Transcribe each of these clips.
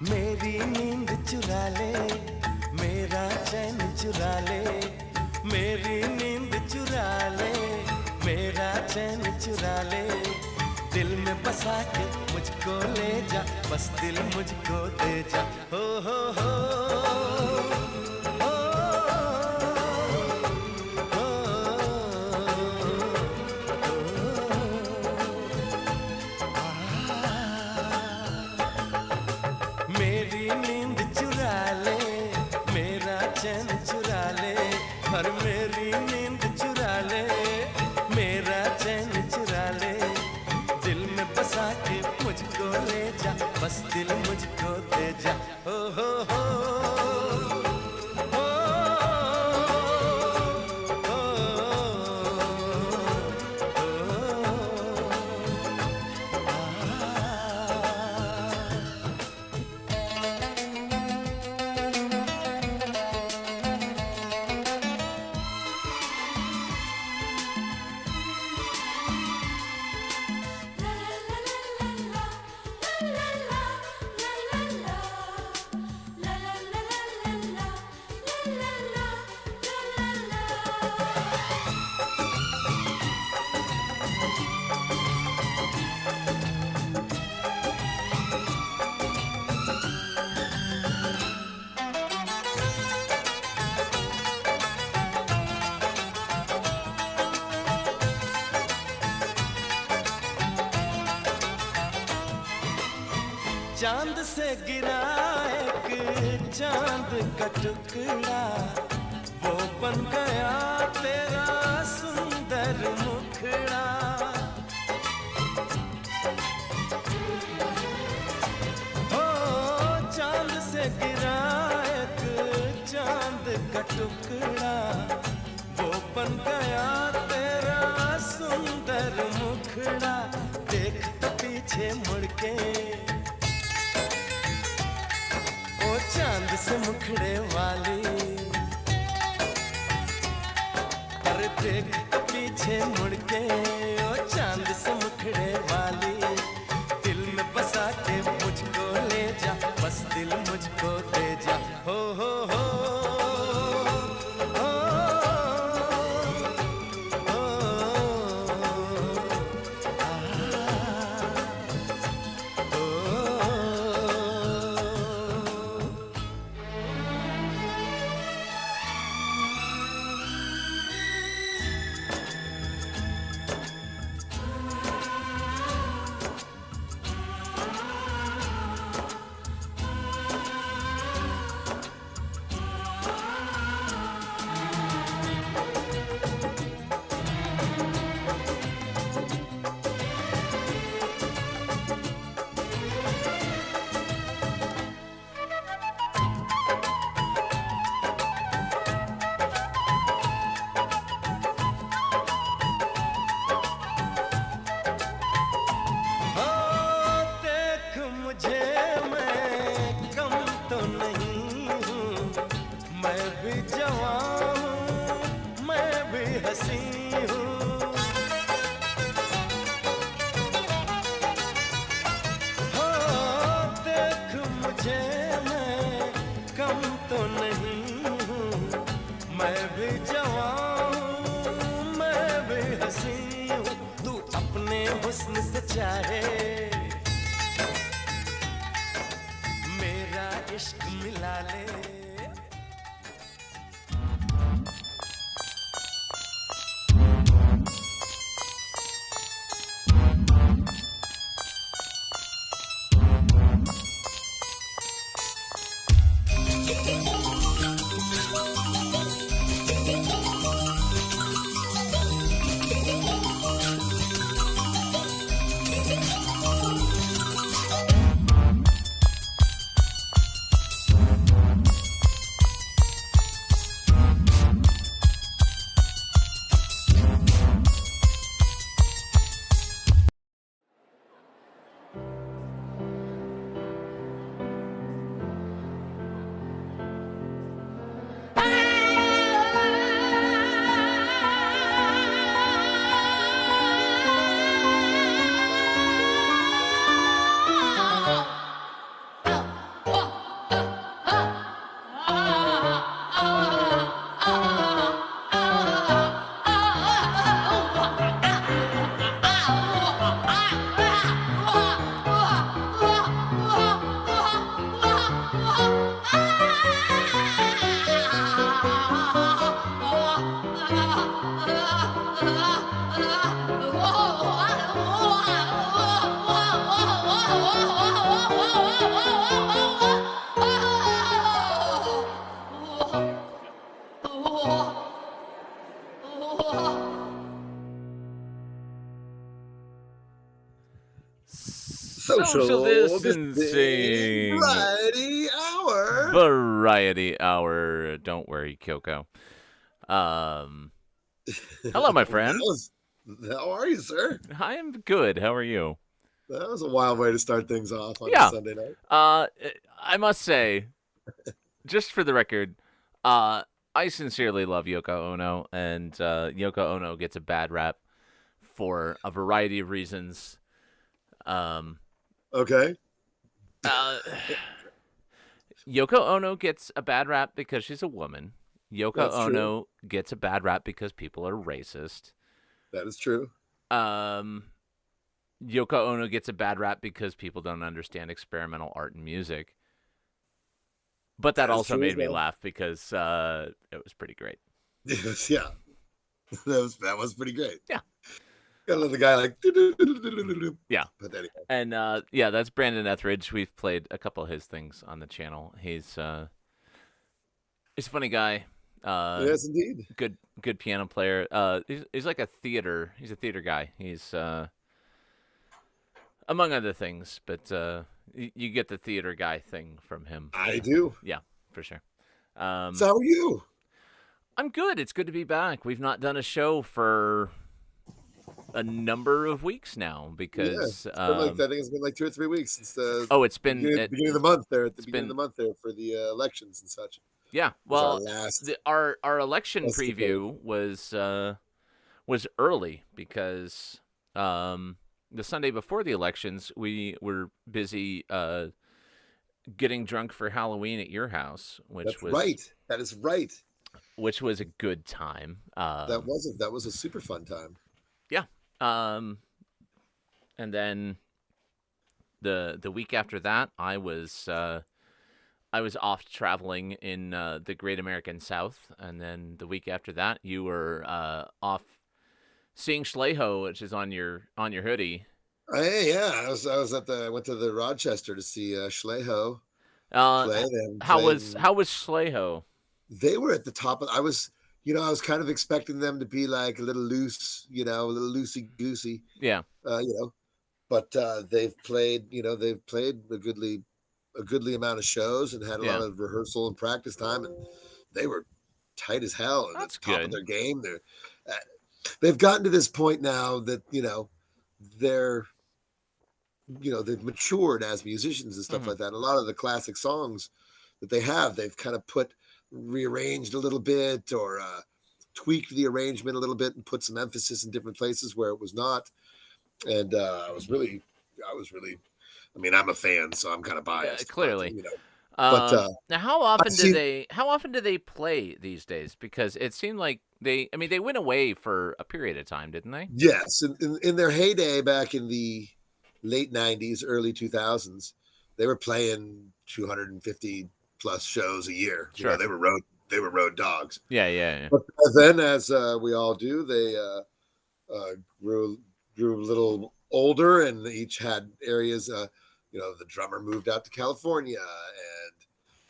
मेरी नींद चुरा ले, मेरा चैन चुरा ले, मेरी नींद चुरा ले, मेरा चैन चुरा ले, दिल में बसा के मुझको ले जा, बस दिल मुझको दे जा, हो हो हो। मेरी नींद चुरा ले, मेरा चैन चुरा ले, और मेरी नींद चुरा ले, मेरा चैन चुरा ले, दिल में बसा के मुझको ले जा, बस दिल मुझको दे जा, हो हो हो। चांद से गिरा एक चांद का टुकड़ा, वो बन गया तेरा सुंदर मुखड़ा। हो चांद से गिरा एक चांद का टुकड़ा, वो बन गया तेरा सुंदर मुखड़ा। देख तो पीछे मुड़ के, चांद से मुखड़े वाली, अरे देख पीछे मुड़ के, ओ चांद से मुखड़े वाली, दिल में बसा के मुझको ले जा, बस दिल मुझको दे जा, हो हो हो। Social distancing. variety hour. Variety hour. Don't worry, Kyoko. Um, hello, my friend. How are you, sir? I am good. How are you? That was a wild way to start things off on a Yeah. Sunday night. Uh, I must say, just for the record, uh, I sincerely love Yoko Ono, and Yoko Ono gets a bad rap for a variety of reasons. Um, Okay, uh, Yoko Ono gets a bad rap because she's a woman. Yoko that's true. Ono gets a bad rap because people are racist. That is true. Um, Yoko Ono gets a bad rap because people don't understand experimental art and music. But that That is also true as made me well. laugh because it was pretty great. Yeah, that was pretty great. Yeah. Got another guy like, Yeah. but anyway. And yeah, that's Brandon Etheridge. We've played a couple of his things on the channel. He's a funny guy. Yes, indeed. Good piano player. He's like he's a theater guy. He's among other things, but you get the theater guy thing from him. I do. Yeah, for sure. So how are you? I'm good. It's good to be back. We've not done a show for a number of weeks now Yeah, because it's been like I think it's been like 2 or 3 weeks since the oh, it's been beginning of the month there at the it's beginning been of the month there for the elections and such yeah. was our Well, last our election escapade. preview was early because the Sunday before the elections we were busy getting drunk for Halloween at your house, That's right. That is right. which was a good time. That was a super fun time. Yeah. Um, and then the week after that, I was off traveling in the Great American South, and then the week after that, you were off seeing Schleho, which is on your hoodie. Hey, yeah, I went to the Rochester to see Schleho play. They haven't played. How was Schleho? They were at the top of. I was kind of expecting them to be like a little loose, a little loosey goosey, Yeah, uh, you know. But they've played a goodly amount of shows and had a lot yeah, of rehearsal and practice time, and they were tight as hell and at that's the top of good. their game. Uh, they've gotten to this point now that they're they've matured as musicians and stuff Hmm. like that. A lot of the classic songs that they've kind of rearranged a little bit or tweaked the arrangement a little bit and put some emphasis in different places where it was not. And I was really, I mean, I'm a fan, so I'm kind of biased, but Clearly. but Now, I've seen. how often do they play these days? Because it seemed like they went away for a period of time, didn't they? Yes, in their heyday back in the late '90s, early 2000s, they were playing 250 plus shows a year. Sure. They were road dogs. Yeah, yeah, yeah. But then, as we all do, they uh, grew grew a little older, and each had areas. The drummer moved out to California,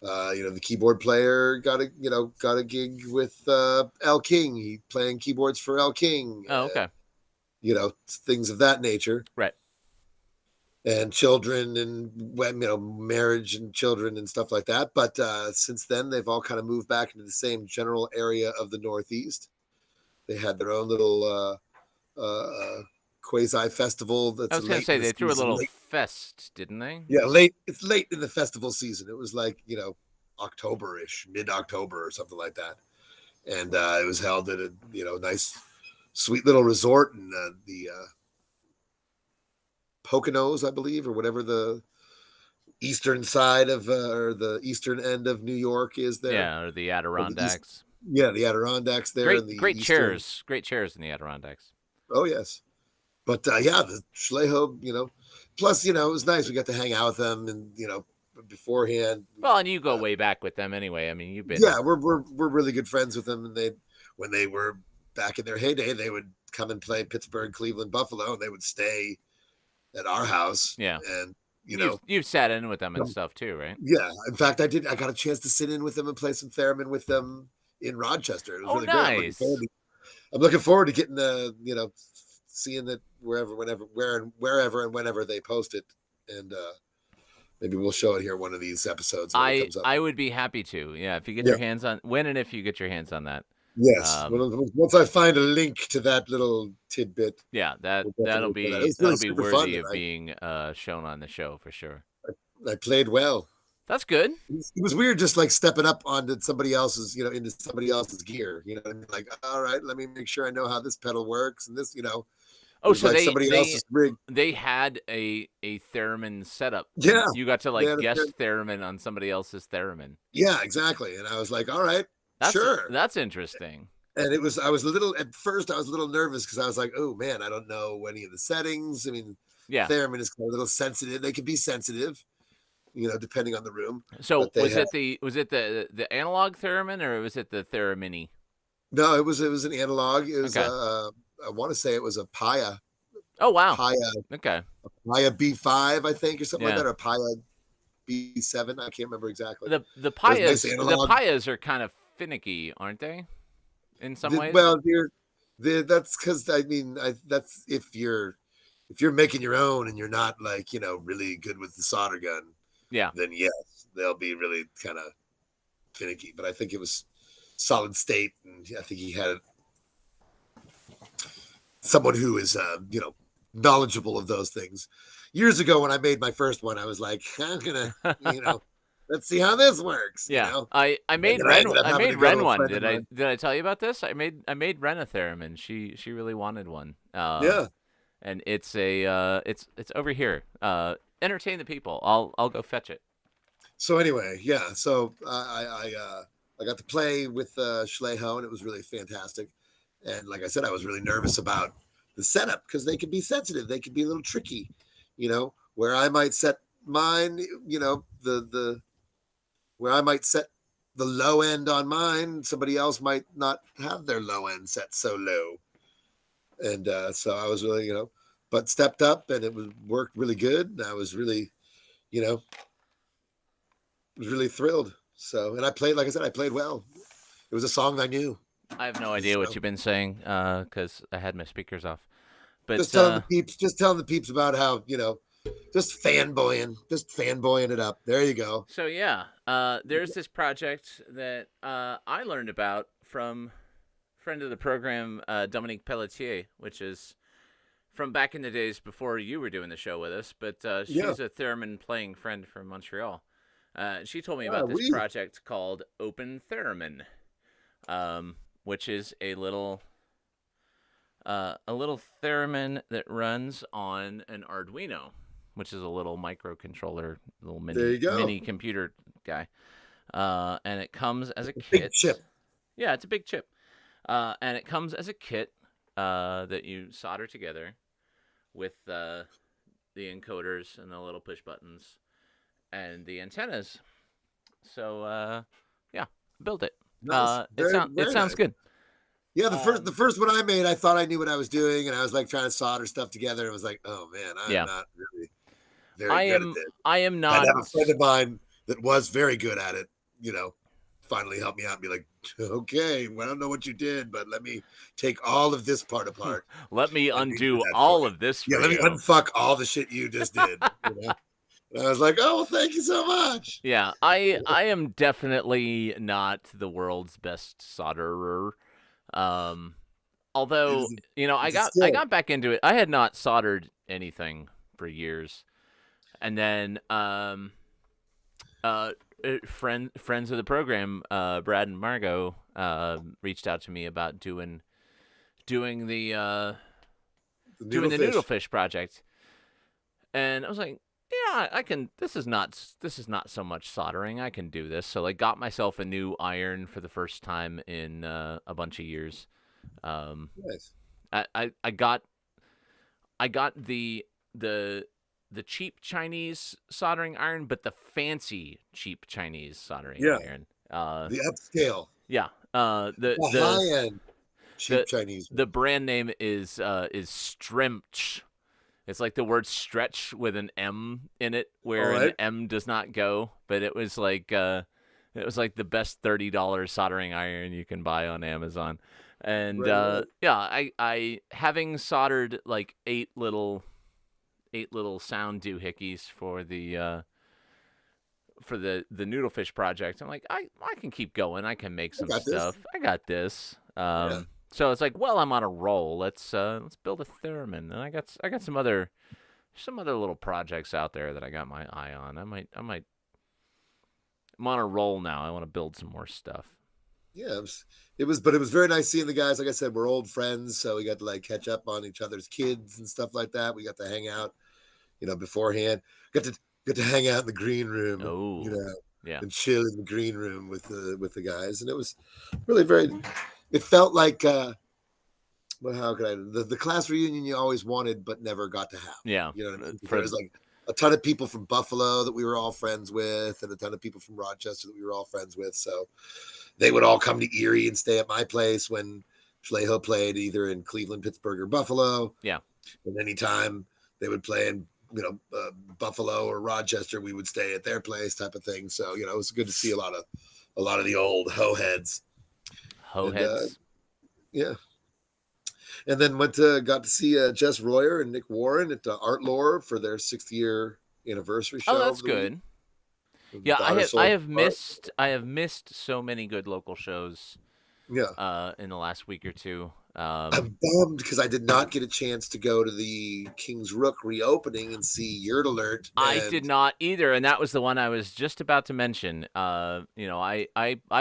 and the keyboard player got a gig with El King. He playing keyboards for El King, Oh, and okay. things of that nature, Right. and children, and marriage and children and stuff like that. But since then, they've all kind of moved back into the same general area of the Northeast. They had their own little quasi festival I that's was gonna late in say the they threw a season. little fest, didn't they? Yeah, late. It's late in the festival season. It was like October-ish, mid-October or something like that, and it was held at a nice, sweet little resort in the Poconos, I believe, or whatever the eastern side of or the eastern end of New York is there, Yeah, or the or the east. Adirondacks. Yeah, the Adirondacks there in the Great eastern. chairs. Great chairs in the Adirondacks. Oh yes, but yeah, the Schleho, plus it was nice. We got to hang out with them, and beforehand. Well, and you go Uh, way back with them anyway. I mean, yeah, we're really good friends with them, and when they were back in their heyday, they would come and play Pittsburgh, Cleveland, Buffalo, and they would stay at our house, yeah. and You've sat in with them and stuff too, right? yeah. In fact, I got a chance to sit in with them and play some theremin with them in Rochester. It was Oh, really great. I'm looking forward nice. to. I'm looking forward to getting seeing that wherever and whenever they post it and maybe we'll show it here one of these episodes when it comes up. I would be happy to. Yeah, if you get Yeah. your hands on when and if you get your hands on that. Yes. Once I find a link to that little tidbit. Yeah, we'll that'll definitely play that. It be was really that'll be super worthy fun, of being shown on the show for sure. I played well. That's good. It was weird just like stepping up onto somebody else's, into somebody else's gear. You know what I mean? Like, all right, let me make sure I know how this pedal works and this, Oh, so like somebody else's rig. They had a theremin setup. Yeah. You got to like guest a theremin on somebody else's theremin. Yeah, exactly. And I was like, all right, sure. That's interesting. And at first I was a little nervous because I was like, oh man, I don't know any of the settings. I mean, yeah, theremin is kind of a little sensitive. They can be sensitive, depending on the room. So was it the analog theremin or was it the theramini? No, it was an analog. It was I want to say it was a Paya. Oh wow. Paya. Okay. A Paya B5, I think, or something like that, or Paya B7. I can't remember exactly. The Payas are kind of finicky, aren't they? In some ways. Well, that's because that's if you're making your own and you're not like really good with the solder gun. Yeah. Then yes, they'll be really kind of finicky. But I think it was solid state, and I think he had someone who is knowledgeable of those things. Years ago when I made my first one, I was like, I'm gonna let's see how this works. Yeah. I made Ren one. Did I tell you about this? I made Ren a theremin. She really wanted one. Yeah. And it's it's over here. Entertain the people. I'll go fetch it. So anyway, yeah. So I got to play with Schleho, and it was really fantastic. And like I said, I was really nervous about the setup because they can be sensitive. They can be a little tricky, where I might set mine, where I might set the low end on mine. Somebody else might not have their low end set so low. And so I was really, but stepped up and it worked really good. And I was really, was really thrilled. So, and I played, like I said, I played well. It was a song I knew. I have no idea what you've been saying because I had my speakers off. But just telling the peeps about how just fanboying it up. There you go. So yeah, there's this project that I learned about from friend of the program, Dominique Pelletier, which is from back in the days before you were doing the show with us. But she's a theremin playing friend from Montreal. She told me about this project called Open Theremin. Which is a little theremin that runs on an Arduino, which is a little microcontroller, little mini computer guy. And it comes as a kit. Big chip. Yeah, it's a big chip. And it comes as a kit that you solder together with the encoders and the little push buttons and the antennas. So yeah, build it. Nice. It sounds good. Yeah, the first one I made, I thought I knew what I was doing, and I was like trying to solder stuff together. And I was like, oh man, I'm not really very good at this. I am not. I have a friend of mine that was very good at it. Finally helped me out and be like, okay, well, I don't know what you did, but let me take all of this part apart. Let me undo all of this. Yeah, let me unfuck all the shit you just did. And I was like, oh, well, thank you so much. Yeah, I am definitely not the world's best solderer. Although, I got back into it. I had not soldered anything for years. And then friends of the program, Brad and Margot, reached out to me about doing the Noodlefish project. And I was like, yeah, I can. This is not so much soldering. I can do this. So I got myself a new iron for the first time in a bunch of years. Nice. I got the cheap Chinese soldering iron, but the fancy cheap Chinese soldering iron. The upscale. Yeah. The high end cheap Chinese. The brand name is Stremch. It's like the word stretch with an M in it, where an M does not go. But it was like the best $30 soldering iron you can buy on Amazon. And I having soldered like 8 little 8 little sound doohickeys for the Noodlefish project. I'm like, I can keep going. I can make I some got this. stuff. I got this. Yeah. So it's like, well, I'm on a roll. Let's build a theremin. And I got some other little projects out there that I got my eye on. I'm on a roll now. I want to build some more stuff. Yeah, but it was very nice seeing the guys. Like I said, we're old friends, so we got to like catch up on each other's kids and stuff like that. We got to hang out, beforehand. Got to hang out in the green room, Oh, yeah. and chill in the green room with the guys, and it was really very. It felt like well, how could I the class reunion you always wanted but never got to have. Yeah. You know what I mean? There was like a ton of people from Buffalo that we were all friends with, and a ton of people from Rochester that we were all friends with. So they would all come to Erie and stay at my place when Schleho played either in Cleveland, Pittsburgh, or Buffalo. Yeah. And anytime they would play in, Buffalo or Rochester, we would stay at their place, type of thing. So it was good to see a lot of the old hoe heads. Heads. Yeah. And then got to see Jess Royer and Nick Warren at Art Lore for their 6th year anniversary show. Oh, that's good. Yeah, I have missed so many good local shows. Yeah. In the last week or two. I'm bummed because I did not get a chance to go to the King's Rook reopening and see Yurt Alert. I did not either, and that was the one I was just about to mention. I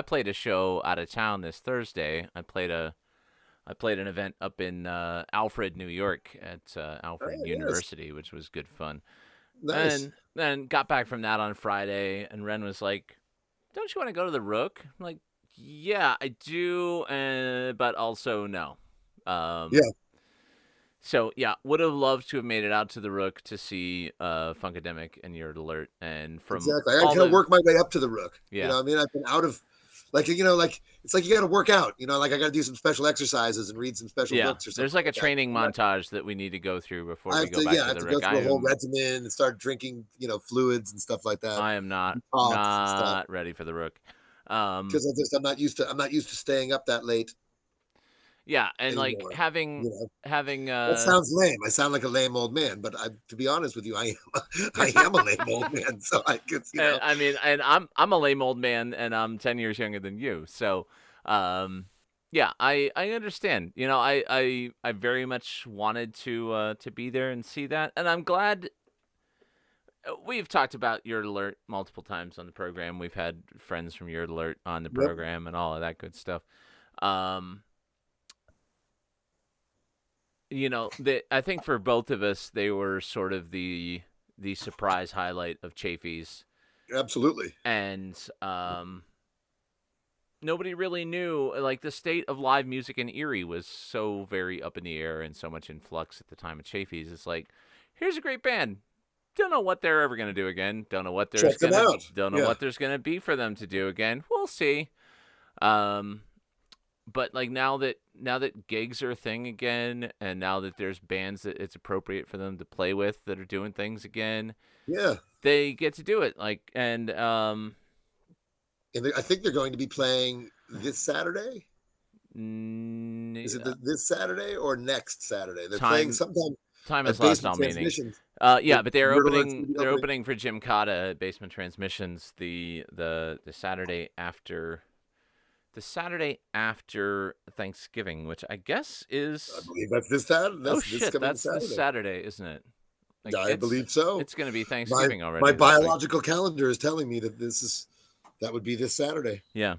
played a show out of town this Thursday. I played an event up in Alfred, New York at Alfred University, which was good fun. Nice. And then got back from that on Friday, and Ren was like, "Don't you want to go to the Rook?" I'm like, "Yeah, I do, but also no." Yeah. So yeah, would have loved to have made it out to the Rook to see Funkademic and Yurt Alert, and from exactly. I kind of work my way up to the Rook. Yeah. You know what I mean? I've been out of like it's like you got to work out. Like I got to do some special exercises and read some special books or something. There's like a training montage that we need to go through before we go back to the Rook. I have to go through a whole regimen and start drinking, fluids and stuff like that. I am not ready for the Rook. Because I'm not used to staying up that late. Yeah, and anymore. Like having that sounds lame. I sound like a lame old man, but to be honest with you, I am a lame old man. So I could, I mean, and I'm a lame old man, and I'm 10 years younger than you. So, yeah, I understand. I very much wanted to be there and see that, and I'm glad. We've talked about Yurt Alert multiple times on the program. We've had friends from Yurt Alert on the program and all of that good stuff. I think for both of us, they were sort of the surprise highlight of Chafee's. Absolutely. And nobody really knew. Like, the state of live music in Erie was so very up in the air and so much in flux at the time of Chafee's. It's like, here's a great band. Don't know what they're ever going to do again. Don't know what there's what there's going to be for them to do again. We'll see. But like now that gigs are a thing again, and now that there's bands that it's appropriate for them to play with that are doing things again, they get to do it. Like, and I think they're going to be playing this Saturday. Is it this Saturday or next Saturday? They're playing sometime. Time has lost all meaning. Yeah, but they're opening for Jim Cotta at Basement Transmissions the Saturday after. The Saturday after Thanksgiving, which I guess is... I believe that's this Saturday. That's this Saturday, isn't it? Like, I believe so. It's going to be Thanksgiving already. My biological calendar is telling me that that would be this Saturday. Yeah.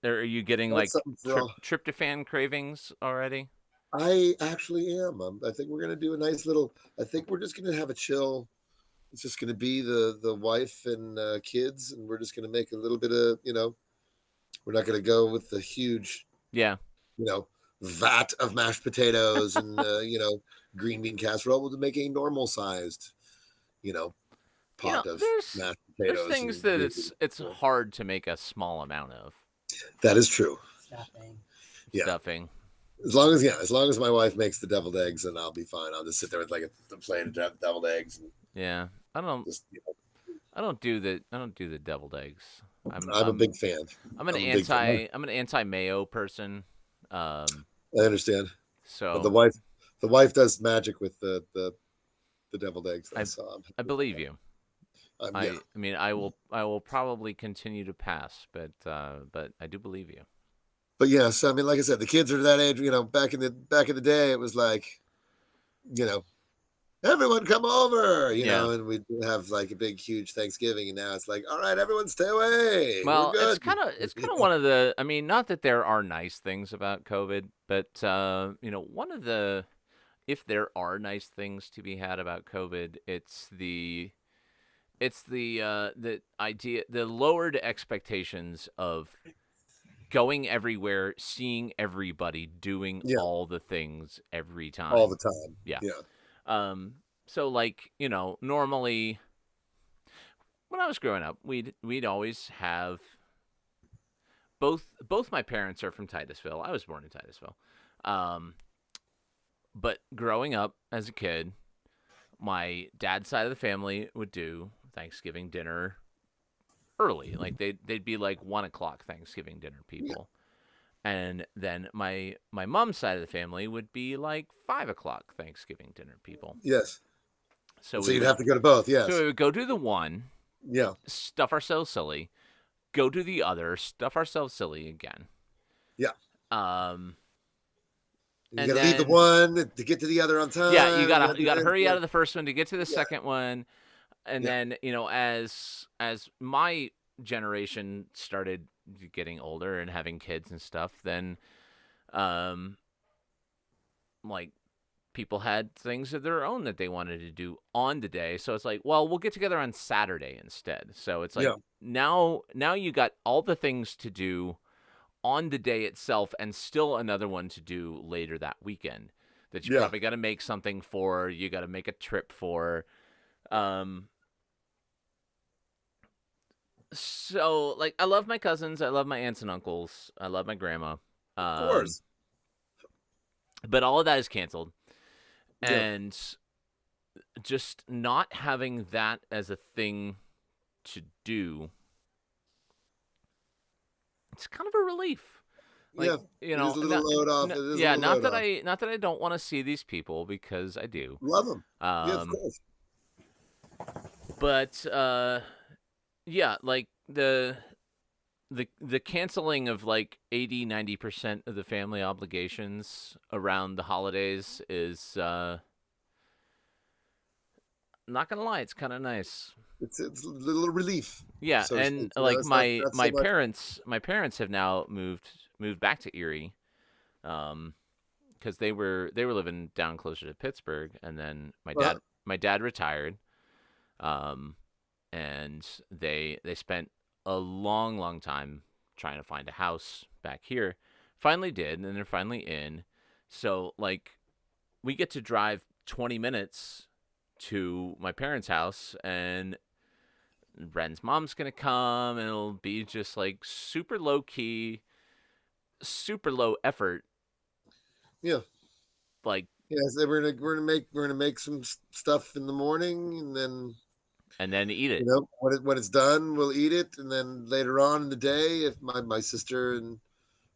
Are you getting tryptophan cravings already? I actually am. I think we're going to do a nice little... I think we're just going to have a chill... It's just going to be the wife and kids, and we're just going to make a little bit of, We're not going to go with the huge, vat of mashed potatoes and, green bean casserole. We'll make a normal sized, pot of mashed potatoes. There's things that it's hard to make a small amount of. That is true. Stuffing. As long as my wife makes the deviled eggs, then I'll be fine. I'll just sit there with like a plate of deviled eggs. And I don't do the deviled eggs. I'm a big fan. I'm an anti-mayo person. I understand. So but the wife does magic with the the deviled eggs that I saw. I believe you. Yeah. I mean, I will probably continue to pass, but I do believe you. But yes, I mean, like I said, the kids are that age. Back in the day, it was like, everyone come over, Yeah. and we'd have like a big, huge Thanksgiving. And now it's like, all right, everyone stay away. We're Well, good. it's kind of one of the. I mean, not that there are nice things about COVID, but one of the, if there are nice things to be had about COVID, the idea, the lowered expectations of going everywhere, seeing everybody, doing Yeah, all the things every time. all the time. Yeah. Yeah. So like, normally when I was growing up, we'd always have both my parents are from Titusville. I was born in Titusville. But growing up as a kid, my dad's side of the family would do Thanksgiving dinner early. Like they'd be like 1:00 Thanksgiving dinner people. And then my mom's side of the family would be like 5:00 Thanksgiving dinner people. Yes. So So you'd have to go to both. So Yes. we would go to the one, Yeah. stuff ourselves silly, go to the other, stuff ourselves silly again. Yeah. Um, You and got to leave the then one to get to the other on time. yeah, you gotta hurry Yeah. out of the first one to get to the second one, and Yeah. then as my generation started getting older and having kids and stuff, then like people had things of their own that they wanted to do on the day. So it's like, well, we'll get together on Saturday instead. So it's like Yeah. now you got all the things to do on the day itself and still another one to do later that weekend that you Yeah. probably got to make something for, you got to make a trip for. So like I love my cousins, I love my aunts and uncles, I love my grandma. Of course. But all of that is canceled. Yeah. And just not having that as a thing to do, it's kind of a relief. Like, Yeah. you It know, is a little load off. It is a yeah, little not load that off. not that I don't want to see these people, because I do. Love them. Yeah, of Um, course. but yeah, like the canceling of like 80-90% of the family obligations around the holidays is not gonna lie, it's kind of nice. It's a little relief. Yeah, So to and speak. like It's not so my much. parents have now moved back to Erie, because they were living down closer to Pittsburgh, and then Well, my dad retired, and they spent a long time trying to find a house back here. Finally did, and they're finally in. So like we get to drive 20 minutes to my parents' house, and Ren's mom's gonna come, and it'll be just like super low key, super low effort. yeah. Like, Yeah, so we're gonna make some stuff in the morning, and then and then eat it. when it's done, we'll eat it, and then later on in the day, if my sister and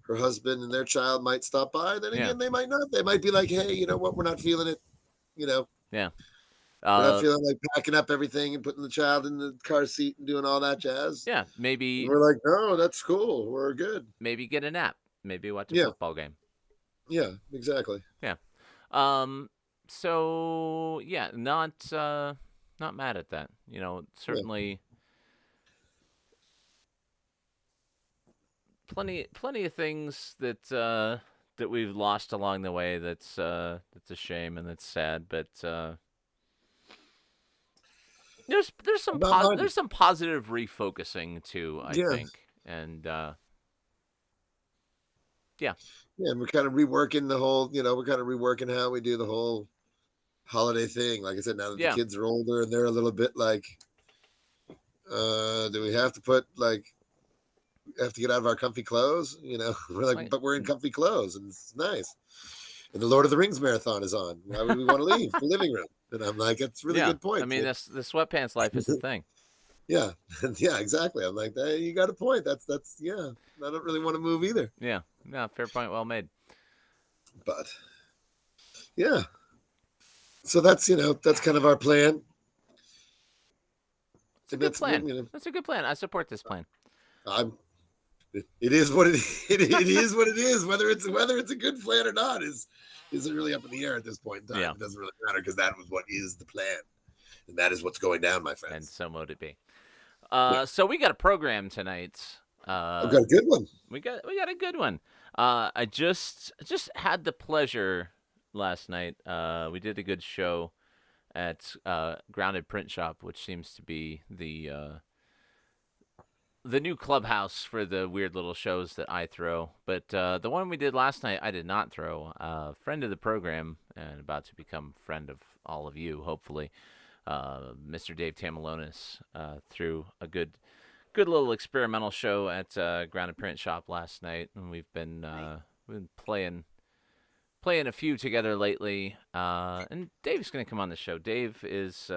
her husband and their child might stop by, then Yeah. again they might not. They might be like, hey, you know what? We're not feeling it. Yeah. We're not feeling like packing up everything and putting the child in the car seat and doing all that jazz. Yeah. And Maybe we're like, no, that's cool. We're good. get a nap. Maybe watch a Yeah. football game. Yeah, exactly. Yeah. So yeah, not mad at that. Certainly plenty of things that that we've lost along the way. That's a shame and that's sad. But there's some there's some positive refocusing too, I think, and yeah. Yeah, and we're kind of reworking the whole. We're kind of reworking how we do the whole holiday thing. Like I said, now that the kids are older and they're a little bit like, do we have to have to get out of our comfy clothes? We're like, but we're in comfy clothes and it's nice. And the Lord of the Rings marathon is on. Why would we want to leave the living room? And I'm like, that's a really good point. I mean, the sweatpants life is the thing. Yeah, yeah, exactly. I'm like, hey, you got a point. That's yeah. I don't really want to move either. Yeah, no, fair point, well made. But yeah, So that's that's kind of our plan. It's a And good that's plan. That's a good plan. I support this plan. I'm. It is what it is what it is. Whether it's a good plan or not is really up in the air at this point in time. Yeah. It doesn't really matter because that was what is the plan, and that is what's going down, my And friends. so would it be. Yeah. So we got a program tonight. I've got a good one. We got a good one. I just had the pleasure last night. We did a good show at Grounded Print Shop, which seems to be the new clubhouse for the weird little shows that I throw. But the one we did last night, I did not throw. Friend of the program and about to become friend of all of you, hopefully. Mr. Dave Tamulonis threw a good little experimental show at Grounded Print Shop last night, and we've been playing a few together lately. And Dave's going to come on the show. Dave is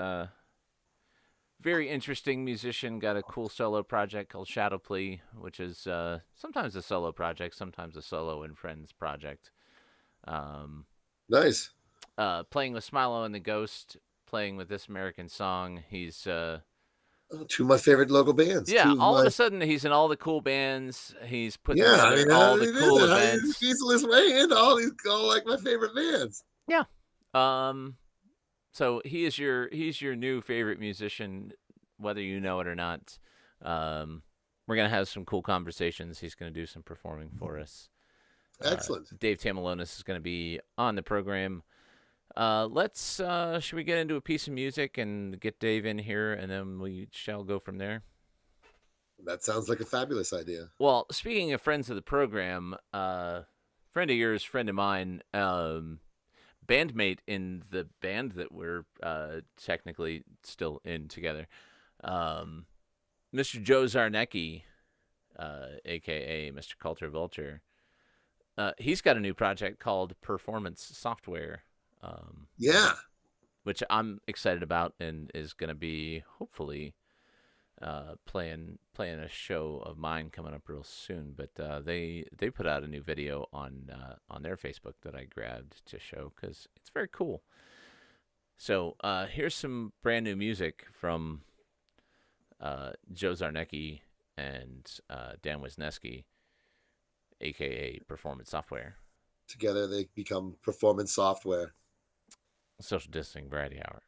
very interesting musician. Got a cool solo project called Shadow Plea, which is sometimes a solo project, sometimes a solo and friends project. Nice. Playing with Smilo and the Ghost, playing with This American Song. He's Two of my favorite local bands. yeah. All of a sudden, he's in all the cool bands. He's putting Yeah, together all the cool events. He's his way into all like my favorite bands. Yeah. So he's your new favorite musician, whether you know it or not. We're gonna have some cool conversations. He's gonna do some performing for us. Excellent. Dave Tamulonis is gonna be on the program. Should we get into a piece of music and get Dave in here, and then we shall go from there? That sounds like a fabulous idea. Well, speaking of friends of the program, friend of yours, friend of mine, bandmate in the band that we're technically still in together, Mr. Joe Zarnecki, a.k.a. Mr. Culture Vulture. He's got a new project called Performance Software. Yeah. Which I'm excited about and is going to be hopefully playing a show of mine coming up real soon. But they put out a new video on their Facebook that I grabbed to show because it's very cool. So here's some brand new music from Joe Zarnecki and Dan Wisniewski, a.k.a. Performance Software. Together they become Performance Software. Social Distancing Variety Hour.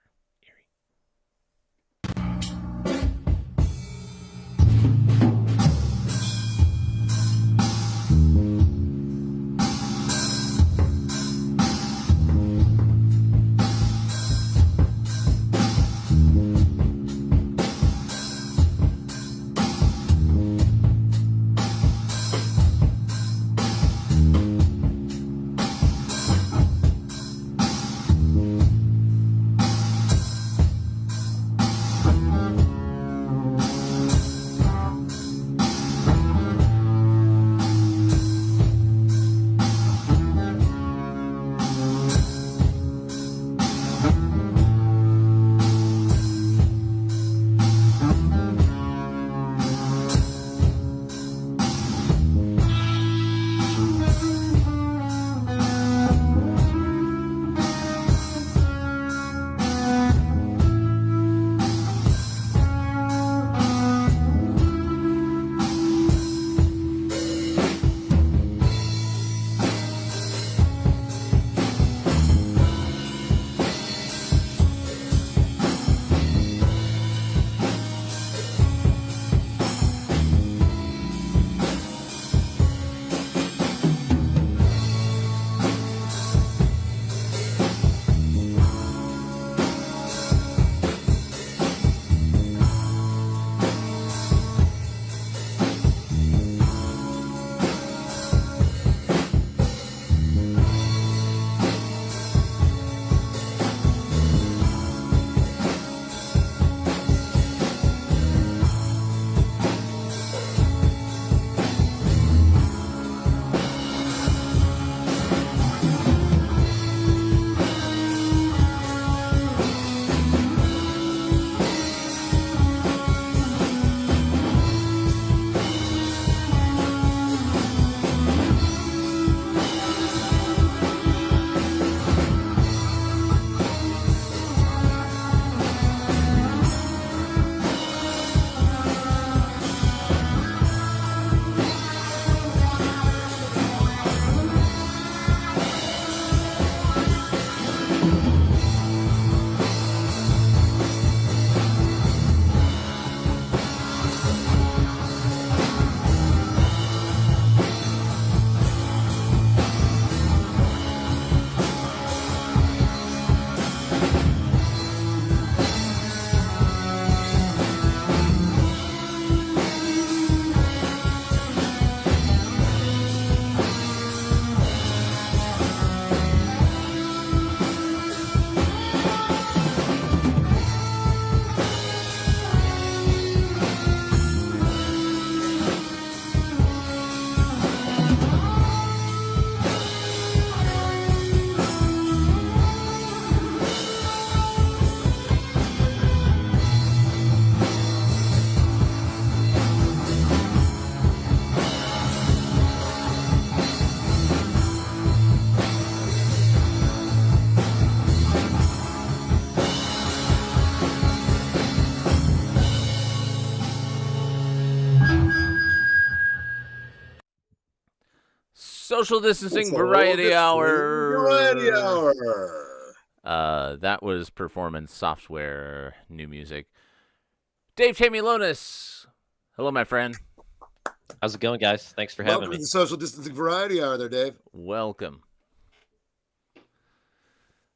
Social distancing Social variety distancing hour. Variety hour. That was performance software, new music. Dave Tamulonis. Hello, my friend. How's it going, guys? Thanks for having Welcome me. to the Social Distancing Variety Hour there, Dave. Welcome.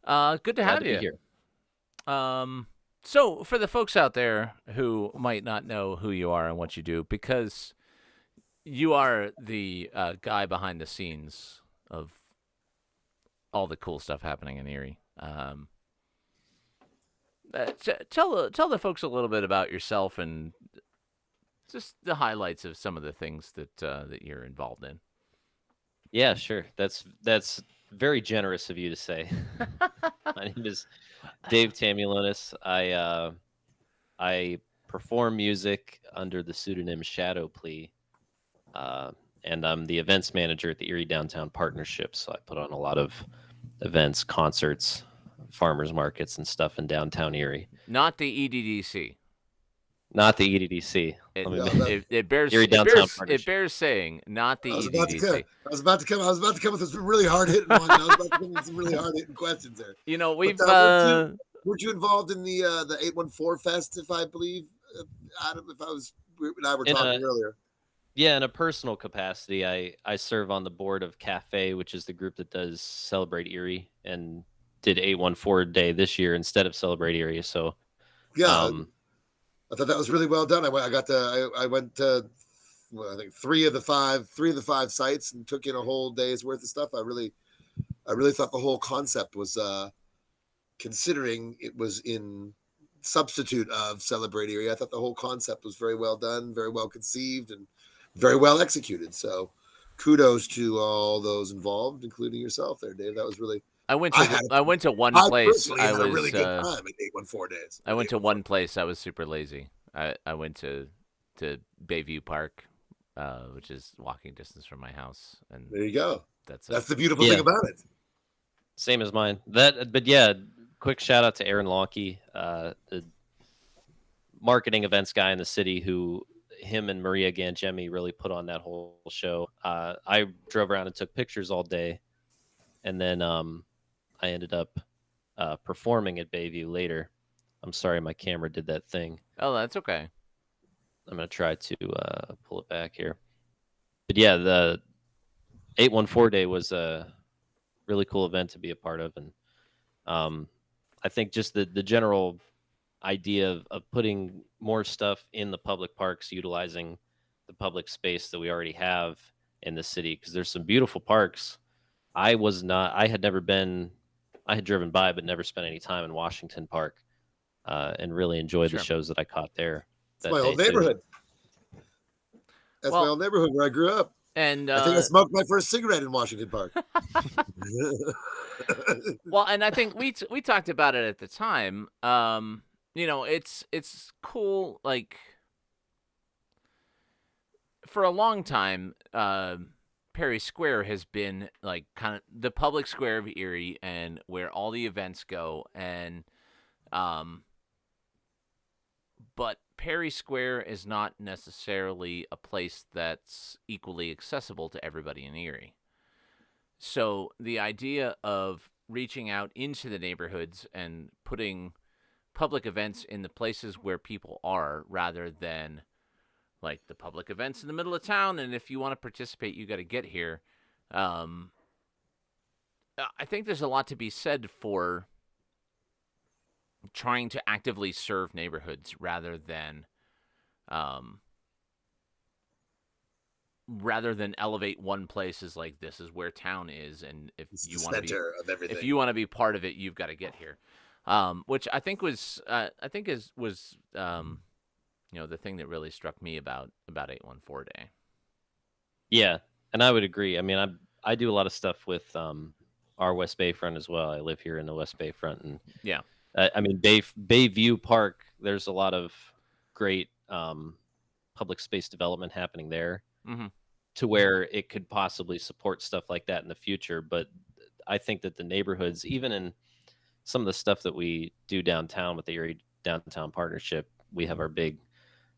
Good to Glad have to you. be here. So for the folks out there who might not know who you are and what you do, because you are the guy behind the scenes of all the cool stuff happening in Erie. Tell the folks a little bit about yourself and just the highlights of some of the things that that you're involved in. Yeah, sure. That's very generous of you to say. My name is Dave Tamulonis. I perform music under the pseudonym Shadow Plea, and I'm the events manager at the Erie Downtown Partnership. So I put on a lot of events, concerts, farmers markets, and stuff in downtown Erie. Not the EDDC. Not the EDDC. It bears Erie Downtown Partnership. it bears saying, not the I was EDDC. about to come with some really hard hitting ones. I was about to come with some really hard hitting questions there. You know, we've Weren't you involved in the 814 Fest, if I believe, Adam? We and I were talking earlier. Yeah, in a personal capacity, I serve on the board of Cafe, which is the group that does Celebrate Erie, and did 814 Day this year instead of Celebrate Erie. So yeah, I thought that was really well done. I went to well, I think three of the five sites and took in a whole day's worth of stuff. I really thought the whole concept was, considering it was in substitute of Celebrate Erie, I thought the whole concept was very well done, very well conceived, and very well executed. So kudos to all those involved, including yourself there, Dave. That was really. I went to one place. I had was a really good time at 814 Days. I went to one place. I was super lazy. I went to Bayview Park, which is walking distance from my house, and there you go. That's the beautiful thing about it. Same as mine. But yeah, quick shout out to Aaron Lonkey, the marketing events guy in the city, who him and Maria Gangemi really put on that whole show. I drove around and took pictures all day, and then I ended up performing at Bayview later. I'm sorry, my camera did that thing. Oh, that's okay. I'm going to try to pull it back here. But yeah, the 814 Day was a really cool event to be a part of. And I think just the general idea of putting more stuff in the public parks, utilizing the public space that we already have in the city, because there's some beautiful parks. I had driven by, but never spent any time in Washington Park, and really enjoyed the shows that I caught there. That's my old neighborhood. That's my old neighborhood where I grew up. And I think I smoked my first cigarette in Washington Park. Well, and I think we talked about it at the time. You know, it's cool. Like, for a long time, Perry Square has been like kind of the public square of Erie and where all the events go. And but Perry Square is not necessarily a place that's equally accessible to everybody in Erie. So the idea of reaching out into the neighborhoods and putting public events in the places where people are, rather than like the public events in the middle of town, and if you want to participate, you got to get here. I think there's a lot to be said for trying to actively serve neighborhoods rather than elevate one place as like, this is where town is, and if you want to be part of it, you've got to get here. Which I think was you know, the thing that really struck me about 814 Day. Yeah, and I would agree. I mean, I do a lot of stuff with our West Bayfront as well. I live here in the West Bayfront, and yeah, I mean Bayview Park. There's a lot of great public space development happening there, to where it could possibly support stuff like that in the future. But I think that the neighborhoods, even in some of the stuff that we do downtown with the Erie Downtown Partnership, we have our big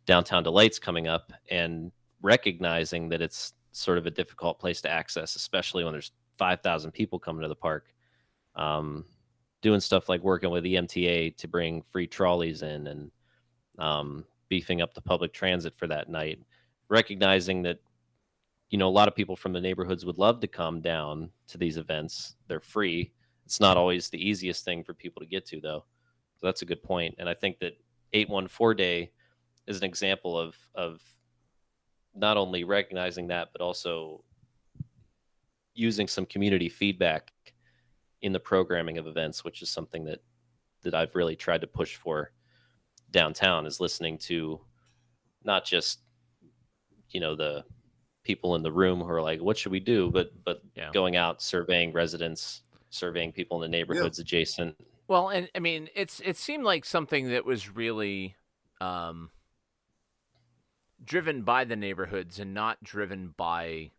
Downtown Delights coming up, and recognizing that it's sort of a difficult place to access, especially when there's 5,000 people coming to the park. Doing stuff like working with EMTA to bring free trolleys in, and beefing up the public transit for that night, recognizing that, a lot of people from the neighborhoods would love to come down to these events. They're free. It's not always the easiest thing for people to get to, though. So that's a good point. And I think that 814 Day is an example of not only recognizing that, but also using some community feedback in the programming of events, which is something that I've really tried to push for downtown, is listening to not just, the people in the room who are like, what should we do? But Yeah. going out, surveying residents, surveying people in the neighborhoods adjacent. Well, and I mean, it seemed like something that was really driven by the neighborhoods and not driven by.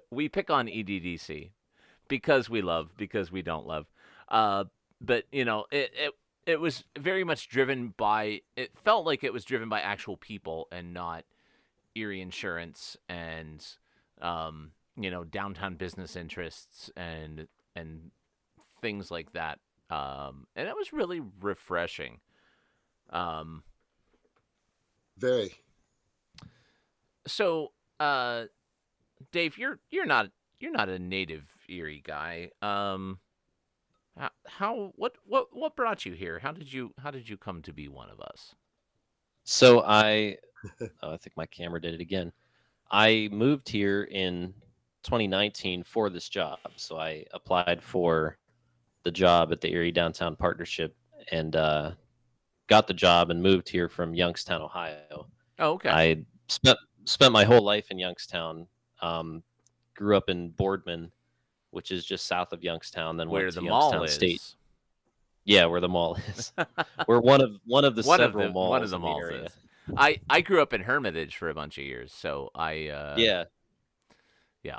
We pick on EDDC because we don't love. But it was very much driven by. It felt like it was driven by actual people and not Erie Insurance and downtown business interests and things like that. And it was really refreshing. Very. So, Dave, you're not a native Erie guy. What brought you here? How did you come to be one of us? So I think my camera did it again. I moved here in 2019 for this job. So I applied for the job at the Erie Downtown Partnership and got the job and moved here from Youngstown, Ohio. Oh, okay. I spent my whole life in Youngstown. Grew up in Boardman, which is just south of Youngstown. Then where went the to mall Youngstown is. State. Yeah, where the mall is. We're one of the several malls. One of the in malls the area. is. I grew up in Hermitage for a bunch of years, so Yeah.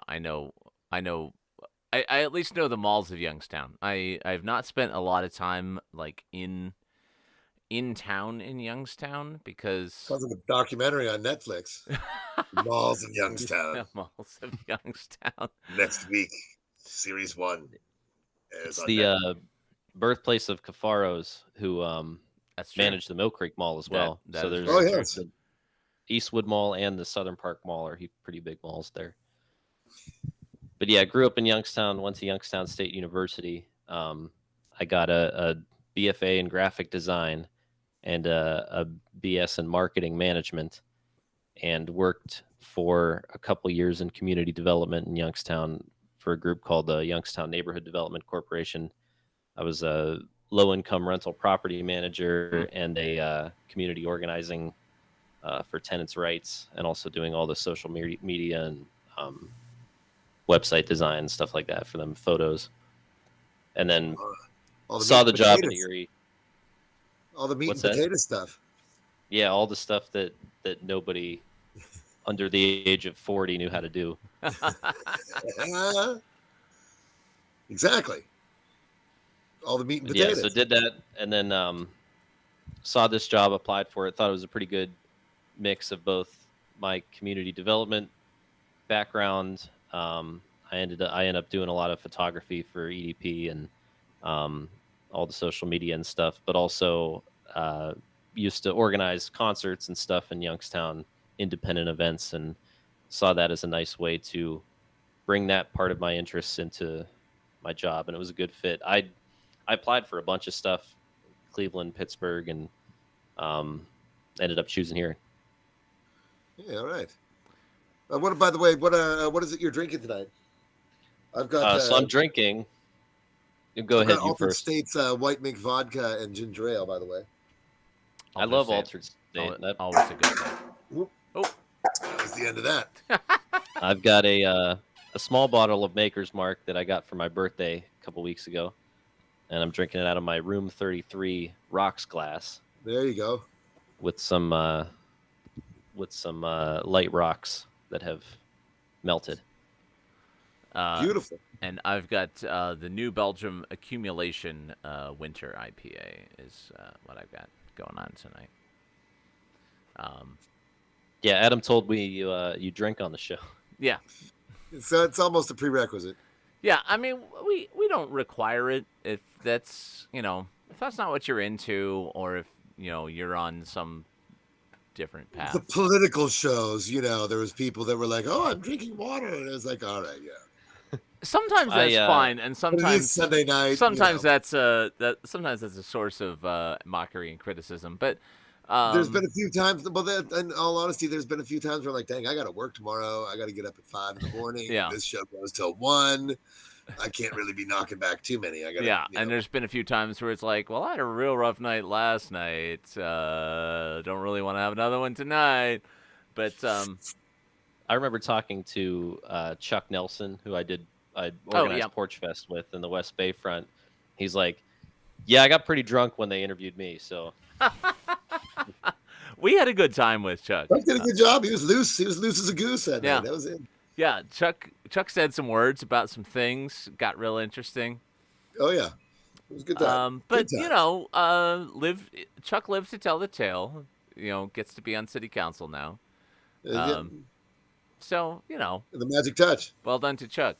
I know. I at least know the malls of Youngstown. I've not spent a lot of time like in town in Youngstown because Sounds like a documentary on Netflix. Malls in Youngstown. malls of Youngstown. Next week, series 1. It's the birthplace of Cafaros, who That's true. manage the Mill Creek Mall as well. that So is there's very true. Yes. the Eastwood Mall and the Southern Park Mall are pretty big malls there. But yeah, I grew up in Youngstown, went to Youngstown State University. I got a BFA in graphic design and a BS in marketing management, and worked for a couple years in community development in Youngstown for a group called the Youngstown Neighborhood Development Corporation. I was a low-income rental property manager and a community organizing for tenants' rights, and also doing all the social media and website design and stuff like that for them, photos. And then saw the job in Erie. All the meat What's and that? potato stuff. Yeah, all the stuff that nobody under the age of 40 knew how to do. Exactly. All the meat and Yeah, potatoes. so did that, and then saw this job, applied for it, thought it was a pretty good mix of both my community development background. I ended up doing a lot of photography for EDP and all the social media and stuff, but also used to organize concerts and stuff in Youngstown, independent events, and saw that as a nice way to bring that part of my interests into my job, and it was a good fit. I applied for a bunch of stuff, Cleveland, Pittsburgh, and ended up choosing here. Yeah, all right. By the way, what is it you're drinking tonight? I've got. So I'm drinking. You go ahead. You Altered first. States white mink vodka and ginger ale. By the way, I love Altered State. Always a good thing. that was the end of that. I've got a small bottle of Maker's Mark that I got for my birthday a couple weeks ago, and I'm drinking it out of my Room 33 rocks glass There you go. with some light rocks that have melted. Beautiful. And I've got the New Belgium Accumulation Winter IPA is what I've got going on tonight. Yeah, Adam told me you drink on the show. Yeah. So it's almost a prerequisite. Yeah, I mean, we don't require it if that's, if that's not what you're into, or if, you're on some different The path. political shows, there was people that were like, "Oh, I'm drinking water," and it was like, "All right, yeah." Sometimes that's fine, and But it is sometimes Sunday night. sometimes that's sometimes that's a source of mockery and criticism. But There's been a few times. Well, in all honesty, there's been a few times where I'm like, "Dang, I got to work tomorrow. I got to get up at 5 in the morning. Yeah. This show goes till 1. I can't really be knocking back too many. I got yeah, and there's been a few times where it's like, well, I had a real rough night last night. Don't really want to have another one tonight. But I remember talking to Chuck Nelson, who I organized Porch Fest with in the West Bay front. He's like, "Yeah, I got pretty drunk when they interviewed me." So we had a good time with Chuck. Chuck did a good job. He was loose. He was loose as a goose that night. That was it. Yeah, Chuck said some words about some things. Got real interesting. Oh yeah, it was a good time. But good time. Chuck lived to tell the tale. Gets to be on city council now. So the magic touch. Well done to Chuck.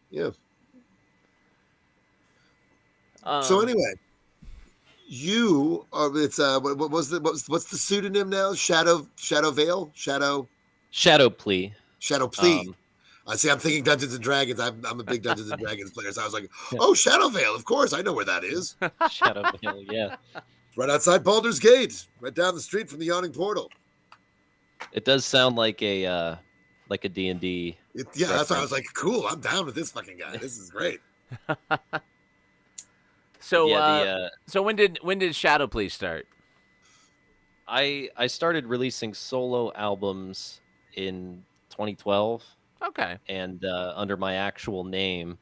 Yeah. So anyway, you are. It's what's the pseudonym now? Shadow Veil. Shadow Plea. Shadow Plea. I see. I'm thinking Dungeons and Dragons. I'm a big Dungeons and Dragons player, so I was like, "Oh, Shadow Veil. Of course, I know where that is. Shadow Veil. Yeah, right outside Baldur's Gate, right down the street from the Yawning Portal." It does sound like a D&D. Yeah, that's why I was like, "Cool. I'm down with this fucking guy. This is great." So, so when did Shadow Plea start? I started releasing solo albums in 2012. Okay. And under my actual name.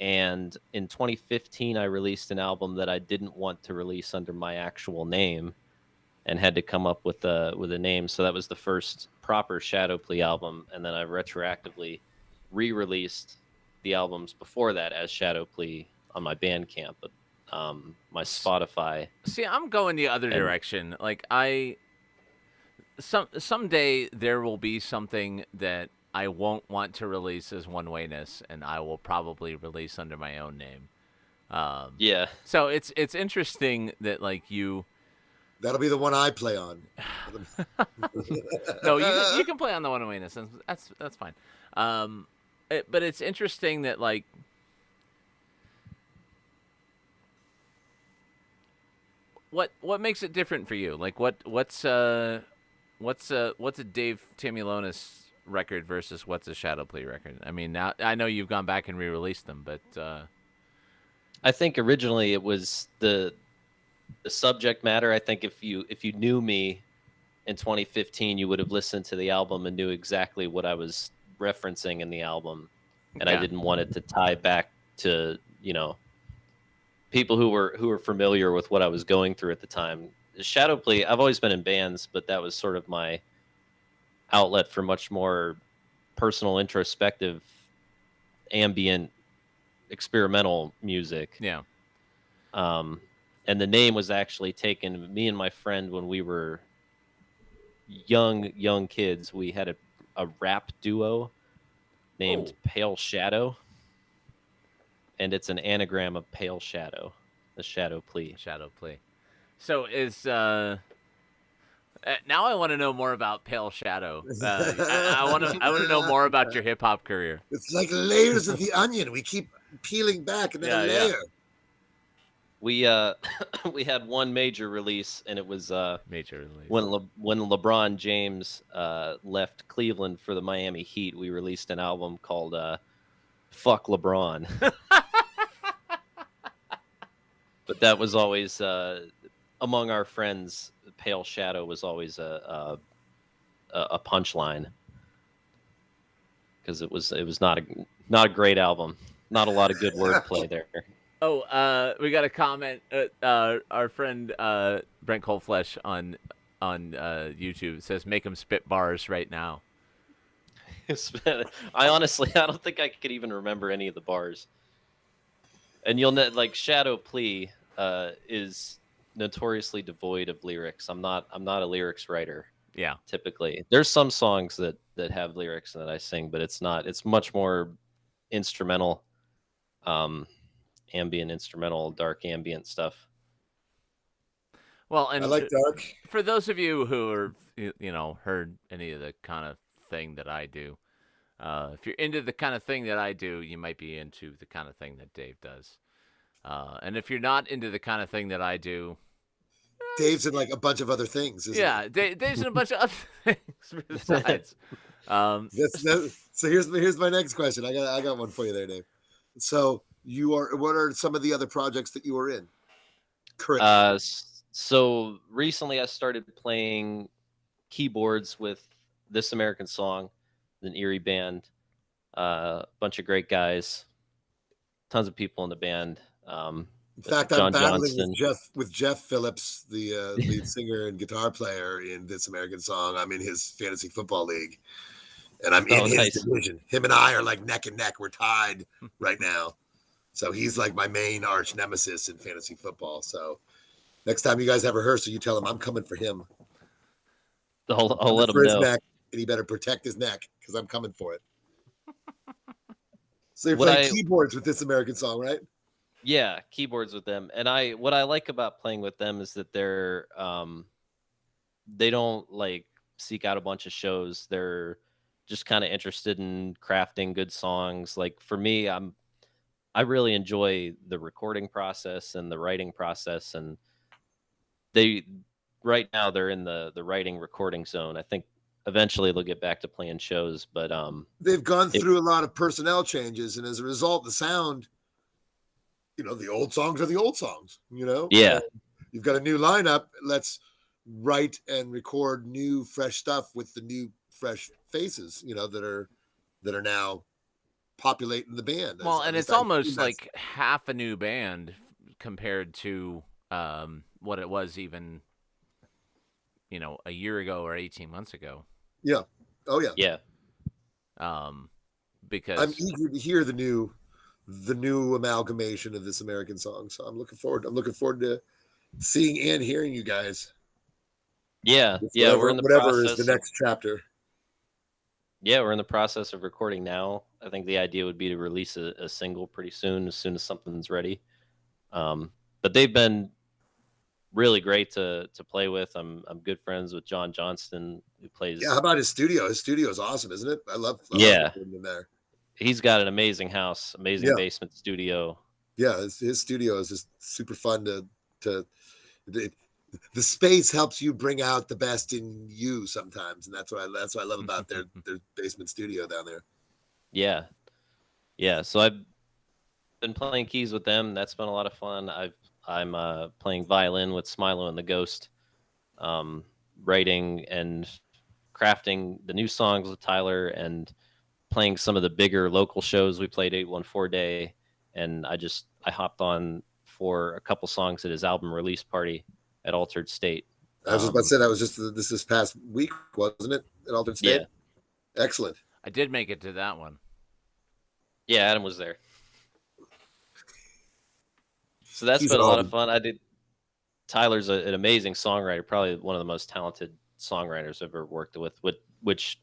And in 2015, I released an album that I didn't want to release under my actual name, and had to come up with a name. So that was the first proper Shadow Plea album, and then I retroactively re-released the albums before that as Shadow Plea on my Bandcamp, but my Spotify. See, I'm going the other direction. Like someday there will be something that I won't want to release as One Wayness, and I will probably release under my own name. Yeah. So it's interesting that like you. That'll be the one I play on. No, you can play on the One Wayness, and that's fine. But it's interesting that like. What makes it different for you? Like what's a Dave Tamulonis record versus what's a Shadow Plea record? I mean, now I know you've gone back and re-released them, but I think originally it was the subject matter. I think if you knew me in 2015, you would have listened to the album and knew exactly what I was referencing in the album, and I didn't want it to tie back to people who were familiar with what I was going through at the time. Shadow Plea, I've always been in bands, but that was sort of my outlet for much more personal, introspective, ambient, experimental music. Yeah. And the name was actually taken, me and my friend, when we were young kids, we had a rap duo named Pale Shadow. And it's an anagram of Pale Shadow, the Shadow Plea. Shadow Plea. So is now I want to know more about Pale Shadow. I want to know more about your hip hop career. It's like layers of the onion. We keep peeling back and then a layer. Yeah. We had one major release, and it was major release when LeBron James left Cleveland for the Miami Heat. We released an album called "Fuck LeBron." But that was always among our friends. Pale Shadow was always a punchline, because it was not a great album. Not a lot of good wordplay there. Oh, we got a comment. Our friend Brent Coldflesh on YouTube says, "Make him spit bars right now." I don't think I could even remember any of the bars. And you'll know, like, Shadow Plea is notoriously devoid of lyrics. I'm not a lyrics writer. Yeah. Typically, there's some songs that have lyrics and that I sing, but it's not. It's much more instrumental, ambient instrumental, dark ambient stuff. Well, I and like dark. for those of you who are, heard any of the kind of thing that I do, if you're into the kind of thing that I do, you might be into the kind of thing that Dave does. And if you're not into the kind of thing that I do, Dave's in like a bunch of other things, isn't yeah, Dave's in a bunch of other things besides. he? So here's my next question. I got one for you there, Dave. So what are some of the other projects that you are in currently? So recently I started playing keyboards with This American Song, an Erie band. A bunch of great guys, tons of people in the band. In fact, I'm John battling Johnston. with Jeff Phillips, the lead singer and guitar player in This American Song. I'm in his fantasy football league, and I'm in his Nice. division. Him and I are like neck and neck. We're tied right now. So he's like my main arch nemesis in fantasy football. So next time you guys have rehearsal, you tell him I'm coming for him. I'll let him for his know. neck, and he better protect his neck because I'm coming for it. So you're What playing keyboards with This American Song, right? Yeah, keyboards with them. And what I like about playing with them is that they don't like seek out a bunch of shows. They're just kind of interested in crafting good songs. Like for me, I really enjoy the recording process and the writing process, and right now they're in the writing recording zone. I think eventually they'll get back to playing shows, but they've gone through a lot of personnel changes, and as a result, the sound, the old songs are the old songs. Yeah. And you've got a new lineup. Let's write and record new, fresh stuff with the new, fresh faces, that are now populating the band. Well, and it's almost like half a new band compared to what it was even, a year ago or 18 months ago. Yeah. Oh yeah. Yeah. Because I'm eager to hear the new amalgamation of This American Song. So I'm looking forward to seeing and hearing you guys. Yeah. Whatever, we're in the whatever process is the next chapter. Yeah, we're in the process of recording now. I think the idea would be to release a single pretty soon as something's ready. But they've been really great to play with. I'm good friends with John Johnston, who plays. Yeah, how about his studio? His studio is awesome, isn't it? I love recording in there. He's got an amazing house, amazing basement studio. Yeah, his studio is just super fun the space helps you bring out the best in you sometimes, and that's what I love about their basement studio down there. Yeah. So I've been playing keys with them. That's been a lot of fun. I'm playing violin with Smilo and the Ghost, writing and crafting the new songs with Tyler, and playing some of the bigger local shows. We played 814 Day, and I hopped on for a couple songs at his album release party at Altered State. I was just about to say that was just this past week, wasn't it? At Altered State. Yeah. Excellent. I did make it to that one. Yeah, Adam was there. So that's been a lot of fun. Tyler's an amazing songwriter, probably one of the most talented songwriters I've ever worked with, which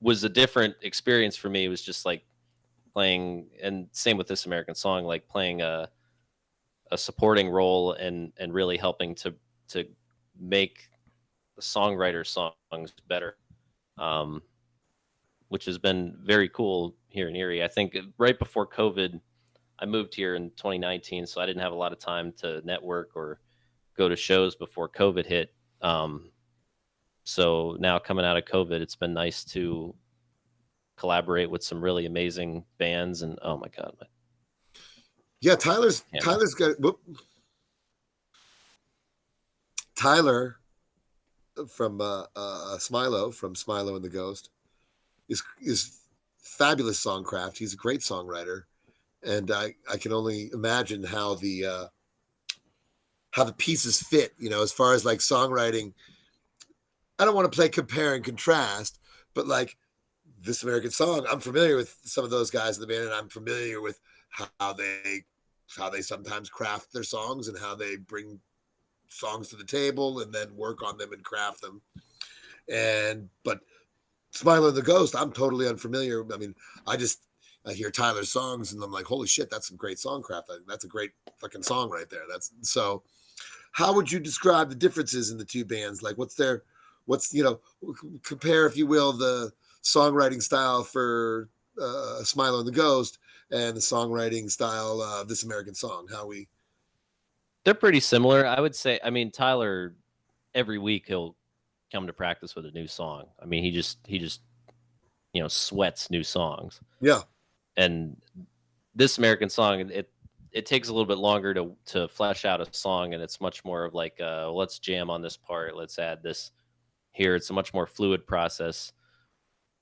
was a different experience for me. It was just like playing, and same with This American Song, like playing a supporting role and really helping to make the songwriter songs better, which has been very cool here in Erie. I think right before COVID, I moved here in 2019, so I didn't have a lot of time to network or go to shows before COVID hit. So now coming out of COVID, it's been nice to collaborate with some really amazing bands, and oh my God. Yeah, Tyler's got Tyler from Smilo from Smilo and the Ghost is fabulous songcraft. He's a great songwriter, and I can only imagine how the pieces fit. As far as like songwriting, I don't want to play compare and contrast, but like This American Song, I'm familiar with some of those guys in the band, and I'm familiar with how they sometimes craft their songs and how they bring songs to the table and then work on them and craft them. But Smilo and the Ghost, I'm totally unfamiliar. I mean, I hear Tyler's songs and I'm like, holy shit, that's some great songcraft. That's a great fucking song right there. That's so. How would you describe the differences in the two bands? Like, compare, if you will, the songwriting style for Smilo and the Ghost and the songwriting style of This American Song. They're pretty similar, I would say. I mean, Tyler, every week he'll come to practice with a new song. I mean, he just sweats new songs. Yeah. And This American Song, it takes a little bit longer to flesh out a song, and it's much more of like, let's jam on this part, let's add this here. It's a much more fluid process.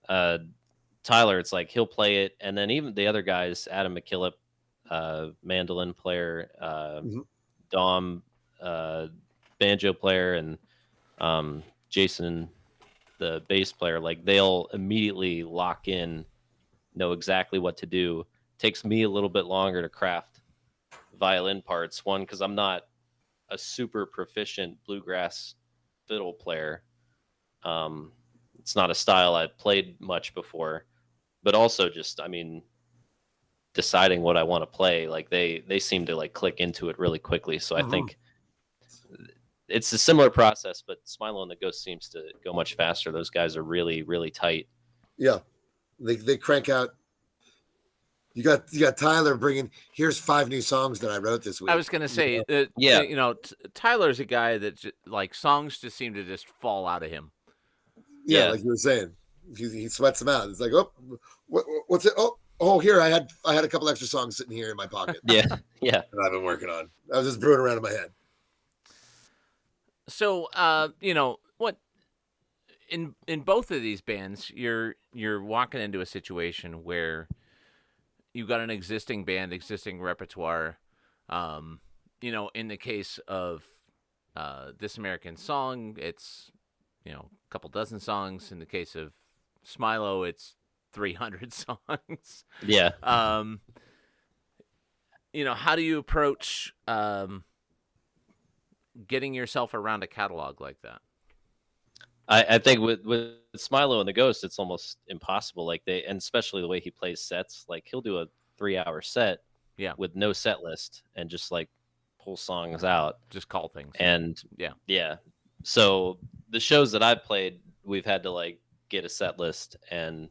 Tyler, it's like he'll play it, and then even the other guys, Adam McKillop, mandolin player, Dom, banjo player, and Jason, the bass player, like they'll immediately lock in, know exactly what to do. Takes me a little bit longer to craft violin parts. One, because I'm not a super proficient bluegrass fiddle player. It's not a style I've played much before, but also just, I mean, deciding what I want to play, like they seem to like click into it really quickly. So I think it's a similar process, but Smilo and the Ghost seems to go much faster. Those guys are really, really tight. Yeah. They crank out. You got Tyler bringing. Here's 5 new songs that I wrote this week. I was gonna say, Tyler's a guy that like songs just seem to just fall out of him. Yeah, like you were saying, he sweats them out. It's like, oh, what's it? Oh, here I had a couple extra songs sitting here in my pocket. yeah. That I've been working on. I was just brewing around in my head. So, what in both of these bands, you're walking into a situation where you've got an existing band, existing repertoire. In the case of This American Song, it's a couple dozen songs. In the case of Smilo, it's 300 songs. Yeah. How do you approach getting yourself around a catalog like that? I think with Smilo and the Ghost, it's almost impossible. Like and especially the way he plays sets, like he'll do a 3-hour set, with no set list and just like pull songs out, just call things. And yeah. So the shows that I've played, we've had to like get a set list and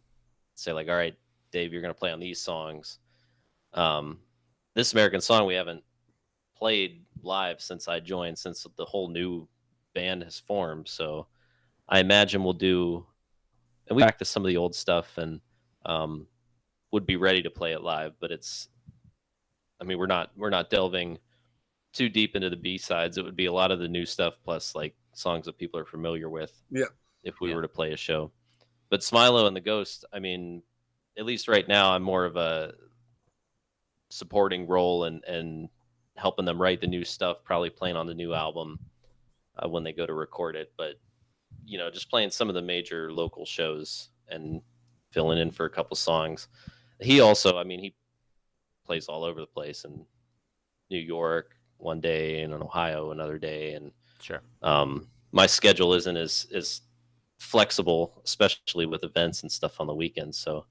say like, all right, Dave, you're gonna play on these songs. This American Song we haven't played live since I joined, since the whole new band has formed. So I imagine we'll do, and we practice some of the old stuff and would be ready to play it live. But we're not delving too deep into the B-sides. It would be a lot of the new stuff plus like songs that people are familiar with. Yeah. If we were to play a show. But Smilo and the Ghost, I mean, at least right now, I'm more of a supporting role and helping them write the new stuff, probably playing on the new album when they go to record it. But just playing some of the major local shows and filling in for a couple songs. He also, he plays all over the place in New York one day and in Ohio another day. And sure, my schedule isn't as flexible, especially with events and stuff on the weekends. So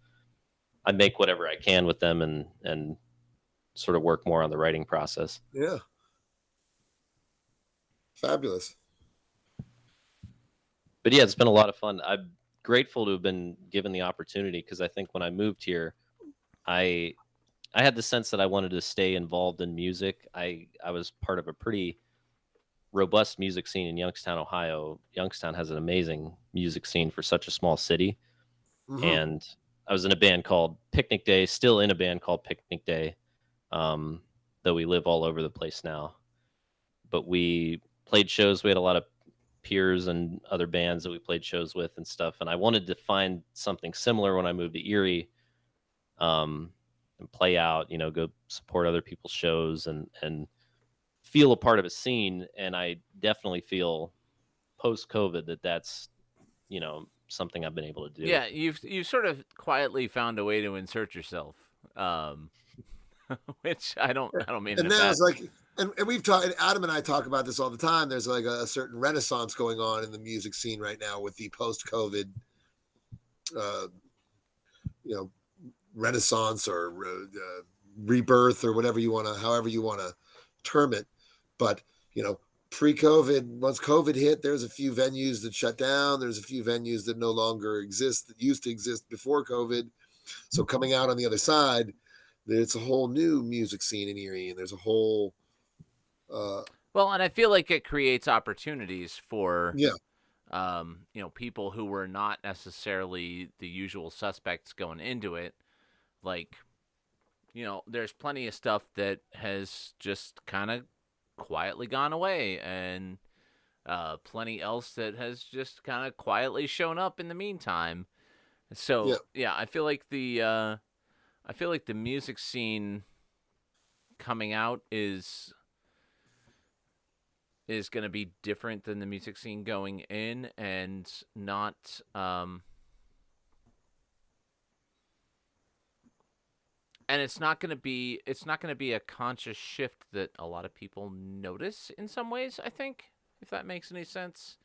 I make whatever I can with them and sort of work more on the writing process. Yeah. Fabulous. But yeah, it's been a lot of fun. I'm grateful to have been given the opportunity because I think when I moved here, I had the sense that I wanted to stay involved in music. I was part of a pretty robust music scene in Youngstown, Ohio. Youngstown has an amazing music scene for such a small city. And I was in a band called Picnic Day, still in a band called Picnic Day, though we live all over the place now. But we played shows. We had a lot of peers and other bands that we played shows with and stuff. And I wanted to find something similar when I moved to Erie, and play out, go support other people's shows and feel a part of a scene. And I definitely feel post-COVID that's, something I've been able to do. Yeah, you've sort of quietly found a way to insert yourself, which I don't mean. And that was like And we've talked, Adam and I talk about this all the time. There's like a certain renaissance going on in the music scene right now with the post-COVID, uh, you know, renaissance or rebirth or whatever you want to, however you want to term it. But, pre-COVID, once COVID hit, there's a few venues that shut down. There's a few venues that no longer exist, that used to exist before COVID. So coming out on the other side, it's a whole new music scene in Erie, and there's a whole, Well, and I feel like it creates opportunities for yeah, people who were not necessarily the usual suspects going into it. Like, there's plenty of stuff that has just kind of quietly gone away, and plenty else that has just kind of quietly shown up in the meantime. So yeah. I feel like the music scene coming out is going to be different than the music scene going in, and not and it's not going to be a conscious shift that a lot of people notice in some ways, I think, if that makes any sense.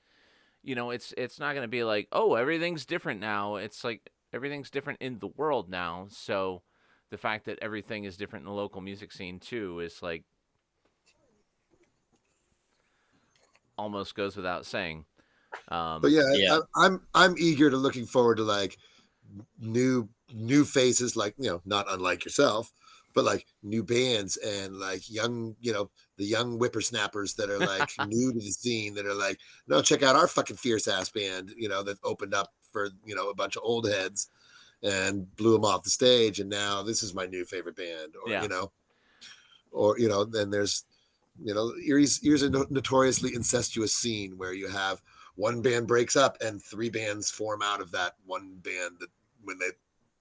It's not going to be like, oh, everything's different now. It's like everything's different in the world now. So the fact that everything is different in the local music scene too is like almost goes without saying. But yeah, Yeah. I'm eager to looking forward to like new faces, like not unlike yourself, but like new bands and like young, the young whippersnappers that are like new to the scene, that are like, no, check out our fucking fierce ass band, that opened up for a bunch of old heads and blew them off the stage, and now this is my new favorite band, or Yeah. then there's Erie's a notoriously incestuous scene where you have one band breaks up and three bands form out of that one band that when they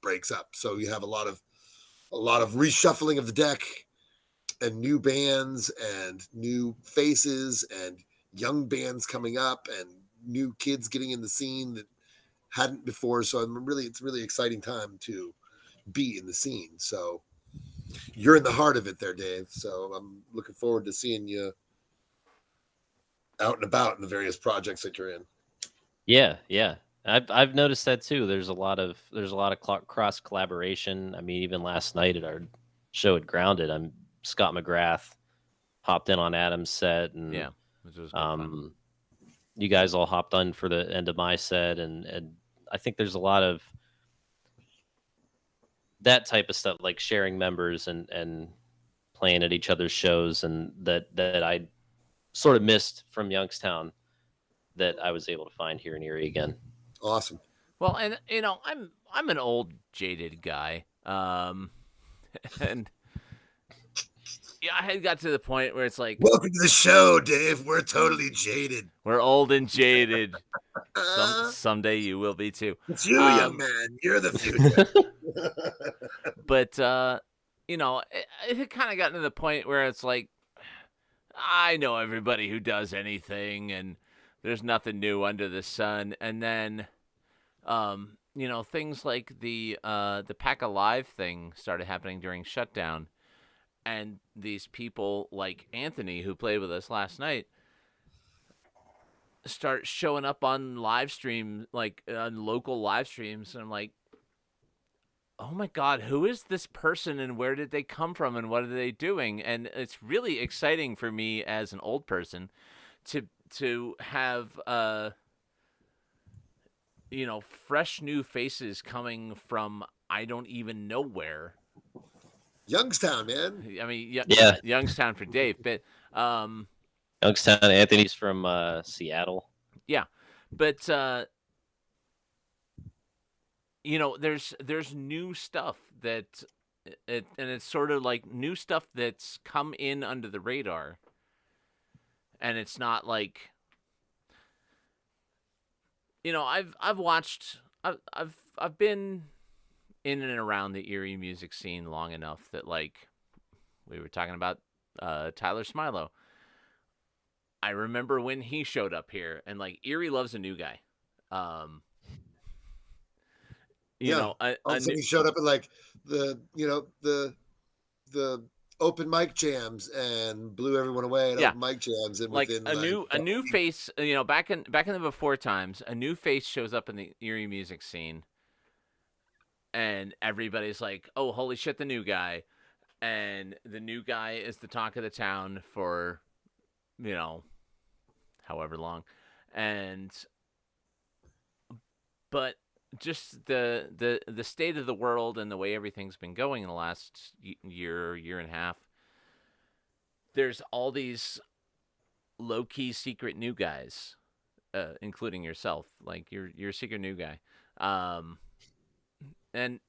breaks up. So you have a lot of reshuffling of the deck and new bands and new faces and young bands coming up and new kids getting in the scene that hadn't before. So it's a really exciting time to be in the scene. So you're in the heart of it there, Dave. So I'm looking forward to seeing you out and about in the various projects that you're in. Yeah. I've noticed that too. There's a lot of cross collaboration. I mean, even last night at our show at Grounded, Scott McGrath hopped in on Adam's set, and Yeah, which was good fun. you guys all hopped on for the end of my set, and I think there's a lot of that type of stuff, like sharing members and playing at each other's shows, and that I sort of missed from Youngstown, that I was able to find here in Erie again. Awesome. Well, and I'm an old jaded guy, and yeah, I had got to the point where it's like, welcome to the show, Dave. We're totally jaded. We're old and jaded. Someday you will be too. It's you, young man. You're the future. But it had kind of gotten to the point where it's like, I know everybody who does anything, and there's nothing new under the sun. And then, things like the Pack Alive thing started happening during shutdown, and these people like Anthony, who played with us last night, start showing up on live stream, like on local live streams, and I'm like, oh my God, who is this person, and where did they come from, and what are they doing? And it's really exciting for me as an old person to have fresh new faces coming from I don't even know where. Youngstown, man. I mean, Yeah. Youngstown for Dave, but Youngstown. Anthony's from Seattle. Yeah, but there's new stuff and it's sort of like new stuff that's come in under the radar, and it's not like, I've been in and around the Erie music scene long enough that, like, we were talking about Tyler Smilo. I remember when he showed up here, and like Erie loves a new guy. All of a sudden he showed up at like the open mic jams and blew everyone away at Yeah. open mic jams, and Like within a new face, back in the before times, a new face shows up in the Erie music scene, and everybody's like, "Oh, holy shit, the new guy!" And the new guy is the talk of the town for, however long, and but just the state of the world and the way everything's been going in the last year and a half. There's all these low-key secret new guys, including yourself. Like you're a secret new guy, and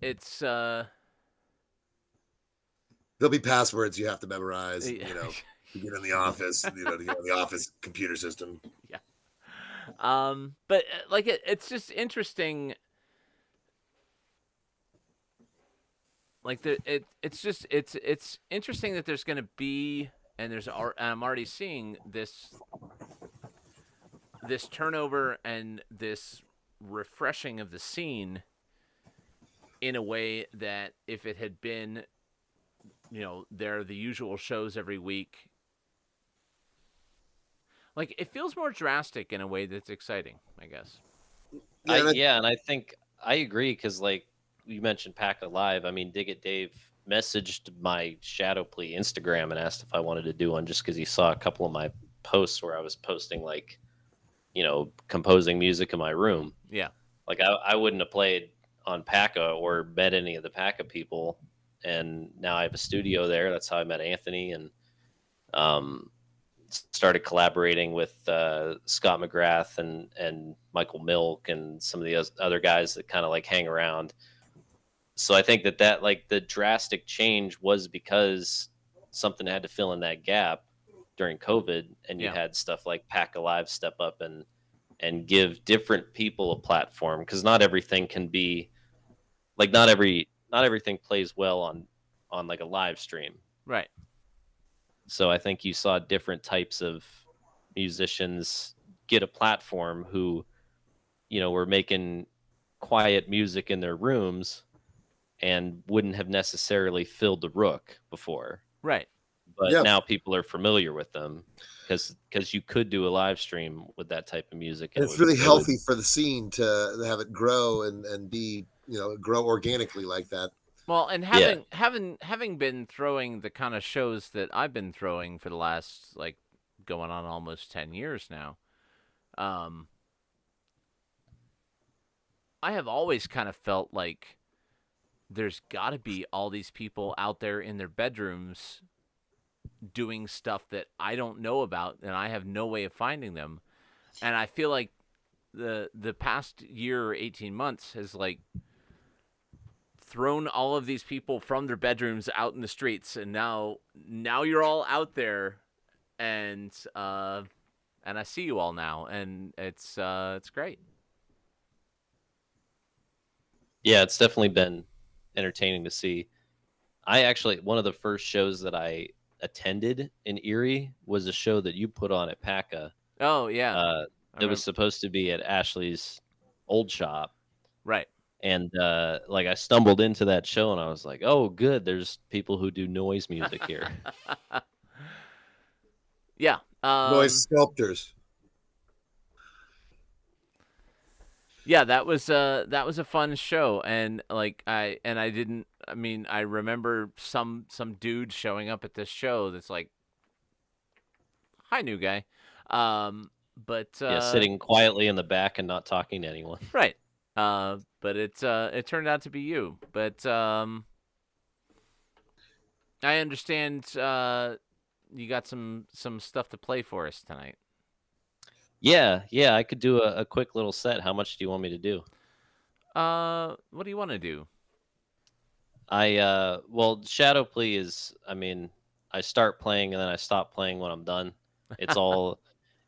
it's There'll be passwords you have to memorize, to get in the office, to get on the office computer system. Yeah. But like it's just interesting. Like it's interesting that there's going to be, and I'm already seeing this turnover and this refreshing of the scene in a way that if it had been, there are the usual shows every week, like it feels more drastic in a way that's exciting, I guess. And I think I agree, because like you mentioned Pack Alive. I mean, Dig It Dave messaged my Shadow Plea Instagram and asked if I wanted to do one, just because he saw a couple of my posts where I was posting like, composing music in my room. Yeah. Like I wouldn't have played on Packa or met any of the Packa people, and now I have a studio there. That's how I met Anthony, and started collaborating with Scott McGrath and Michael Milk and some of the other guys that kind of like hang around. So I think that like the drastic change was because something had to fill in that gap during COVID, and you had stuff like Pack Alive step up and give different people a platform, because not everything can be like, not everything plays well on like a live stream. Right. So I think you saw different types of musicians get a platform who, were making quiet music in their rooms and wouldn't have necessarily filled the Rook before. Right. But now people are familiar with them because you could do a live stream with that type of music. And it's really healthy for the scene to have it grow and be, grow organically like that. Well, and having been throwing the kind of shows that I've been throwing for the last, like, going on almost 10 years now, I have always kind of felt like there's got to be all these people out there in their bedrooms doing stuff that I don't know about, and I have no way of finding them. And I feel like the past year or 18 months has, like, thrown all of these people from their bedrooms out in the streets, and now you're all out there, and I see you all now, and it's great. Yeah, it's definitely been entertaining to see. I actually, one of the first shows that I attended in Erie was a show that you put on at Packa. Oh yeah. It was supposed to be at Ashley's old shop. Right. And like I stumbled into that show and I was like, oh, good. There's people who do noise music here. Yeah. Noise sculptors. Yeah, that was a fun show, and like I remember some dude showing up at this show that's like, "Hi, new guy," but sitting quietly in the back and not talking to anyone. Right. But it turned out to be you. But I understand you got some stuff to play for us tonight. Yeah, I could do a quick little set. How much do you want me to do? What do you want to do? Well, Shadow Plea is, I mean, I start playing and then I stop playing when I'm done. It's all,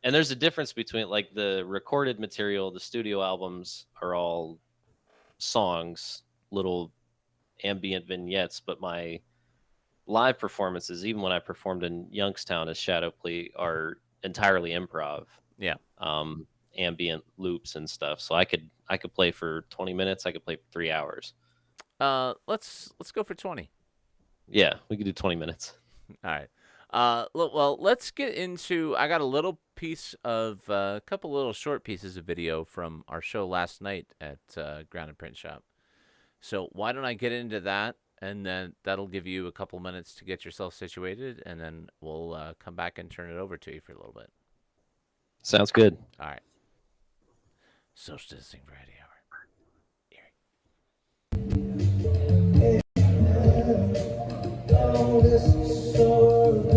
and there's a difference between like the recorded material, the studio albums are all songs, little ambient vignettes, but my live performances, even when I performed in Youngstown as Shadow Plea, are entirely improv. Yeah. Ambient loops and stuff. So I could play for 20 minutes. I could play for 3 hours. Let's go for 20. Yeah, we could do 20 minutes. All right. Well, let's get into. I got a little piece of a couple little short pieces of video from our show last night at Grounded Print Shop. So why don't I get into that, and then that'll give you a couple minutes to get yourself situated, and then we'll come back and turn it over to you for a little bit. Sounds good. All right. Social Distancing Variety Hour. All this sort of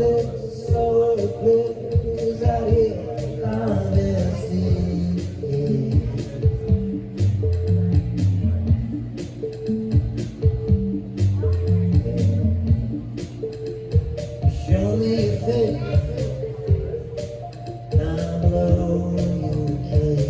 place out here on the sea. Show me your face, I'm below you kiss.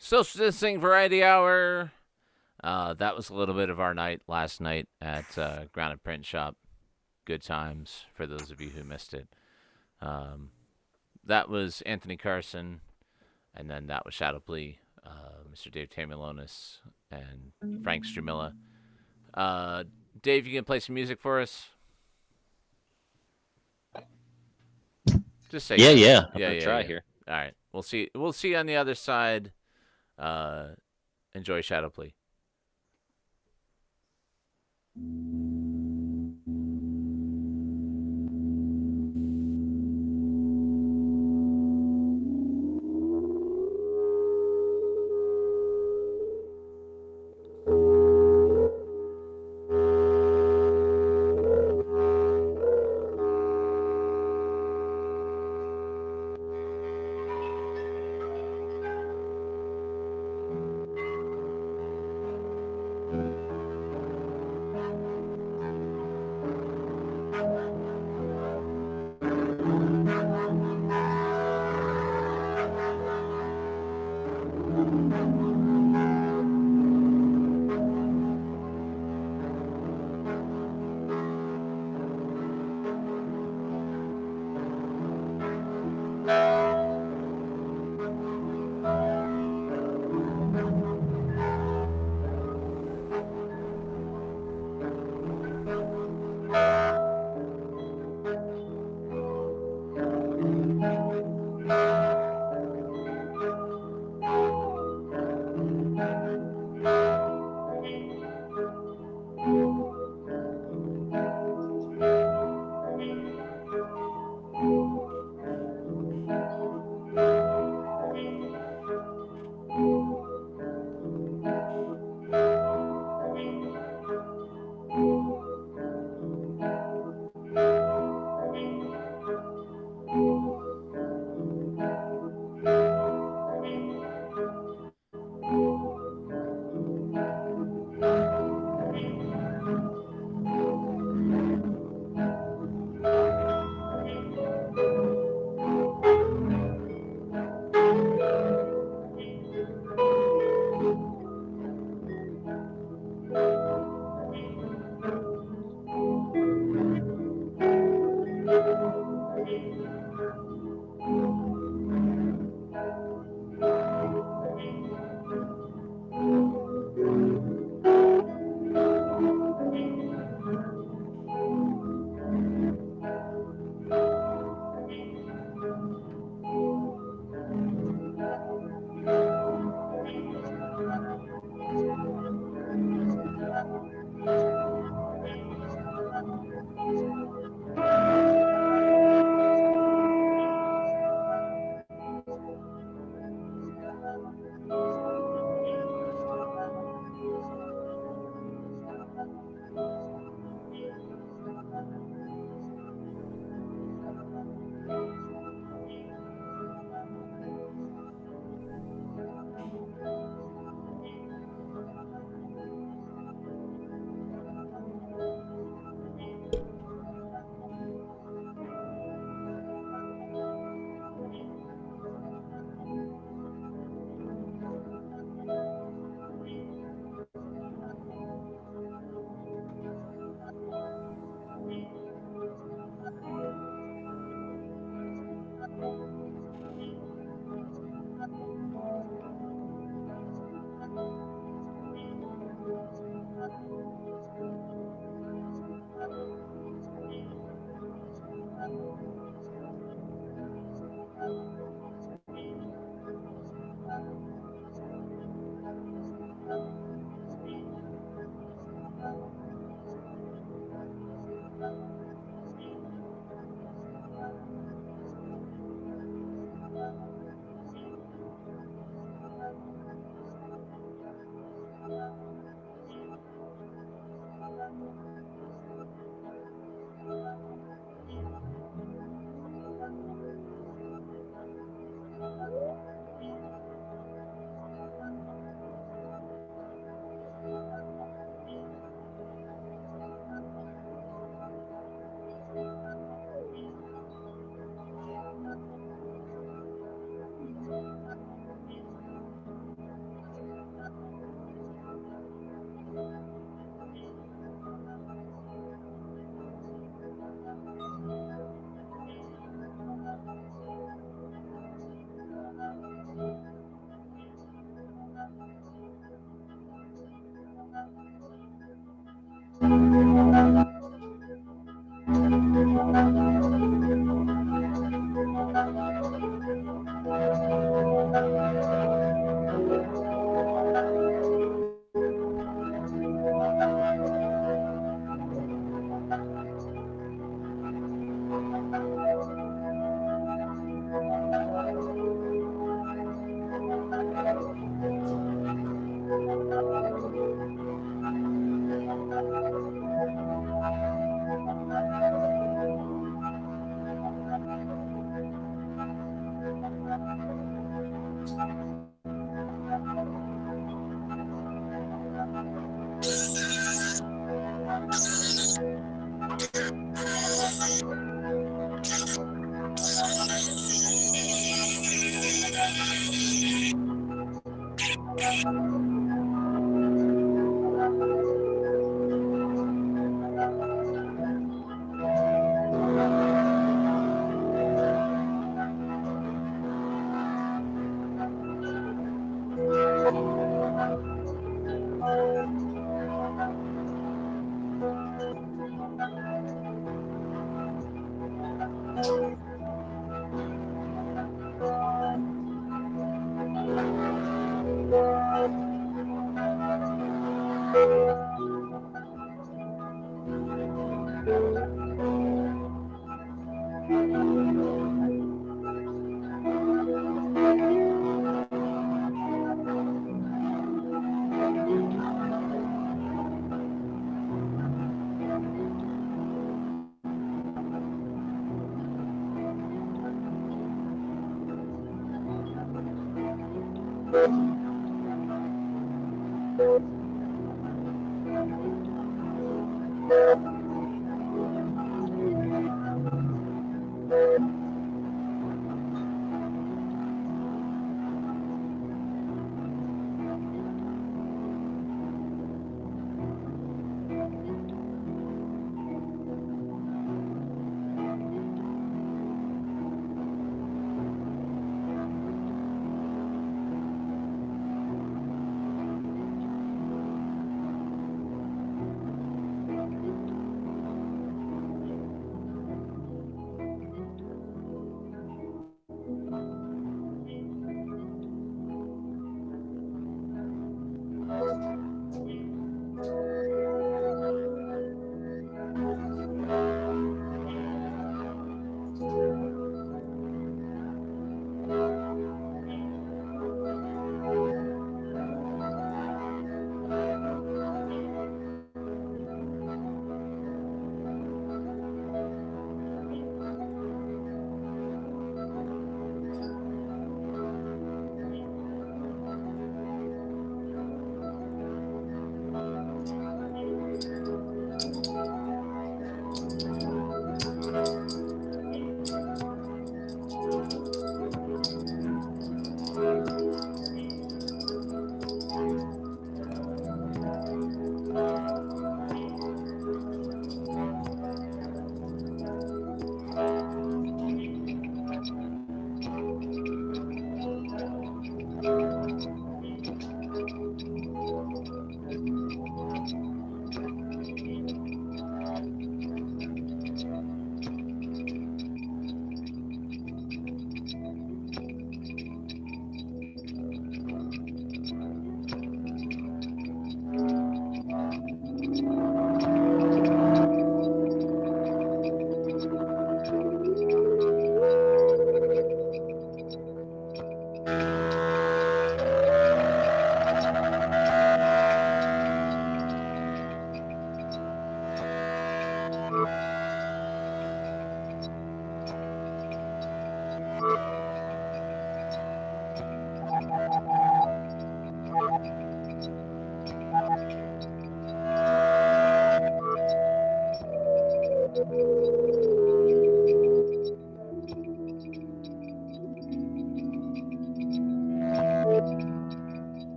Social Distancing Variety Hour. That was a little bit of our night last night at Grounded Print Shop. Good times for those of you who missed it. That was Anthony Carson, and then that was Shadow Plea, Mr. Dave Tamulonis, and Frank Stramilla. Dave, you can play some music for us? Just say Yeah. I'm gonna try here. All right, we'll see. We'll see you on the other side. Enjoy Shadow Plea.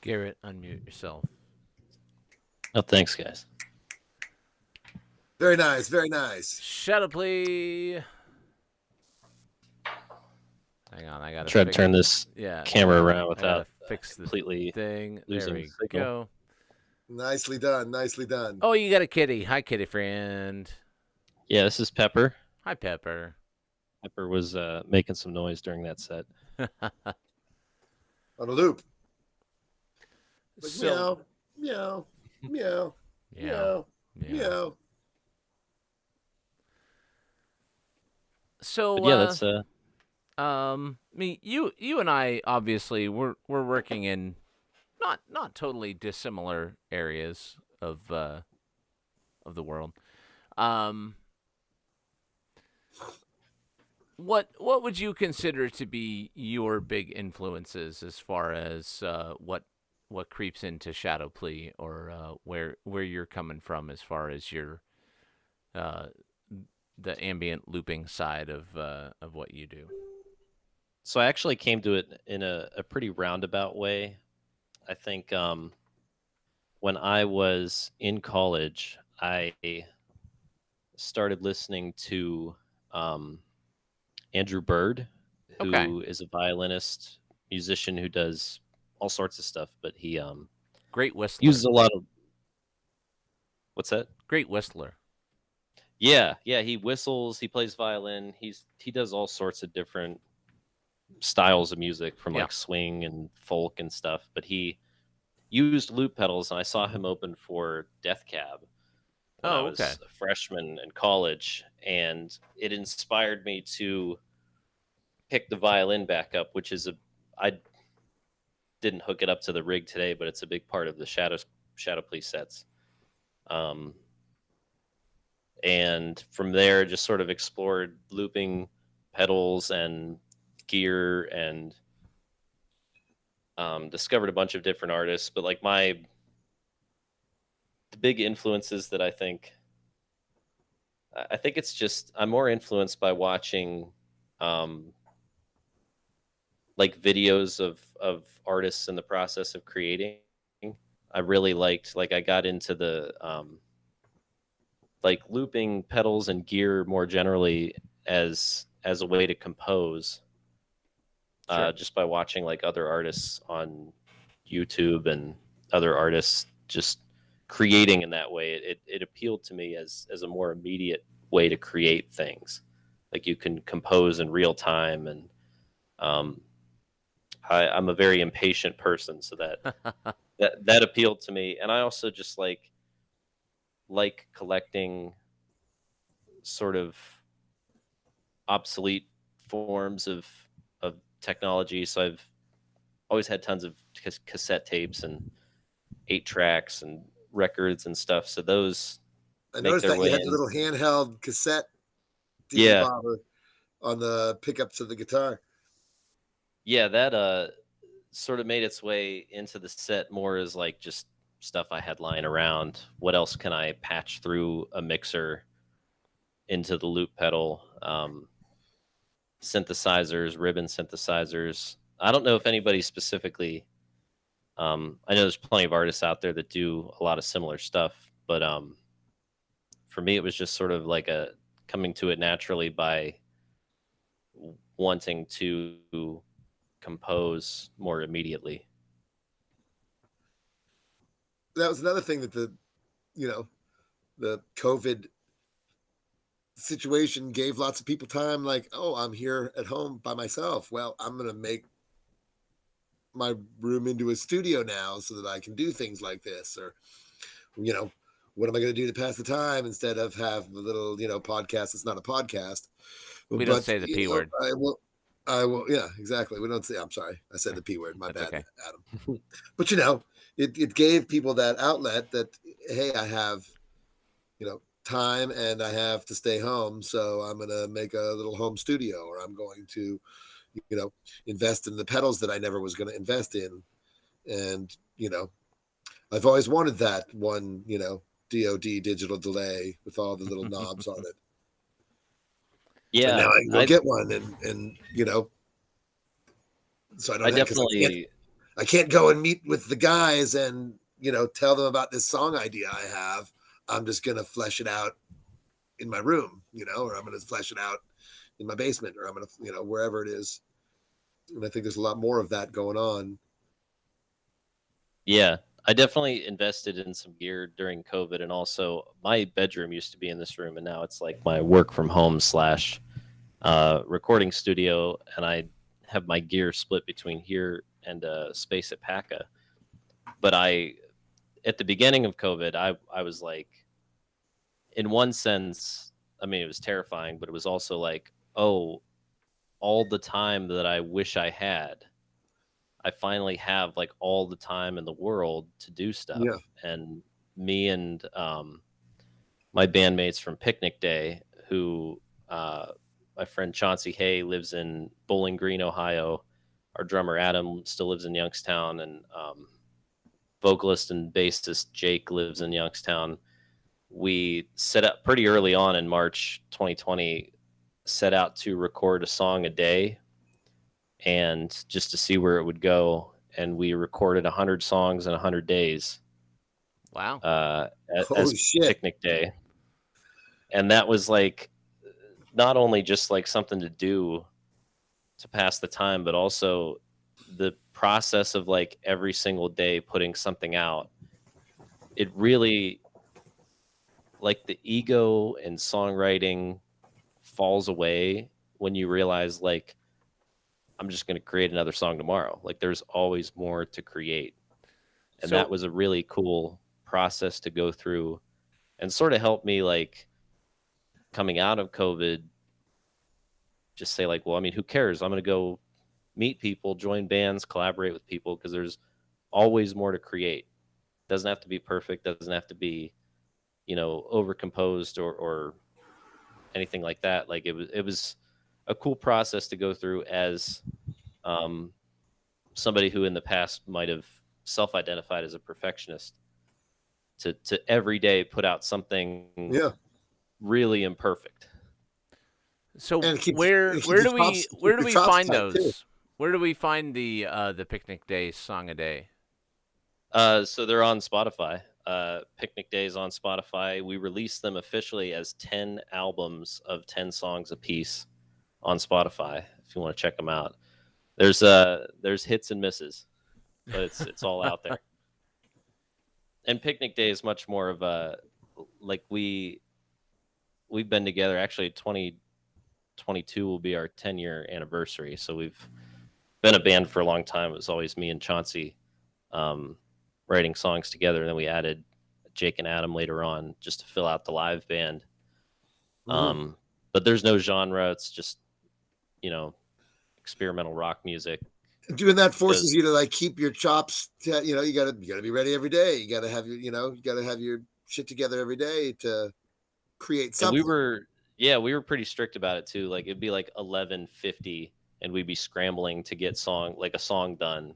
Garrett, unmute yourself. Oh, thanks, guys. Very nice, very nice. Shadow play. Hang on, I gotta Try to turn this camera around I gotta without fix the completely thing. There losing we signal. go. Nicely done, nicely done. Oh, you got a kitty. Hi, kitty friend. Yeah, this is Pepper. Hi, Pepper. Pepper was making some noise during that set. On a loop. Like So, meow, meow, yeah, meow, yeah. meow. So, But yeah, that's I mean, you and I obviously we're working in not totally dissimilar areas of the world. Um, what would you consider to be your big influences as far as what creeps into Shadow Plea, or where you're coming from as far as your uh, the ambient looping side of what you do? so I actually came to it in a pretty roundabout way. I think when I was in college, I started listening to Andrew Bird, Okay. who is a violinist, musician who does all sorts of stuff, but he Great whistler. uses a lot of what's that? Great whistler. Yeah, he whistles, he plays violin, he does all sorts of different styles of music from Yeah. like swing and folk and stuff, but he used loop pedals, and I saw him open for Death Cab when I Oh, was okay. a freshman in college, and it inspired me to pick the violin back up, which is I didn't hook it up to the rig today, but it's a big part of the Shadow Plea sets. And from there, just sort of explored looping pedals and gear, and discovered a bunch of different artists. But like the big influences that I think it's just I'm more influenced by watching like videos of artists in the process of creating. I really liked, like, I got into the like looping pedals and gear more generally as a way to compose, Sure. just by watching like other artists on YouTube and other artists just creating in that way. It appealed to me as a more immediate way to create things. Like you can compose in real time, and um, I'm a very impatient person, so that appealed to me. And I also just like collecting sort of obsolete forms of technology. So I've always had tons of cassette tapes and 8 tracks and records and stuff. So those I make noticed their that you way had the in. little handheld cassette Yeah, bobber on the pickups of the guitar. yeah, that sort of made its way into the set more as like just stuff I had lying around. What else can I patch through a mixer into the loop pedal? Synthesizers, ribbon synthesizers. I don't know if anybody specifically. I know there's plenty of artists out there that do a lot of similar stuff, but for me, it was just sort of like a coming to it naturally by wanting to compose more immediately. That was another thing that you know, the COVID situation gave lots of people time. Like, oh, I'm here at home by myself. Well, I'm going to make my room into a studio now so that I can do things like this. Or, you know, what am I going to do to pass the time instead of have a little, podcast? It's not a podcast, We don't but say the P word. I will. Yeah, exactly. We don't say. I'm sorry. I said the P word. My That's bad, okay. Adam. But it gave people that outlet that, hey, I have, time and I have to stay home, so I'm gonna make a little home studio, or I'm going to, you know, invest in the pedals that I never was going to invest in, and I've always wanted that one, DoD digital delay with all the little knobs on it. So now Yeah, I can go get one, and so I I don't have because definitely, I can't go and meet with the guys and tell them about this song idea I have. I'm just gonna flesh it out in my room, or I'm gonna flesh it out in my basement, or I'm gonna wherever it is. And I think there's a lot more of that going on. yeah, I definitely invested in some gear during COVID, and also my bedroom used to be in this room, and now it's like my work from home slash recording studio, and I have my gear split between here and space at PACA. But at the beginning of COVID, I was like, in one sense, I mean, it was terrifying, but it was also like, oh, all the time that I wish I had. I finally have like all the time in the world to do stuff. Yeah. And me and my bandmates from Picnic Day, who my friend Chauncey Hay lives in Bowling Green, Ohio. Our drummer Adam still lives in Youngstown, and vocalist and bassist Jake lives in Youngstown. We set up pretty early on in March 2020, set out to record a song a day and just to see where it would go. And we recorded 100 songs in 100 days Wow. Holy as shit. Picnic Day. And that was like not only just like something to do to pass the time, but also the process of like every single day putting something out. It really, like, the ego in songwriting falls away when you realize, like, I'm just going to create another song tomorrow. Like, there's always more to create. And that was a really cool process to go through, and sort of helped me, like, coming out of COVID, just say, like, well, I mean, who cares? I'm going to go meet people, join bands, collaborate with people, because there's always more to create. Doesn't have to be perfect, doesn't have to be, overcomposed or anything like that. Like, it was a cool process to go through as somebody who in the past might have self-identified as a perfectionist. to every day put out something Yeah. really imperfect. So And keep where and keep where your do we chops where keep do your we chops find tight too. those? Where do we find the Picnic Day song a day? So they're on Spotify. Picnic Days on Spotify. We released them officially as 10 albums of 10 songs apiece on Spotify. If you want to check them out, there's hits and misses, but it's all out there. And Picnic Day is much more of a like we've been together. Actually, 2022 will be our 10-year anniversary. So we've been a band for a long time. It was always me and Chauncey writing songs together. And then we added Jake and Adam later on just to fill out the live band. But there's no genre. It's just, experimental rock music. Doing that forces you to like keep your chops. You gotta be ready every day. You gotta have your shit together every day to create something. And we were pretty strict about it too. Like it'd be like 11:50, and we'd be scrambling to get a song done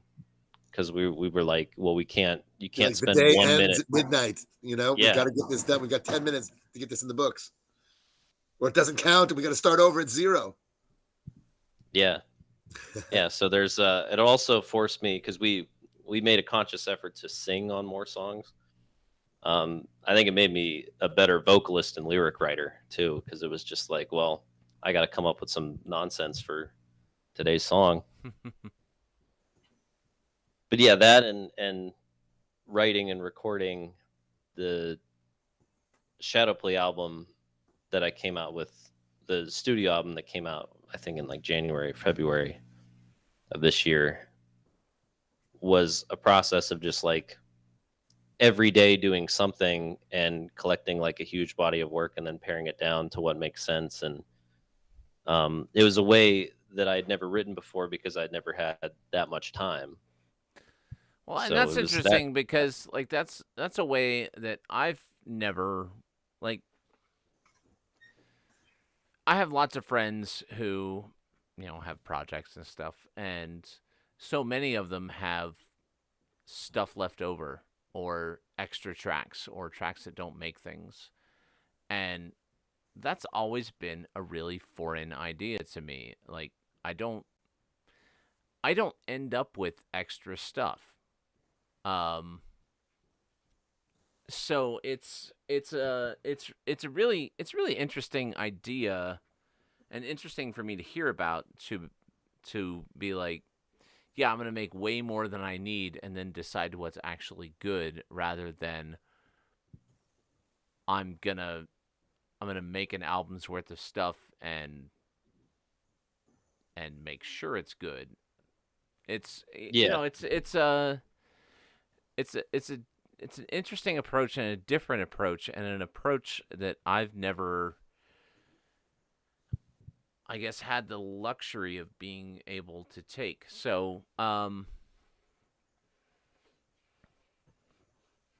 because we were like, well, you can't Like spend the day 1 ends minute. at midnight. We Yeah. got to get this done. We got 10 minutes to get this in the books, or it doesn't count, and we got to start over at 0. Yeah. Yeah. So there's it also forced me because we made a conscious effort to sing on more songs. I think it made me a better vocalist and lyric writer too, because it was just like, well, I got to come up with some nonsense for today's song. But yeah, that and writing and recording the Shadowplay album that I came out with, the studio album that came out, I think in like January, February of this year, was a process of just like every day doing something and collecting like a huge body of work and then paring it down to what makes sense. And it was a way that I'd never written before because I'd never had that much time. Well, and So that's it was interesting because like that's a way that I've never like. I have lots of friends who, have projects and stuff, and so many of them have stuff left over or extra tracks or tracks that don't make things. And that's always been a really foreign idea to me. Like I don't end up with extra stuff. So it's a really interesting idea and interesting for me to hear about to be like, yeah, I'm going to make way more than I need and then decide what's actually good rather than I'm going to make an album's worth of stuff and make sure it's good. It's it's an interesting approach and a different approach and an approach that I've never, I guess, had the luxury of being able to take. So,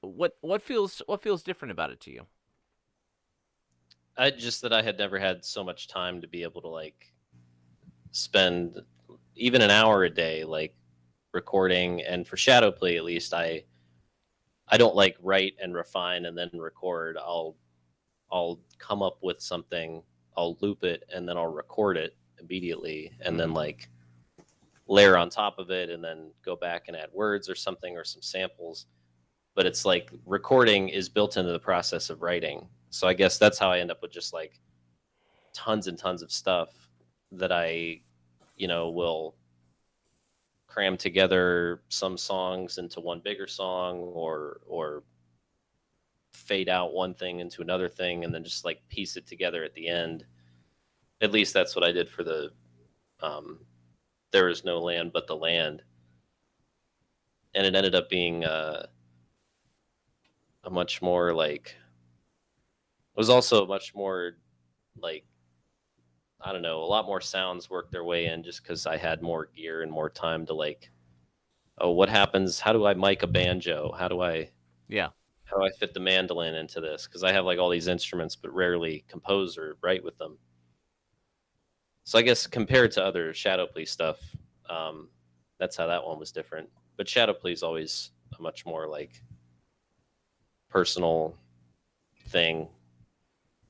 what feels different about it to you? that I had never had so much time to be able to like spend even an hour a day like recording. And for Shadowplay, at least, I don't like write and refine and then record. I'll come up with something, I'll loop it, and then I'll record it immediately, and then like layer on top of it, and then go back and add words or something or some samples. But it's like recording is built into the process of writing. So I guess that's how I end up with just like tons and tons of stuff that I, will cram together some songs into one bigger song or fade out one thing into another thing and then just like piece it together at the end. At least that's what I did for the There Is No Land But the Land. And it ended up being a much more like, it was also much more like, I don't know, a lot more sounds worked their way in just because I had more gear and more time to like, oh, what happens? How do I mic a banjo? How do I fit the mandolin into this? Because I have like all these instruments, but rarely compose or write with them. So I guess compared to other Shadowplay stuff, that's how that one was different. But Shadowplay is always a much more like personal thing,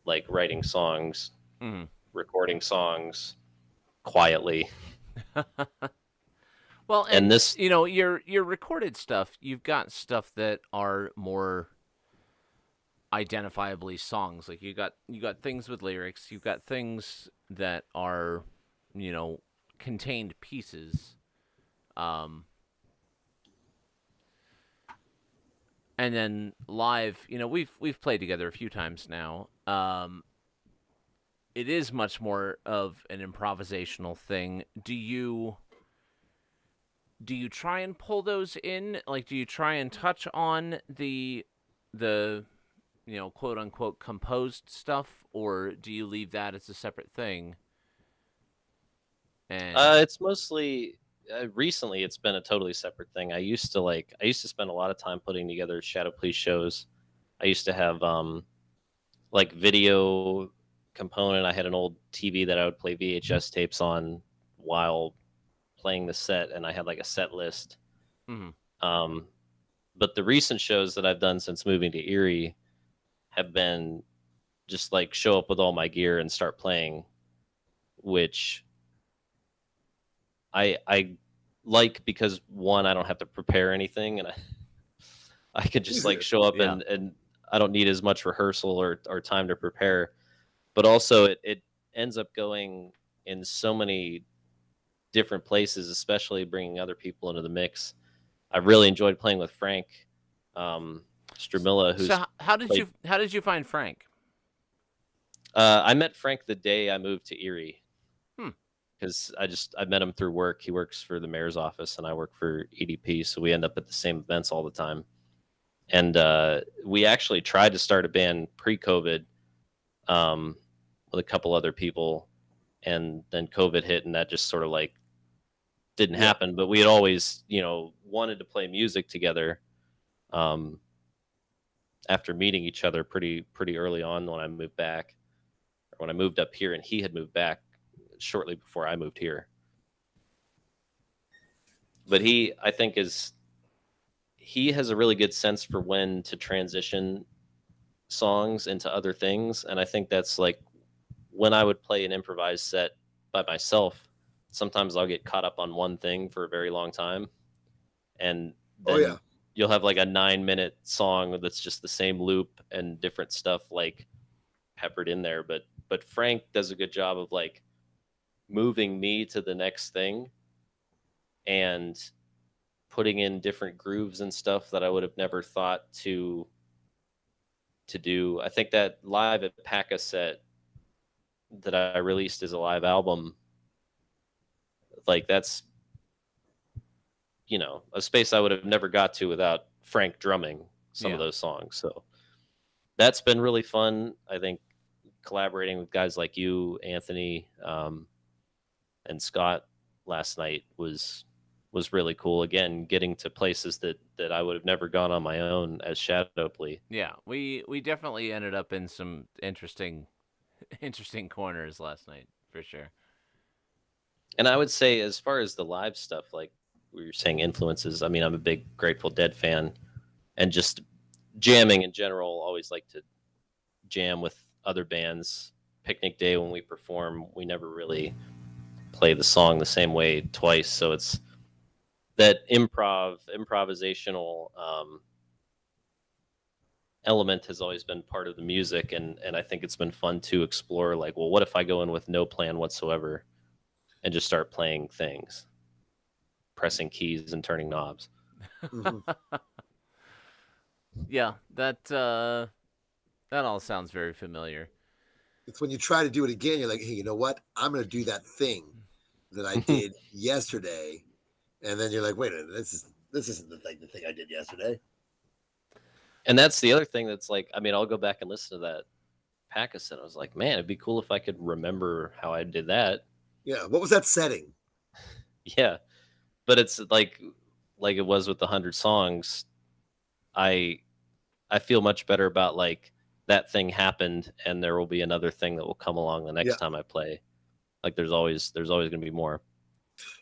like writing songs, Mhm. recording songs quietly. Well, And and this, your recorded stuff, you've got stuff that are more identifiably songs. Like you got things with lyrics, you've got things that are, contained pieces. Um and then live, we've played together a few times now. It is much more of an improvisational thing. Do you try and pull those in? Like, do you try and touch on the quote unquote composed stuff, or do you leave that as a separate thing? And it's mostly recently it's been a totally separate thing. I used to spend a lot of time putting together Shadow Police shows. I used to have like video component. I had an old TV that I would play VHS tapes on while playing the set, and I had like a set list. mhm. Um, but the recent shows that I've done since moving to Erie have been just like show up with all my gear and start playing, which I like because one, I don't have to prepare anything, and I could just like show up Yeah. and I don't need as much rehearsal or time to prepare. But also it ends up going in so many different places, especially bringing other people into the mix. I really enjoyed playing with Frank Stramilla, who's So how did played- you find Frank? I met Frank the day I moved to Erie. Hmm. Because I met him through work. He works for the mayor's office, and I work for EDP, so we end up at the same events all the time. And we actually tried to start a band pre-COVID with a couple other people, and then COVID hit, and that just sort of like didn't happen. But we had always, wanted to play music together. After meeting each other pretty early on when I moved back, or when I moved up here, and he had moved back shortly before I moved here. But I think he has a really good sense for when to transition songs into other things, and I think that's like when I would play an improvised set by myself, sometimes I'll get caught up on one thing for a very long time, and then you'll have like a 9-minute song that's just the same loop and different stuff like peppered in there. But Frank does a good job of like moving me to the next thing and putting in different grooves and stuff that I would have never thought to do. I think that live at Paca set that I released as a live album, like that's a space I would have never got to without Frank drumming some of those songs. So that's been really fun. I think collaborating with guys like you, Anthony, and Scott last night was really cool. Again, getting to places that I would have never gone on my own as Shadow Plea. Yeah, we definitely ended up in some interesting corners last night for sure. And I would say, as far as the live stuff, like we were saying, influences. I mean, I'm a big Grateful Dead fan, and just jamming in general. Always like to jam with other bands. Picnic Day, when we perform, we never really play the song the same way twice. So it's that improvisational element has always been part of the music, and I think it's been fun to explore. Like, well, what if I go in with no plan whatsoever and just start playing things, pressing keys and turning knobs? Yeah, that all sounds very familiar. It's when you try to do it again, you're like, hey, you know what? I'm going to do that thing that I did yesterday, and then you're like, wait a minute, this isn't the thing I did yesterday. And that's the other thing that's like, I mean, I'll go back and listen to that Pakistan. I was like, man, it'd be cool if I could remember how I did that. Yeah, what was that setting? Yeah, but it's like it was with the 100 songs. I feel much better about like that thing happened, and there will be another thing that will come along the next time I play. Like there's always going to be more.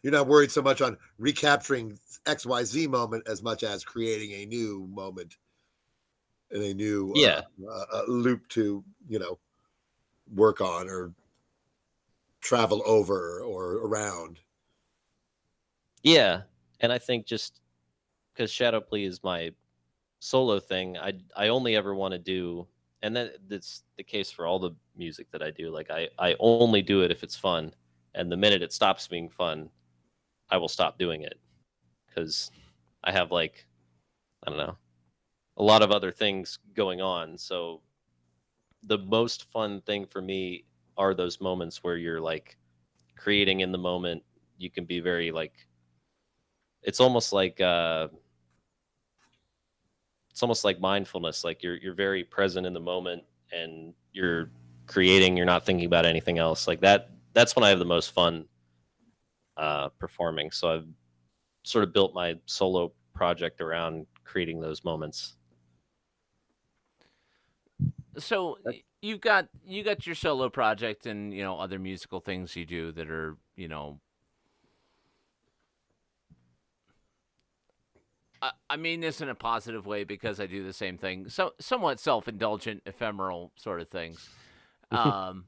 You're not worried so much on recapturing XYZ moment as much as creating a new moment. and a new Yeah. loop to work on or travel over or around. Yeah, and I think just because Shadow Plea is my solo thing, I only ever want to do, and that's the case for all the music that I do. Like I only do it if it's fun, and the minute it stops being fun, I will stop doing it because I have like, I don't know, a lot of other things going on. So the most fun thing for me are those moments where you're like creating in the moment. You can be very like, it's almost like mindfulness. Like you're very present in the moment and you're creating. You're not thinking about anything else. Like that's when I have the most fun performing. So I've sort of built my solo project around creating those moments. So you got your solo project and other musical things you do that are I mean this in a positive way because I do the same thing. So somewhat self-indulgent, ephemeral sort of things. And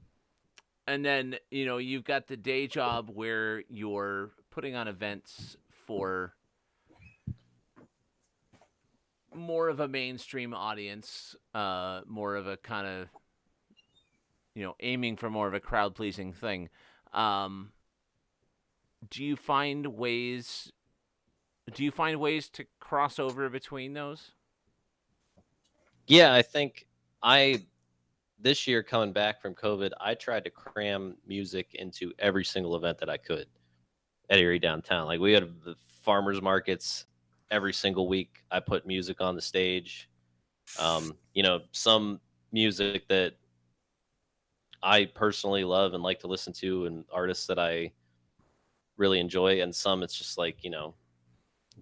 then you've got the day job where you're putting on events for more of a mainstream audience, more of a kind of aiming for more of a crowd pleasing thing. Do you find ways to cross over between those? Yeah, I think this year coming back from COVID, I tried to cram music into every single event that I could at Erie downtown. Like we had the farmers markets every single week. I put music on the stage. Some music that I personally love and like to listen to, and artists that I really enjoy, and some it's just like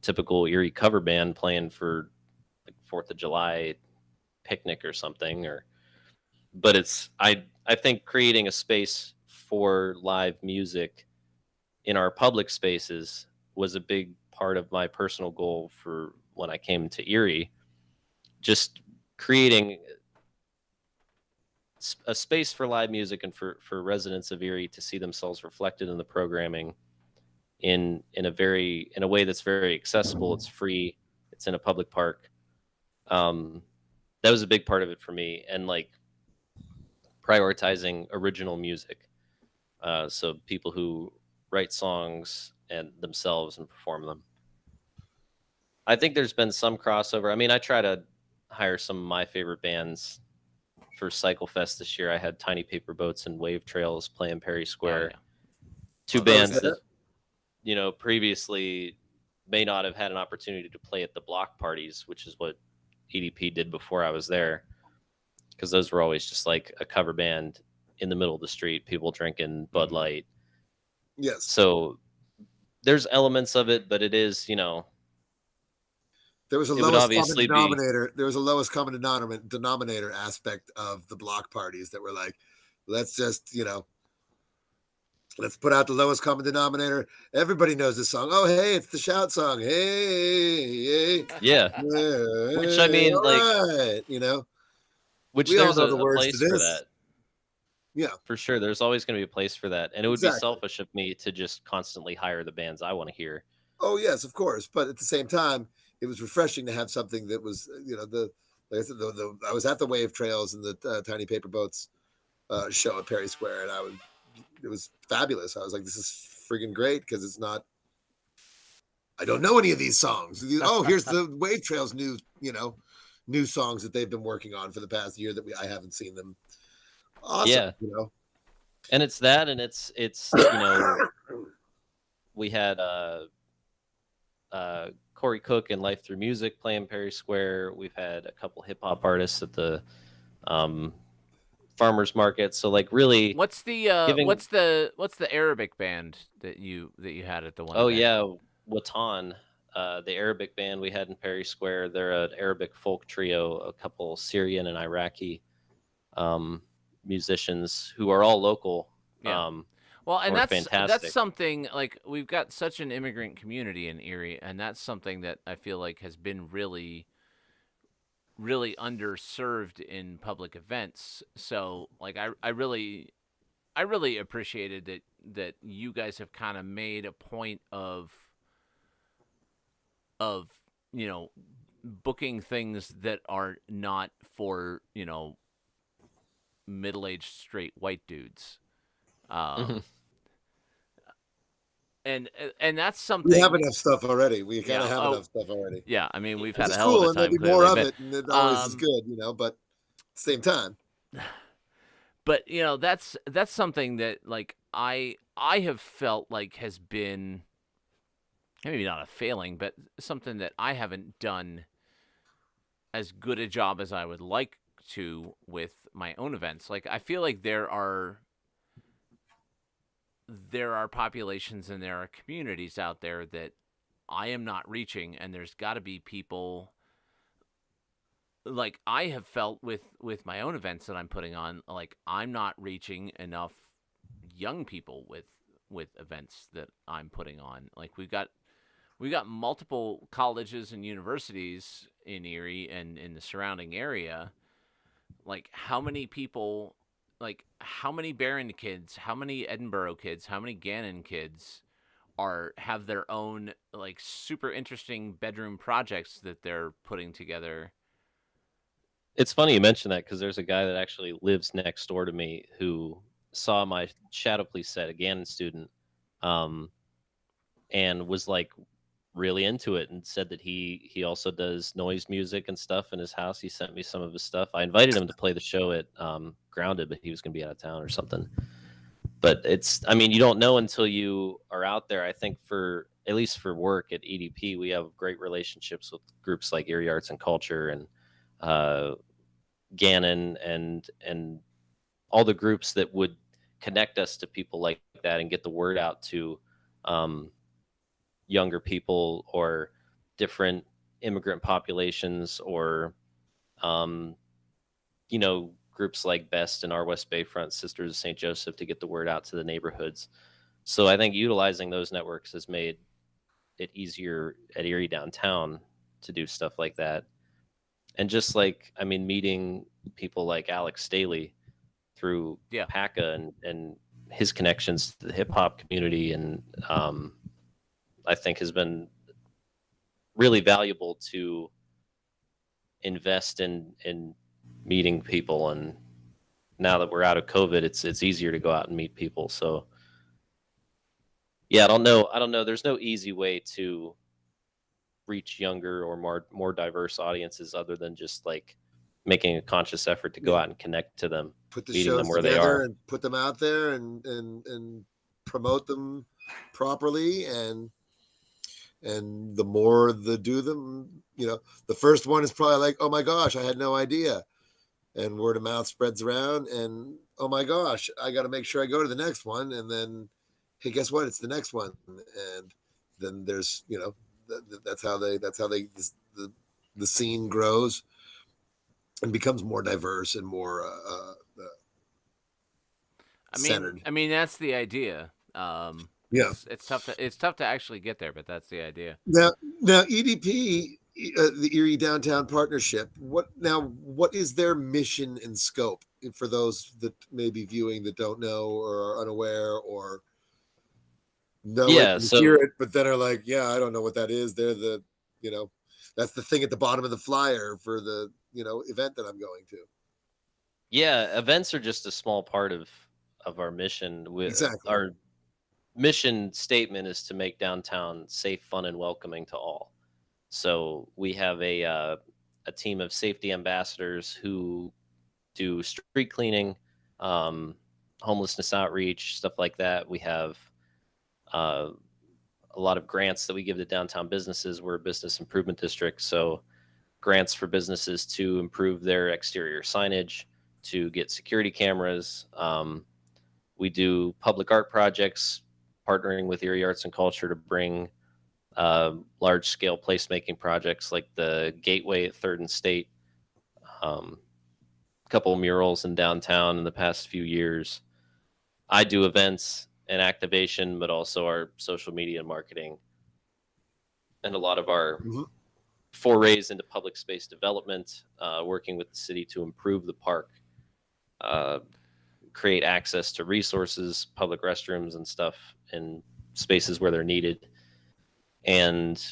typical Erie cover band playing for like 4th of July picnic or something. But it's I think creating a space for live music in our public spaces was a big part of my personal goal for when I came to Erie. Just creating a space for live music and for residents of Erie to see themselves reflected in the programming in a way that's very accessible. It's free. It's in a public park. That was a big part of it for me, and like prioritizing original music. So people who write songs and themselves and perform them. I think there's been some crossover. I mean, I try to hire some of my favorite bands for Cycle Fest this year. I had Tiny Paper Boats and Wave Trails playing Perry Square. Oh, yeah. Two bands that previously may not have had an opportunity to play at the block parties, which is what EDP did before I was there, because those were always just like a cover band in the middle of the street, people drinking Bud Light. Yes. So there's elements of it, but it is, there was a lowest common denominator. There was a lowest common denominator aspect of the block parties that were like, let's just, let's put out the lowest common denominator. Everybody knows this song. Oh, hey, it's the shout song. Hey. Yeah. Which I mean, like, right, which we there's all know a the words place to for this. that. Yeah, for sure. There's always going to be a place for that, and it would be Exactly. selfish of me to just constantly hire the bands I want to hear. Oh yes, of course. But at the same time, it was refreshing to have something that was, like I said, I was at the Wave Trails and the Tiny Paper Boats show at Perry Square, and it was fabulous. I was like, this is friggin' great because it's not. I don't know any of these songs. Oh, here's the Wave Trails new songs that they've been working on for the past year that I haven't seen them. Awesome, Yeah. And it's that, and it's we had Corey Cook and Life Through Music playing Perry Square. We've had a couple hip hop artists at the farmers market. So like really, what's the Arabic band that you had at the one? Oh event? yeah, Watan, the Arabic band we had in Perry Square. They're an Arabic folk trio, a couple Syrian and Iraqi musicians who are all local. Yeah. Well, and that's fantastic. something like we've got such an immigrant community in Erie, and that's something that I feel like has been really, really underserved in public events. So like I really appreciated that you guys have kind of made a point of you know booking things that are not for middle-aged straight white dudes. Mhm. Um, and that's We have something. enough stuff already. We kind Yeah. of have Oh, enough stuff already, yeah. I mean, we've which had a is hell of cool, a and there'll time be more clearly, of but it, and it always is um, good, But at the same time, but that's something that like I have felt like has been maybe not a failing, but something that I haven't done as good a job as I would like to with my own events. Like I feel like there are populations and there are communities out there that I am not reaching, and there's got to be people like I have felt with my own events that I'm putting on. Like I'm not reaching enough young people with events that I'm putting on. Like we got multiple colleges and universities in Erie and in the surrounding area. Like how many people, like how many Barron kids, how many Edinburgh kids, how many Gannon kids are have their own like super interesting bedroom projects that they're putting together. It's funny you mention that because there's a guy that actually lives next door to me who saw my Shadow Police set, a Gannon student, um, and was like really into it and said that he also does noise music and stuff in his house. He sent me some of his stuff. I invited him to play the show at Grounded, but he was going to be out of town or something. But I mean, you don't know until you are out there. I think for at least for work at EDP, we have great relationships with groups like Erie Arts and Culture and uh, Gannon and all the groups that would connect us to people like that and get the word out to um, younger people or different immigrant populations or um, groups like Best and our West Bayfront Sisters of St. Joseph to get the word out to the neighborhoods. So I think utilizing those networks has made it easier at Erie downtown to do stuff like that. And just like, I mean, meeting people like Alex Staley through Yeah. PACA and his connections to the hip hop community, and I think has been really valuable to invest in meeting people. And now that we're out of COVID, it's easier to go out and meet people. So yeah, I don't know. There's no easy way to reach younger or more diverse audiences other than just like making a conscious effort to go Yeah. out and connect to them, put the meeting them shows where they together are. and put them out there and promote them properly, and the more the do them, the first one is probably like, oh my gosh, I had no idea, and word of mouth spreads around, and oh my gosh, I got to make sure I go to the next one, and then hey, guess what, it's the next one, and then there's that's how they the scene grows and becomes more diverse and more centered. I mean that's the idea. Yeah. It's tough to actually get there, but that's the idea. Now EDP, the Erie Downtown Partnership. What is their mission and scope for those that may be viewing that don't know or are unaware or know it Yeah, and so hear it, but then are like, yeah, I don't know what that is. They're you know, that's the thing at the bottom of the flyer for the event that I'm going to. yeah, events are just a small part of our mission. Exactly. Our mission statement is to make downtown safe, fun, and welcoming to all. So we have a team of safety ambassadors who do street cleaning, um, homelessness outreach, stuff like that. We have uh, a lot of grants that we give to downtown businesses. We're a business improvement district, so grants for businesses to improve their exterior signage, to get security cameras. We do public art projects, partnering with Erie Arts and Culture to bring large-scale placemaking projects like the Gateway at 3rd and State, a couple of murals in downtown in the past few years. I do events and activation, but also our social media and marketing. And a lot of our Mhm. forays into public space development, working with the city to improve the park, create access to resources, public restrooms and stuff in spaces where they're needed, and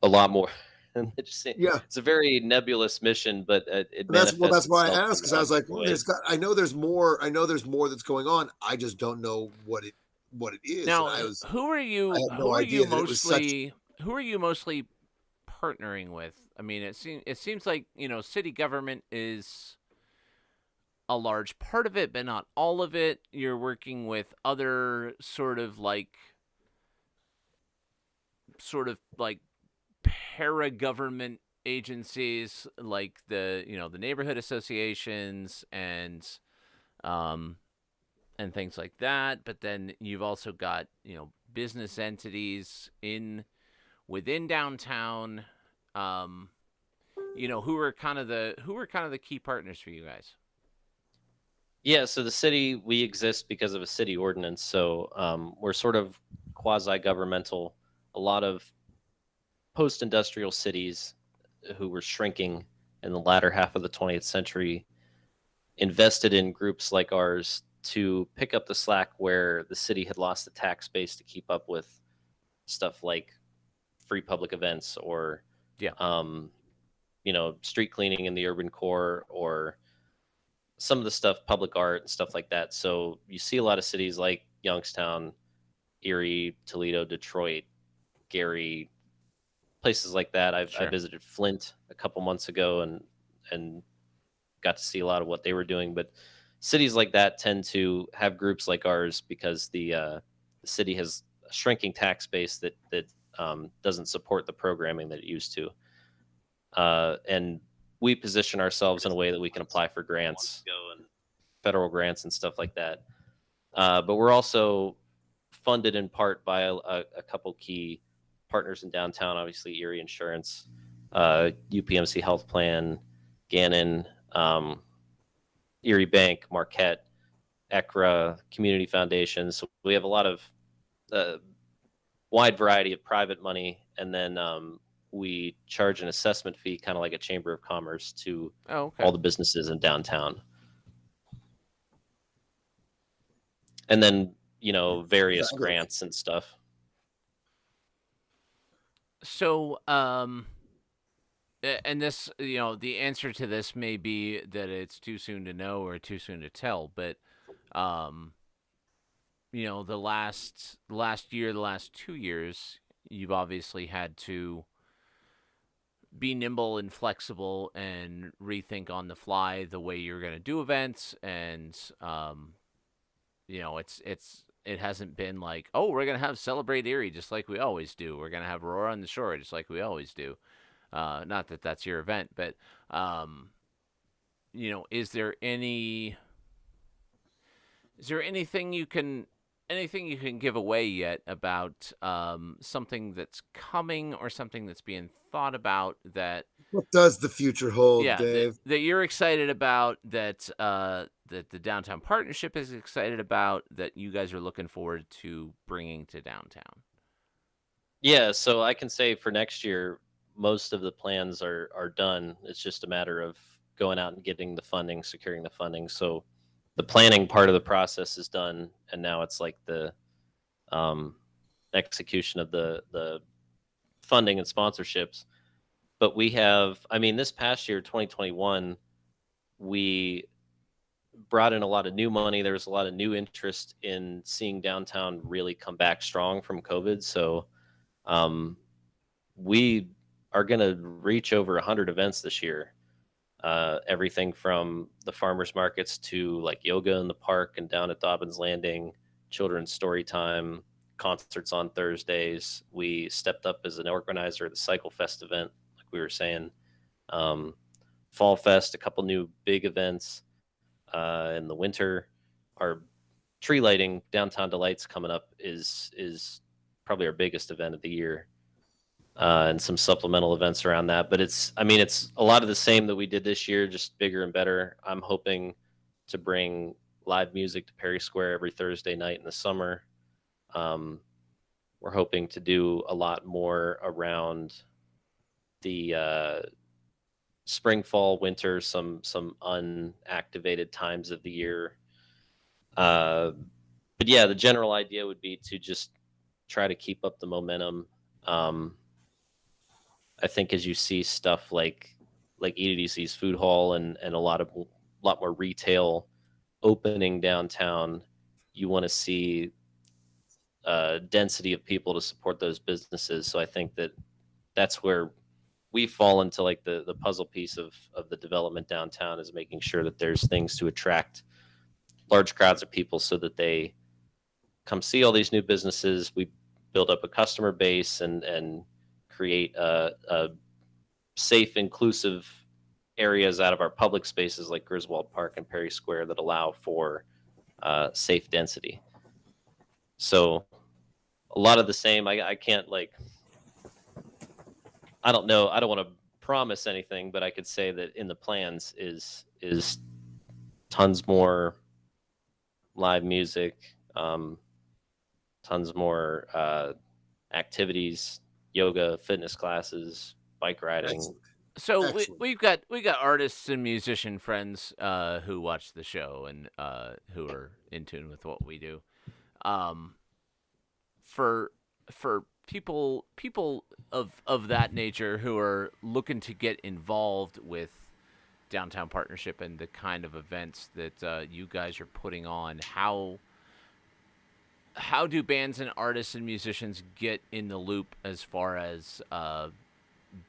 a lot more. Yeah. It's a very nebulous mission, but it That's manifests why I itself asked, in because I was like, ways. there's got. I know there's more. I know there's more that's going on. I just don't know what it is. Now, And who are you? I had Who no are you idea that it was such. mostly? Who are you mostly partnering with? I mean, it seems like city government is a large part of it, but not all of it. You're working with other sort of like para-government agencies, like the neighborhood associations um and things like that. But then you've also got business entities within downtown. Um, who are kind of the key partners for you guys? Yeah, so the city, we exist because of a city ordinance. So we're sort of quasi-governmental. A lot of post-industrial cities who were shrinking in the latter half of the 20th century invested in groups like ours to pick up the slack where the city had lost the tax base to keep up with stuff like free public events or Yeah. Street cleaning in the urban core, or some of the stuff, public art and stuff like that. So you see a lot of cities like Youngstown, Erie, Toledo, Detroit, Gary, places like that. I Sure. visited Flint a couple months ago and got to see a lot of what they were doing. But cities like that tend to have groups like ours because the city has a shrinking tax base that doesn't support the programming that it used to. And we position ourselves in a way that we can apply for grants, federal grants and stuff like that. But we're also funded in part by a couple key partners in downtown, obviously Erie Insurance, UPMC Health Plan, Gannon, Erie Bank, Marquette, ECRA, community foundations. So we have a lot of wide variety of private money, and then we charge an assessment fee, kind of like a chamber of commerce, to all the businesses in downtown. And then, various grants and stuff. So, and this, the answer to this may be that it's too soon to know or too soon to tell, but, the last year, the last 2 years, you've obviously had to be nimble and flexible and rethink on the fly the way you're going to do events. And, it hasn't been like, oh, we're going to have Celebrate Erie just like we always do. We're going to have Roar on the Shore just like we always do. Not that that's your event, but, is there anything you can give away yet about something that's coming or something that's being thought about that? What does the future hold, Yeah, Dave? that you're excited about, that that the downtown partnership is excited about, that you guys are looking forward to bringing to downtown? Yeah, so I can say for next year, most of the plans are done. It's just a matter of going out and getting the funding, securing the funding. So the planning part of the process is done, and now it's like the execution of the funding and sponsorships. But we have, this past year, 2021, we brought in a lot of new money. There was a lot of new interest in seeing downtown really come back strong from COVID. So we are going to reach over 100 events this year. Everything from the farmers markets to like yoga in the park and down at Dobbins Landing, children's story time, concerts on Thursdays. We stepped up as an organizer of the Cycle Fest event, like we were saying. Fall Fest, a couple new big events in the winter. Our tree lighting, Downtown Delights, coming up is probably our biggest event of the year. And some supplemental events around that. But it's a lot of the same that we did this year, just bigger and better. I'm hoping to bring live music to Perry Square every Thursday night in the summer. we're hoping to do a lot more around the spring, fall, winter, some unactivated times of the year. But yeah, the general idea would be to just try to keep up the momentum. I think as you see stuff like EDC's food hall and a lot more retail opening downtown, you want to see density of people to support those businesses. So I think that's where we fall into like the puzzle piece of the development downtown, is making sure that there's things to attract large crowds of people so that they come see all these new businesses. We build up a customer base and create a safe, inclusive areas out of our public spaces like Griswold Park and Perry Square that allow for safe density. So a lot of the same. I can't I don't know. I don't want to promise anything, but I could say that in the plans is tons more live music, tons more activities, yoga, fitness classes, bike riding. Excellent. So Excellent. we got artists and musician friends who watch the show and who are in tune with what we do. For people of that nature who are looking to get involved with Downtown Partnership and the kind of events that you guys are putting on, how do bands and artists and musicians get in the loop as far as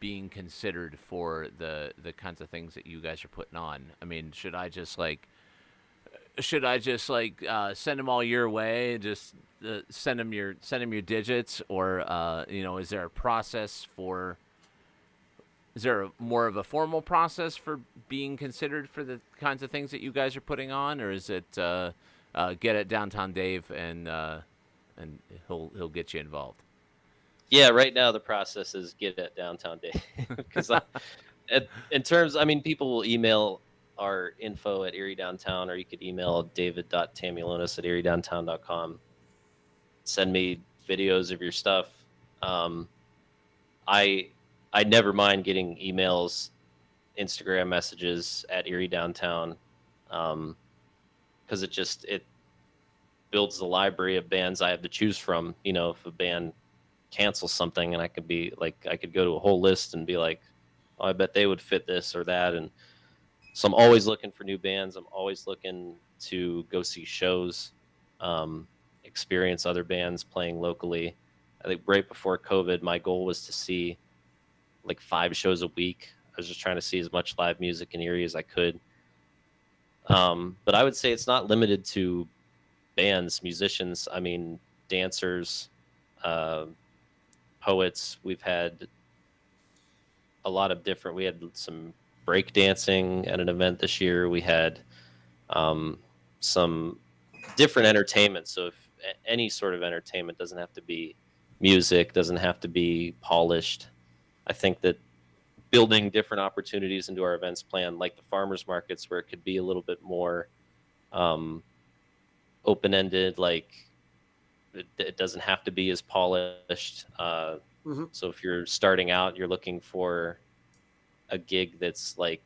being considered for the kinds of things that you guys are putting on? I mean, should I just send them all your way? Just send them your digits, or is there a process for? Is there more of a formal process for being considered for the kinds of things that you guys are putting on, or is it get at Downtown Dave and he'll get you involved? Yeah, right now the process is get at Downtown Dave because in terms, I mean, people will email our info at Erie Downtown, or you could email david.tamulonis@eriedowntown.com. Send me videos of your stuff. I never mind getting emails, Instagram messages at Erie Downtown, because it builds the library of bands I have to choose from. You know, if a band cancels something, and I could go to a whole list and be like, oh, I bet they would fit this or that. And so I'm always looking for new bands. I'm always looking to go see shows, experience other bands playing locally. I think right before COVID, my goal was to see like 5 shows a week. I was just trying to see as much live music in Erie as I could. But I would say it's not limited to bands, musicians. I mean, dancers, poets. We've had a lot of different. We had some break dancing at an event this year. We had some different entertainment. So if any sort of entertainment, doesn't have to be music, doesn't have to be polished. I think that building different opportunities into our events plan, like the farmers markets, where it could be a little bit more open-ended, like it doesn't have to be as polished. So if you're starting out, you're looking for a gig that's like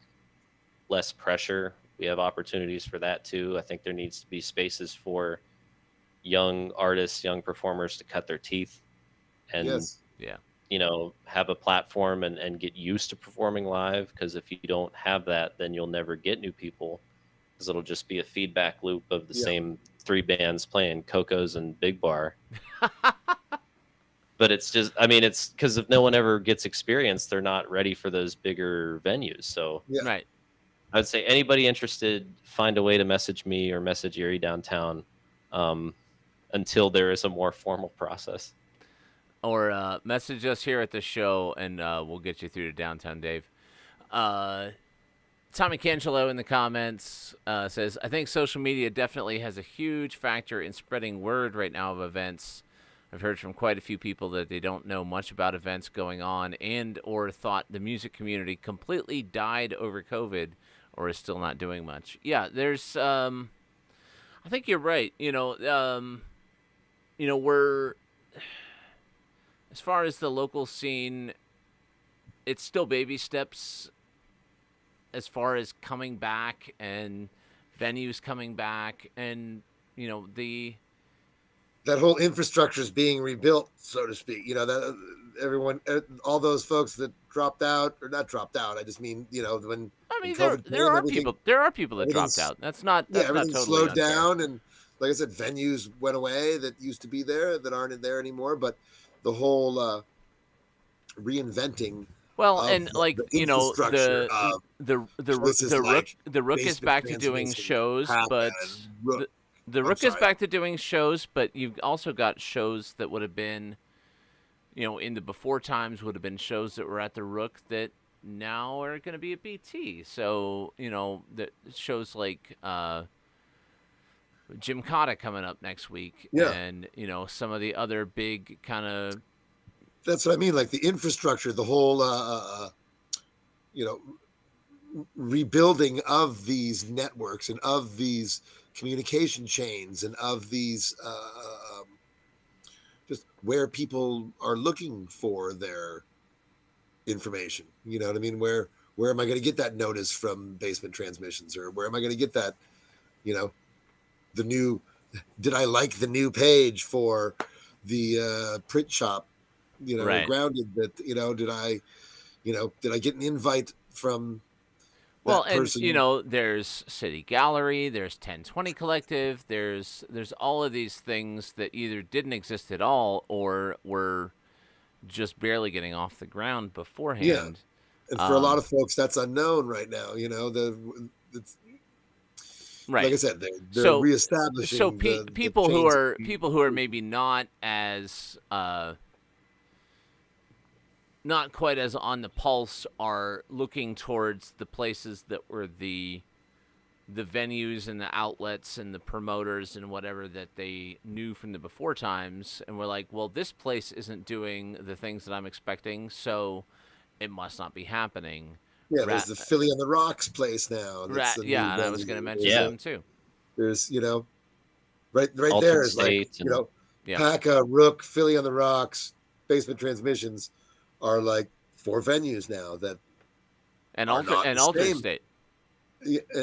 less pressure, we have opportunities for that too. I think there needs to be spaces for young artists, young performers to cut their teeth and Yes. have a platform and get used to performing live. Because if you don't have that, then you'll never get new people, because it'll just be a feedback loop of the same 3 bands playing Coco's and Big Bar. But it's just, I mean, it's because if no one ever gets experience, they're not ready for those bigger venues. So Right. I'd say anybody interested, find a way to message me or message Erie Downtown until there is a more formal process. Or message us here at the show, and we'll get you through to Downtown Dave. Tommy Cangelo in the comments says, I think social media definitely has a huge factor in spreading word right now of events. I've heard from quite a few people that they don't know much about events going on and or thought the music community completely died over COVID or is still not doing much. Yeah, there's I think you're right. We're as far as the local scene, it's still baby steps as far as coming back and venues coming back, and the That whole infrastructure is being rebuilt, so to speak. That everyone, all those folks that dropped out, or not dropped out. I just mean, I when mean, COVID there came, are people that dropped everything's out. That's not everything totally slowed unfair. down, and like I said, venues went away that used to be there that aren't there anymore. But the whole reinventing Well, of and the like infrastructure of places like the Rook is basement back to doing transmission, shows, Paca, but and Rook. the I'm Rook is sorry. back to doing shows, but you've also got shows that would have been, in the before times would have been shows that were at the Rook that now are going to be at BT. So the shows like Jim Cotta coming up next week, Yeah. and some of the other big kind of That's what I mean. Like the infrastructure, the whole, you know, rebuilding of these networks and of these communication chains and of these just where people are looking for their information. You know what I mean? Where am I going to get that notice from Basement Transmissions, or where am I going to get that? You know, the new. Did I like the new page for the print shop? Right. Grounded. That did I get an invite from Well, that and person? there's City Gallery, there's 1020 Collective, there's all of these things that either didn't exist at all or were just barely getting off the ground Yeah, beforehand. and for a lot of folks, that's unknown right now. It's, like I Right. said, they're So reestablishing the people who chains. are maybe not as not quite as on the pulse are looking towards the places that were the venues and the outlets and the promoters and whatever that they knew from the before times, and we're like, well, this place isn't doing the things that I'm expecting, so it must not be happening. Yeah, there's the Philly on the Rocks place now. That's the new Yeah, and I was venue. going to mention There's Yeah. them too. there's right Altered there is like States and Yeah. Paca, Rook, Philly on the Rocks, Basement Transmissions are like 4 venues now that And are not the Altered same. State.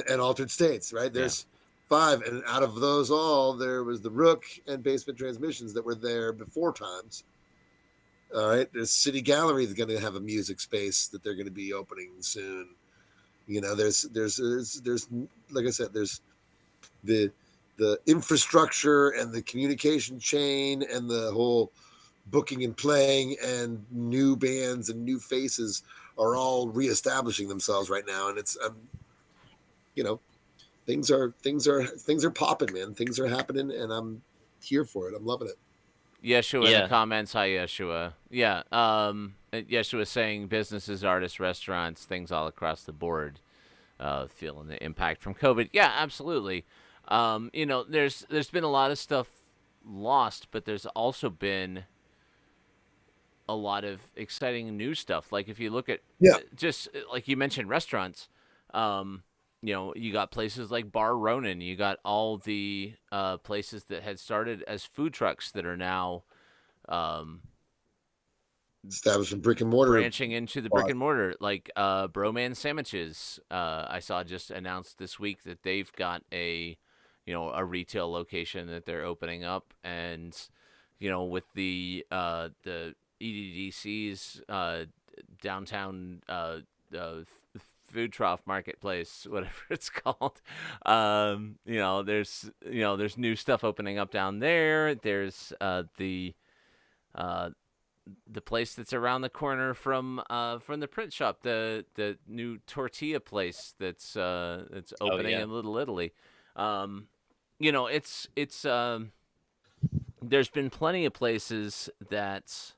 And Altered States, right? There's 5, and out of those all, there was the Rook and Basement Transmissions that were there before times. All right, there's City Gallery that's going to have a music space that they're going to be opening soon. There's like I said, there's the infrastructure and the communication chain and the whole booking and playing and new bands and new faces are all reestablishing themselves right now, and it's things are popping, man. Things are happening, and I'm here for it. I'm loving it. Yeshua in Yeah. the comments. Hi, Yeshua. Yeah. Yeshua saying businesses, artists, restaurants, things all across the board, feeling the impact from COVID. Yeah, absolutely. There's been a lot of stuff lost, but there's also been a lot of exciting new stuff. Like if you look at just like you mentioned, restaurants. You got places like Bar Ronan. You got all the places that had started as food trucks that are now Establishing brick and mortar. branching into the brick and mortar, like Broman Sandwiches. I saw just announced this week that they've got a retail location that they're opening up, and with the EDDC's downtown food trough marketplace, whatever it's called. There's new stuff opening up down there. There's the place that's around the corner from the print shop, the new tortilla place that's opening yeah. in Little Italy. It's there's been plenty of places that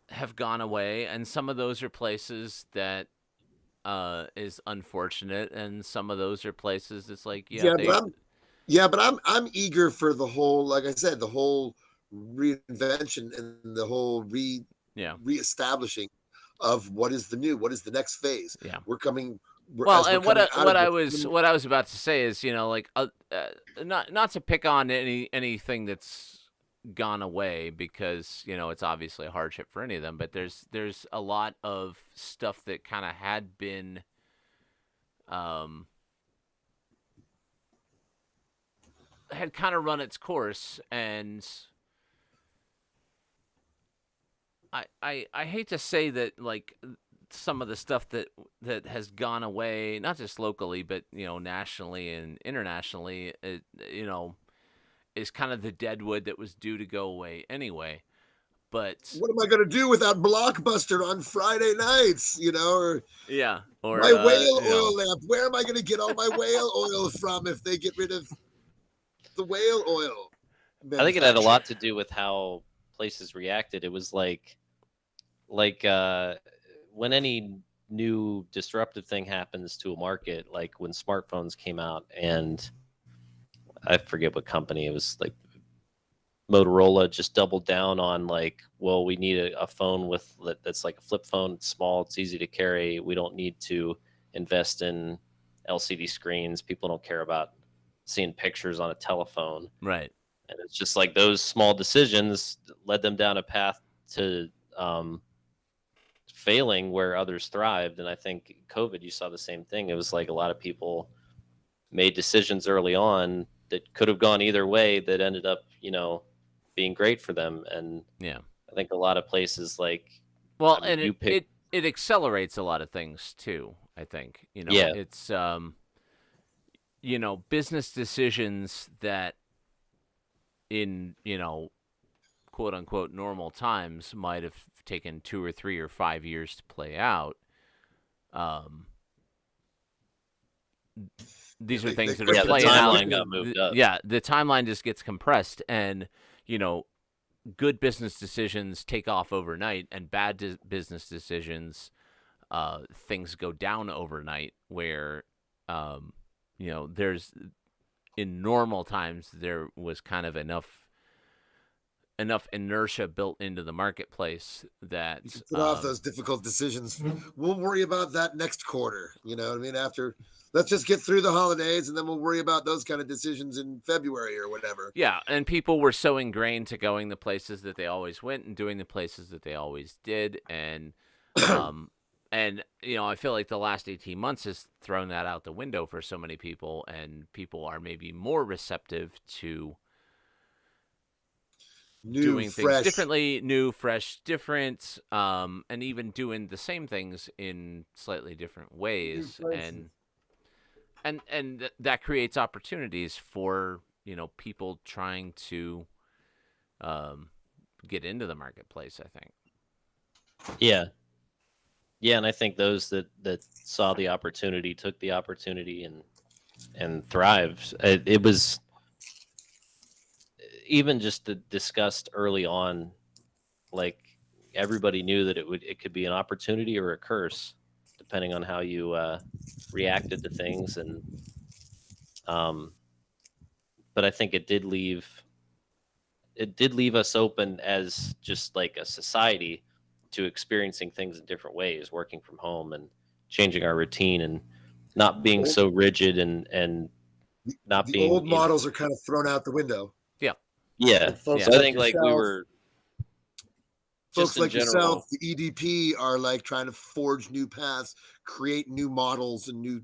have gone away, and some of those are places that is unfortunate, and some of those are places that's like but I'm eager for the whole, like I said, the whole reinvention and the whole reestablishing of what is the new, what is the next phase. Yeah, we're coming. Well, and what I was about to say is, not to pick on anything that's gone away because it's obviously a hardship for any of them. But there's a lot of stuff that kind of had been had kind of run its course, and I hate to say that, like, some of the stuff that has gone away, not just locally but nationally and internationally, is kind of the dead wood that was due to go away anyway. But What am I going to do without Blockbuster on Friday nights? Or yeah, or my whale oil lamp. Where am I going to get all my whale oil from if they get rid of the whale oil? I think it had a lot to do with how places reacted. It was like when any new disruptive thing happens to a market, like when smartphones came out, and I forget what company it was, like Motorola just doubled down on, like, well, we need a phone that's like a flip phone. It's small, it's easy to carry. We don't need to invest in LCD screens. People don't care about seeing pictures on a telephone. right. And it's just like those small decisions led them down a path to failing where others thrived. And I think COVID, you saw the same thing. It was like a lot of people made decisions early on that could have gone either way that ended up, being great for them. And Yeah. I think a lot of places, like, Well, I mean, and it accelerates a lot of things too, I think. Yeah. It's business decisions that in, quote unquote normal times might have taken 2 or 3 or 5 years to play out. These are things that are the playing timeline out. got moved up. Yeah, the timeline just gets compressed, and good business decisions take off overnight, and bad business decisions, things go down overnight. Where, there's, in normal times, there was kind of enough inertia built into the marketplace that you can put off those difficult decisions. We'll worry about that next quarter. You know what I mean? After, let's just get through the holidays, and then we'll worry about those kind of decisions in February or whatever. Yeah, and people were so ingrained to going the places that they always went and doing the places that they always did, and I feel like the last 18 months has thrown that out the window for so many people, and people are maybe more receptive to doing things differently, new, fresh, different, and even doing the same things in slightly different ways, and that creates opportunities for people trying to get into the marketplace, I think. Yeah, and I think those that saw the opportunity took the opportunity and thrived. It was even just discussed early on, like, everybody knew that it could be an opportunity or a curse, depending on how you reacted to things. And but I think it did leave us open as just like a society to experiencing things in different ways, working from home and changing our routine and not being so rigid and not the being old models are kind of thrown out the window. Yeah. So I think like we were folks like general, yourself, the EDP, are like trying to forge new paths, create new models and new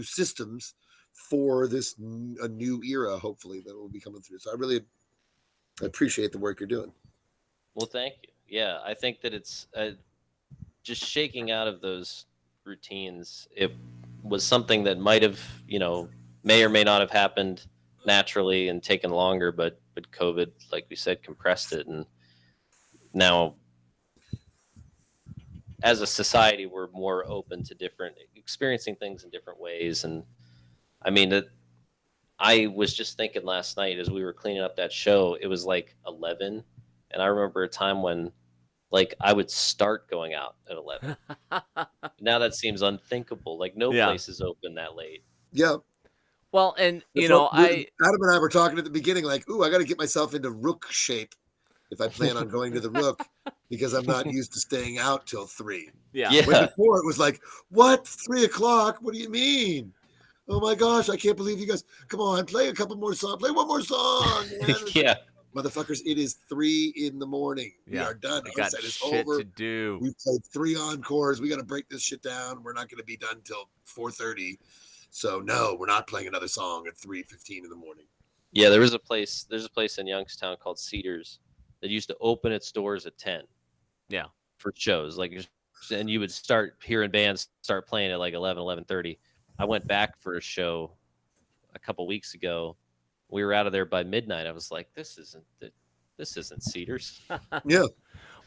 systems for a new era, hopefully, that will be coming through. So I appreciate the work you're doing. Well, thank you. Yeah, I think that it's just shaking out of those routines. It was something that might have, may or may not have happened naturally and taken longer, but COVID, like we said, compressed it. And now, as a society, we're more open to experiencing things in different ways. And I mean, I was just thinking last night as we were cleaning up that show, it was like 11. And I remember a time when, like, I would start going out at 11. Now that seems unthinkable. Like, no place is open that late. Yeah. Well, and Adam and I were talking at the beginning, like, ooh, I got to get myself into rook shape if I plan on going to the rook, because I'm not used to staying out till 3. Yeah. When before it was like, what? 3 o'clock? What do you mean? Oh my gosh, I can't believe you guys. Come on, play a couple more songs. Play one more song. Man. Yeah. motherfuckers, it is 3 in the morning. We Yeah, are done. I Our got set is shit over. to do. We've played 3 encores. We got to break this shit down. We're not going to be done till 4:30. So no, we're not playing another song at 3:15 in the morning. Yeah, there's a place in Youngstown called Cedars that used to open its doors at 10. Yeah. For shows, and you would start hearing bands start playing at like 11:30. I went back for a show a couple weeks ago. We were out of there by midnight. I was like, this isn't Cedars. Yeah.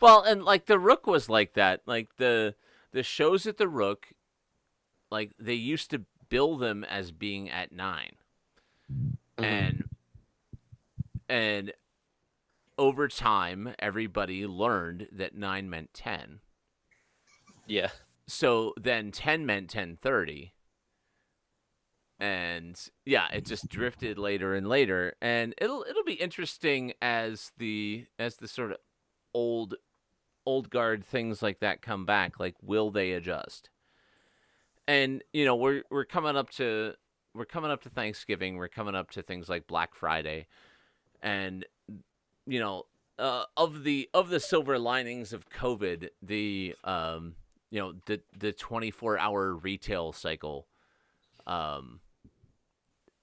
Well, and like the Rook was like that. Like the shows at the Rook, like they used to bill them as being at 9. And over time everybody learned that 9 meant 10. Yeah. So then 10 meant 10:30. And yeah, it just drifted later and later, and it'll be interesting as the sort of old guard things like that come back. Like, will they adjust? And we're coming up to Thanksgiving. We're coming up to things like Black Friday, and of the silver linings of COVID, the 24-hour retail cycle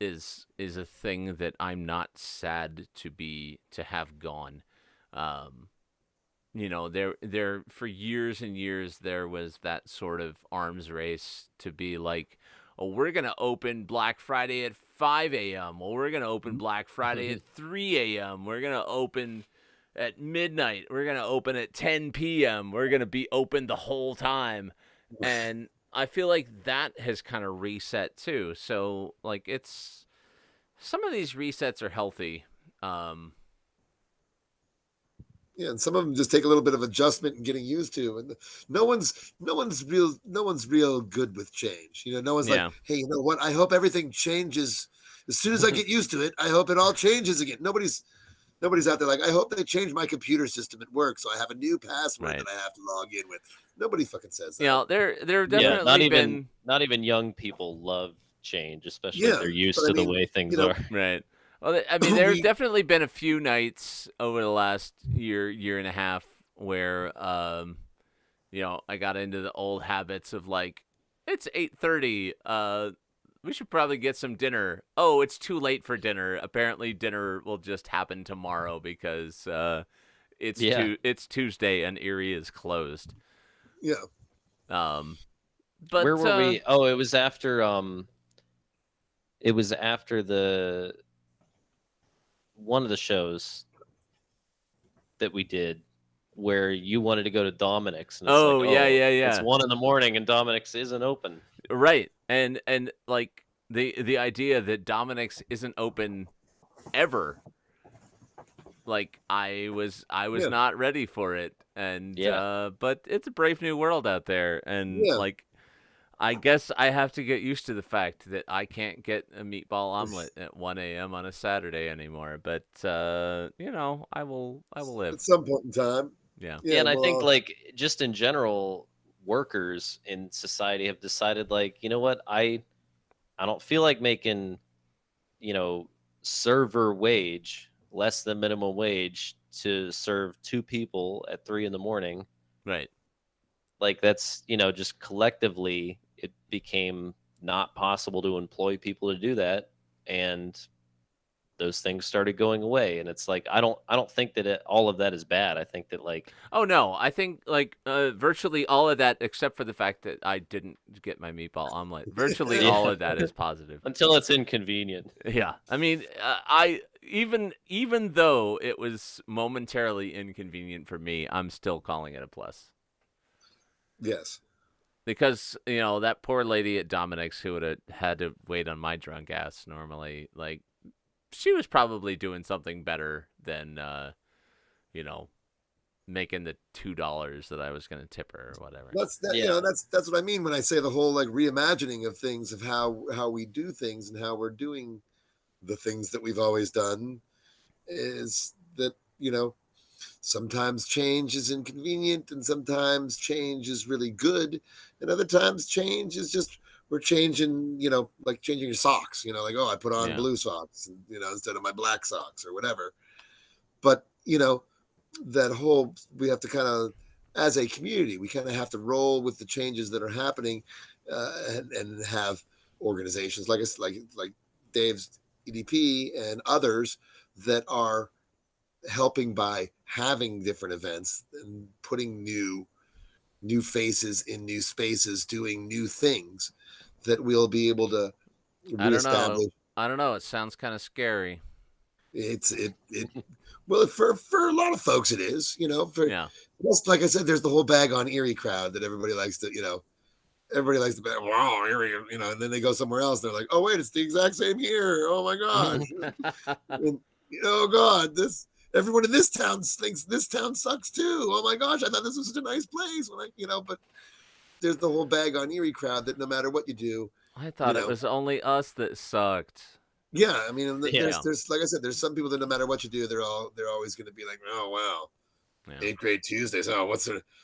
is a thing that I'm not sad to have gone. There for years and years there was that sort of arms race to be like, oh, we're gonna open Black Friday at 5 a.m. Well, we're gonna open Black Friday at 3 a.m. We're gonna open at midnight. We're gonna open at 10 p.m. We're gonna be open the whole time, and I feel like that has kind of reset too. So like some of these resets are healthy. Yeah, and some of them just take a little bit of adjustment and getting used to. And no one's real good with change. No one's Yeah. like, hey, you know what? I hope everything changes as soon as I get used to it. I hope it all changes again. Nobody's out there like, I hope they change my computer system at work so I have a new password Right. that I have to log in with. Nobody fucking says that. There have definitely not even young people love change, especially Yeah, if they're used but to the way things are. Right. Well, I mean, there's definitely been a few nights over the last year and a half where, I got into the old habits of like, it's 8:30. We should probably get some dinner. Oh, it's too late for dinner. Apparently, dinner will just happen tomorrow because it's Tuesday and Erie is closed. Yeah. But where were we? Oh, it was after one of the shows that we did where you wanted to go to Dominic's. And it's yeah. It's 1 a.m. and Dominic's isn't open. Right. And like the idea that Dominic's isn't open ever. Like I was not ready for it. And but it's a brave new world out there, and like I guess I have to get used to the fact that I can't get a meatball omelet at 1 a.m. on a Saturday anymore. But I will live at some point in time. Yeah. And I think like just in general, workers in society have decided like, you know what, I don't feel like making, server wage less than minimum wage to serve 2 people at 3 a.m. Right. Like that's, just collectively it became not possible to employ people to do that, and those things started going away. And it's like I don't think that all of that is bad. I think that like I think like virtually all of that, except for the fact that I didn't get my meatball omelet, virtually all of that is positive until it's inconvenient. Yeah, I mean, even though it was momentarily inconvenient for me, I'm still calling it a plus. Yes. Because, that poor lady at Dominic's who would have had to wait on my drunk ass normally, like, she was probably doing something better than, making the $2 that I was going to tip her or whatever. That's what I mean when I say the whole like reimagining of things, of how we do things and how we're doing the things that we've always done, is that, sometimes change is inconvenient and sometimes change is really good. And other times change is just, we're changing, like changing your socks, like, oh, I put on blue socks, instead of my black socks or whatever. But that whole, we have to kind of, as a community, we kind of have to roll with the changes that are happening, and have organizations like us, like Dave's EDP and others that are helping by having different events and putting new faces in new spaces, doing new things that we'll be able to I don't know. reestablish. I don't know. It sounds kind of scary. It well, for a lot of folks it is, for Yeah. just like I said, there's the whole bag on Erie crowd that everybody likes to, everybody likes to be, wow, Erie, and then they go somewhere else. They're like, oh wait, it's the exact same here. Oh my gosh. And, oh God, everyone in this town thinks this town sucks too. Oh my gosh, I thought this was such a nice place. But there's the whole bag on Erie crowd that no matter what you do, I thought it was only us that sucked. yeah. I mean, Yeah. there's like I said, there's some people that no matter what you do, they're always going to be like, oh wow, Yeah. 8th grade Tuesdays. Oh,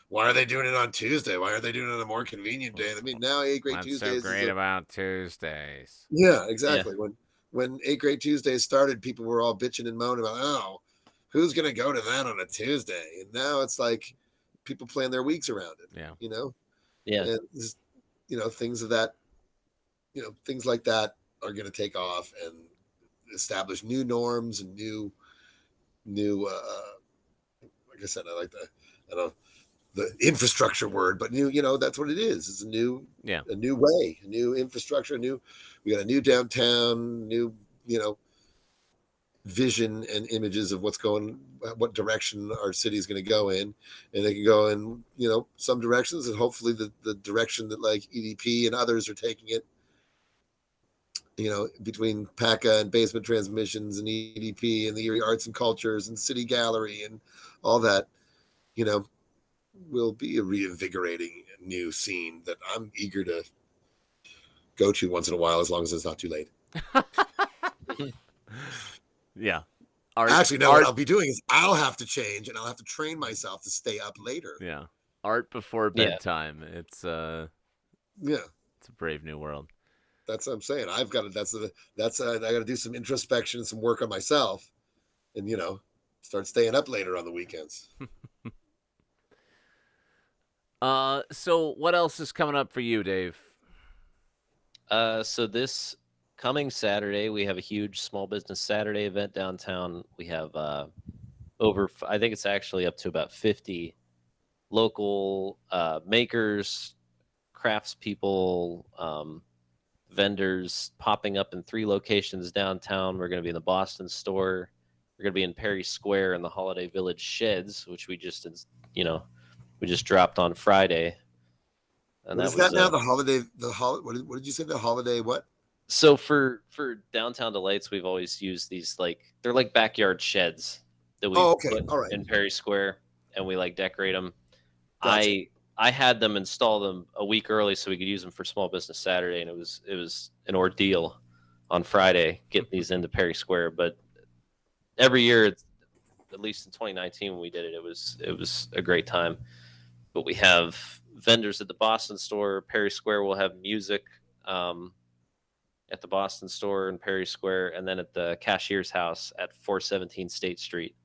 why are they doing it on Tuesday? Why are they doing it on a more convenient day? I mean, now 8th grade What's Tuesdays. so great about Tuesdays? Yeah, exactly. When 8th grade Tuesdays started, people were all bitching and moaning about, oh, who's going to go to that on a Tuesday? And now it's like people plan their weeks around it. Yeah. Yeah. And just, things of that, things like that are going to take off and establish new norms and new like I said, I don't know the infrastructure word, but new, that's what it is. It's a new way, a new infrastructure, we got a new downtown, new, vision and images of what direction our city is going to go in, and they can go in, some directions, and hopefully the direction that like EDP and others are taking it, between PACA and Basement Transmissions and EDP and the Erie Arts and Cultures and City Gallery and all that, will be a reinvigorating new scene that I'm eager to go to once in a while, as long as it's not too late. Yeah. Actually, no, what I'll be doing is I'll have to change and I'll have to train myself to stay up later. Yeah. Art before bedtime. It's yeah. It's a brave new world. That's what I'm saying. I've got to, I got to do some introspection, some work on myself, and start staying up later on the weekends. So what else is coming up for you, Dave? So this coming Saturday, we have a huge Small Business Saturday event downtown. We have I think it's actually up to about 50 local makers, craftspeople, vendors popping up in 3 locations downtown. We're going to be in the Boston store. We're going to be in Perry Square in the Holiday Village Sheds, which we just dropped on Friday. And what is that now? What did you say? The holiday what? So for Downtown Delights, we've always used these, they're like backyard sheds that we put in Perry Square, and we decorate them. Gotcha. I had them install them a week early so we could use them for Small Business Saturday, and it was an ordeal on Friday getting these into Perry Square. But every year, at least in 2019 when we did it, it was a great time. But we have vendors at the Boston store. Perry Square will have music at the Boston store in Perry Square, and then at the Cashier's House at 417 State Street.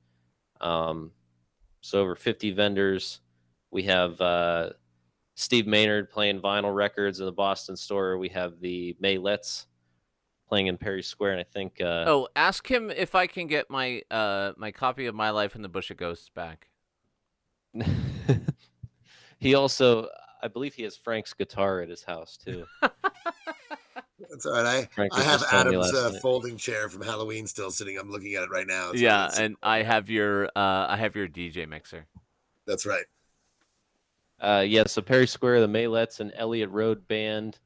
So over 50 vendors. We have Steve Maynard playing vinyl records in the Boston store. We have the Maylettes playing in Perry Square, and I think. Ask him if I can get my my copy of My Life in the Bush of Ghosts back. He also, I believe, he has Frank's guitar at his house too. That's all right. I have Adam's folding chair from Halloween still sitting. I'm looking at it right now. Yeah, and I have your DJ mixer. That's right. So Perry Square, the Maylettes and Elliott Road Band,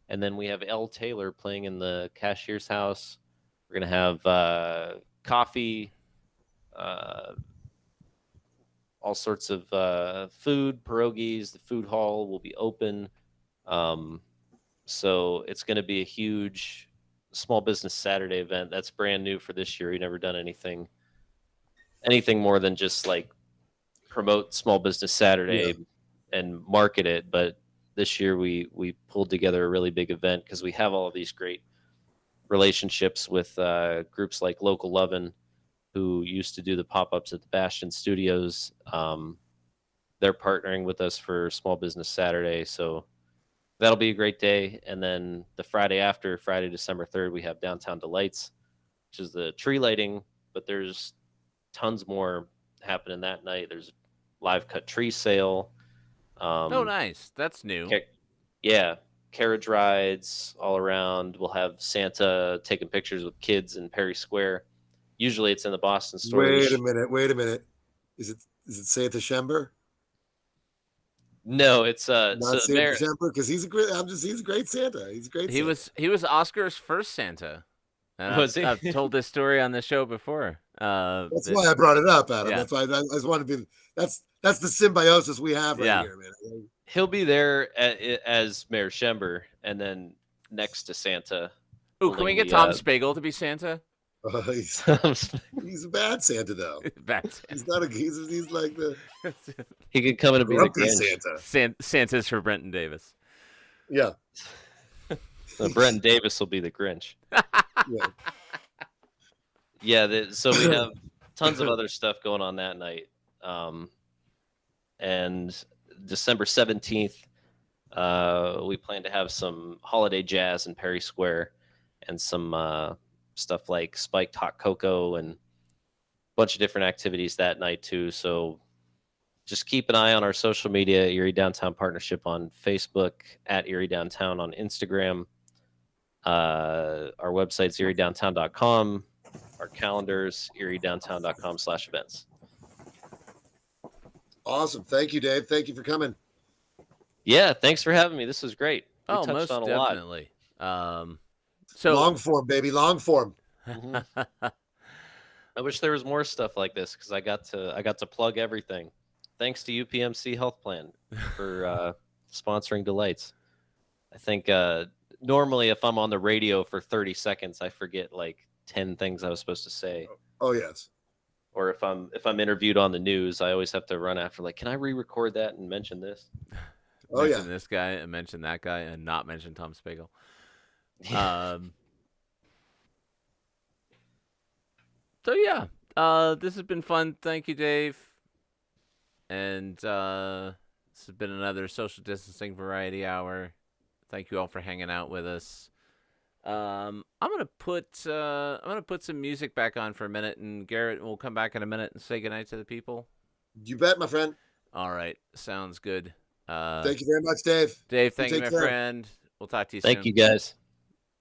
and then we have L. Taylor playing in the Cashier's House. We're gonna have coffee, all sorts of food, pierogies. The food hall will be open, so it's going to be a huge Small Business Saturday event. That's brand new for this year. We've never done anything more than just promote Small Business Saturday and market it. But this year we pulled together a really big event because we have all of these great relationships with groups like Local Lovin', who used to do the pop-ups at the Bastion Studios. They're partnering with us for Small Business Saturday, so that'll be a great day. And then the Friday after, Friday, December 3rd, we have Downtown Delights, which is the tree lighting, but there's tons more happening that night. There's a live cut tree sale. Oh, nice. That's new. Yeah, carriage rides all around. We'll have Santa taking pictures with kids in Perry Square. Usually it's in the Boston store. Wait a minute. Is it Santa Schember? No, it's Not Santa Schember, because he's a great Santa. He's a great He Santa. was Oscar's first Santa. And Was he? I've told this story on the show before. That's why I brought it up, Adam. Yeah. That's why I just want to be. That's the symbiosis we have right here, man. He'll be there as Mayor Schember, and then next to Santa. Ooh, can we get Tom Spiegel to be Santa? He's a bad Santa though. Bad Santa. He's not a. He's like the He could come in and be the grumpy Grinch. Santa. Santa's for Brenton Davis. Yeah. Brenton Davis will be the Grinch. Yeah. Yeah, so we have tons of other stuff going on that night. And December 17th, we plan to have some holiday jazz in Perry Square and some stuff like spiked hot cocoa and a bunch of different activities that night too. So just keep an eye on our social media, Erie Downtown Partnership on Facebook, at Erie Downtown on Instagram. Our website's eriedowntown.com. Our calendars, eriedowntown.com/events. Awesome. Thank you, Dave. Thank you for coming. Yeah, thanks for having me. This was great. We Oh, touched most on a definitely. So Long form, baby. Long form. lot. I wish there was more stuff like this because I got to plug everything. Thanks to UPMC Health Plan for sponsoring Delights. I think normally if I'm on the radio for 30 seconds, I forget like 10 things I was supposed to say. Oh yes. Or if I'm interviewed on the news, I always have to run after like, can I re-record that and mention this? Oh yeah. mention this guy and mention that guy and not mention Tom Spiegel. So yeah, this has been fun. Thank you, Dave. And this has been another social distancing variety hour. Thank you all for hanging out with us. I'm gonna put some music back on for a minute, and Garrett will come back in a minute and say goodnight to the people. You bet, my friend. All right, sounds good. Thank you very much, Dave. Dave, thank you, take my care. friend. We'll talk to you soon. Thank you, guys.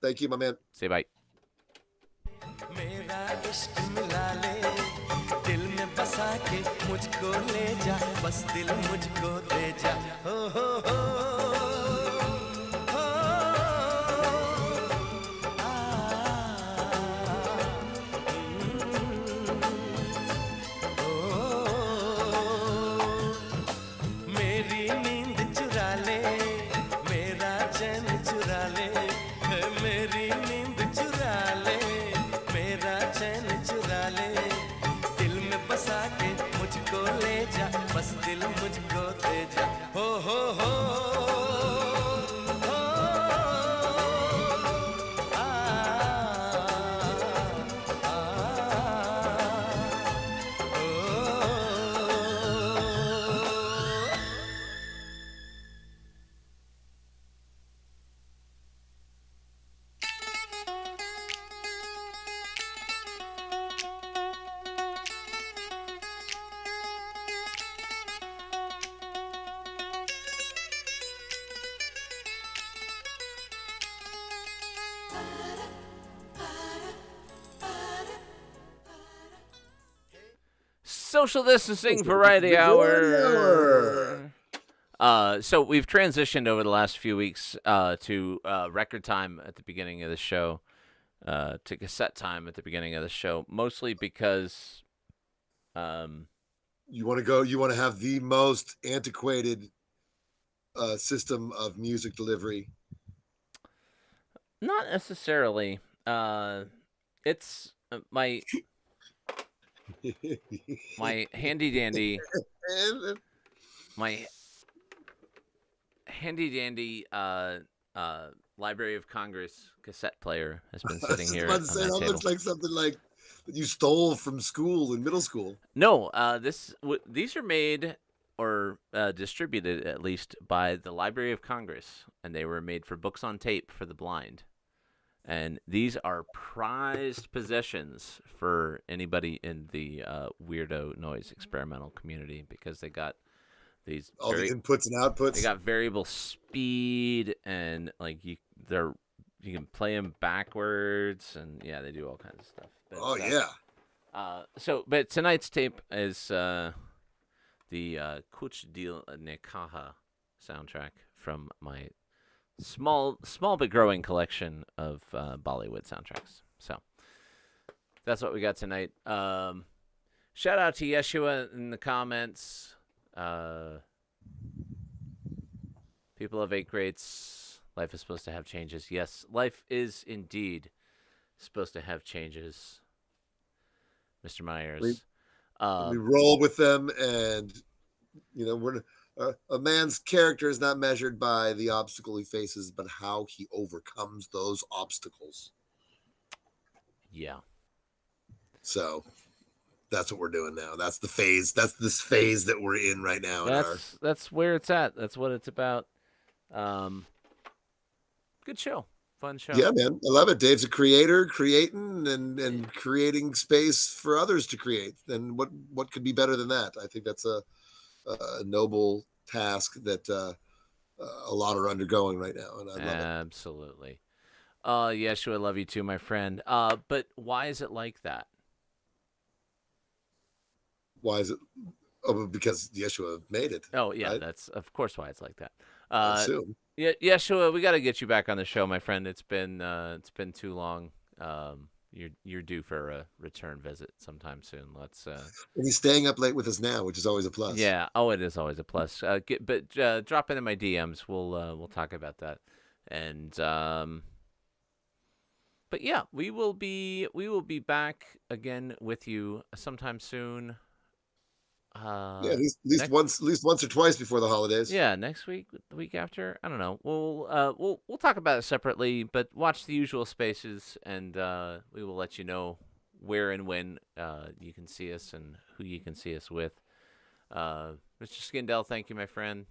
Thank you, my man. Say bye. मेरा इश्क मिला ले दिल में बसा के मुझको ले जा बस दिल मुझको दे जा हो हो हो मेरी नींद चुरा ले मेरा चैन चुरा ले मेरी नींद चुरा ले मेरा चैन चुरा ले दिल में बसा के मुझको ले जा बस दिल मुझको दे जा हो हो हो Social distancing variety hour. So we've transitioned over the last few weeks to record time at the beginning of the show, to cassette time at the beginning of the show, mostly because You want to have the most antiquated system of music delivery. not necessarily. It's my handy dandy. My handy dandy Library of Congress cassette player has been sitting here I on was about to say, that that table. looks like something like that you stole from school in middle school. No, these are made or distributed at least by the Library of Congress, and they were made for books on tape for the blind. And these are prized possessions for anybody in the weirdo noise experimental community because they got these All the inputs and outputs. they got variable speed and like you can play them backwards and yeah, they do all kinds of stuff. But, yeah. But tonight's tape is the Kuch Dil Nekaha soundtrack from my small but growing collection of Bollywood soundtracks. So that's what we got tonight. Shout out to Yeshua in the comments. People of 8 grades, life is supposed to have changes. Yes, life is indeed supposed to have changes, Mr. Myers. We roll with them, and we're a man's character is not measured by the obstacle he faces, but how he overcomes those obstacles. Yeah. So that's what we're doing now. That's the phase. That's this phase that we're in right now. That's where it's at. That's what it's about. Good show. Fun show. Yeah, man. I love it. Dave's a creator, creating and creating space for others to create. And what could be better than that? I think that's a noble task that a lot are undergoing right now, and I love it. Absolutely. Yeshua, I love you too, my friend. But why is it like that? Why is it? Oh, because Yeshua made it. Oh, yeah, right? that's of course why it's like that. I assume. Yeah, Yeshua, we got to get you back on the show, my friend. It's been too long. You're due for a return visit sometime soon. Let's. And he's staying up late with us now, which is always a plus. Yeah. Oh, it is always a plus. Drop into my DMs. We'll talk about that. And but yeah, we will be back again with you sometime soon. Yeah, at least once or twice before the holidays. Yeah, next week, the week after. I don't know. We'll talk about it separately, but watch the usual spaces, and we will let you know where and when you can see us and who you can see us with. Mr. Skindell, thank you, my friend.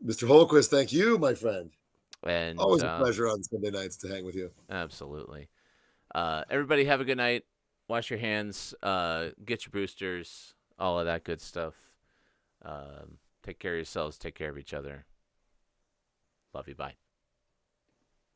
Mr. Holquist, thank you, my friend. And always a pleasure on Sunday nights to hang with you. Absolutely. Everybody have a good night. Wash your hands. Get your boosters. All of that good stuff. Take care of yourselves. Take care of each other. Love you. Bye.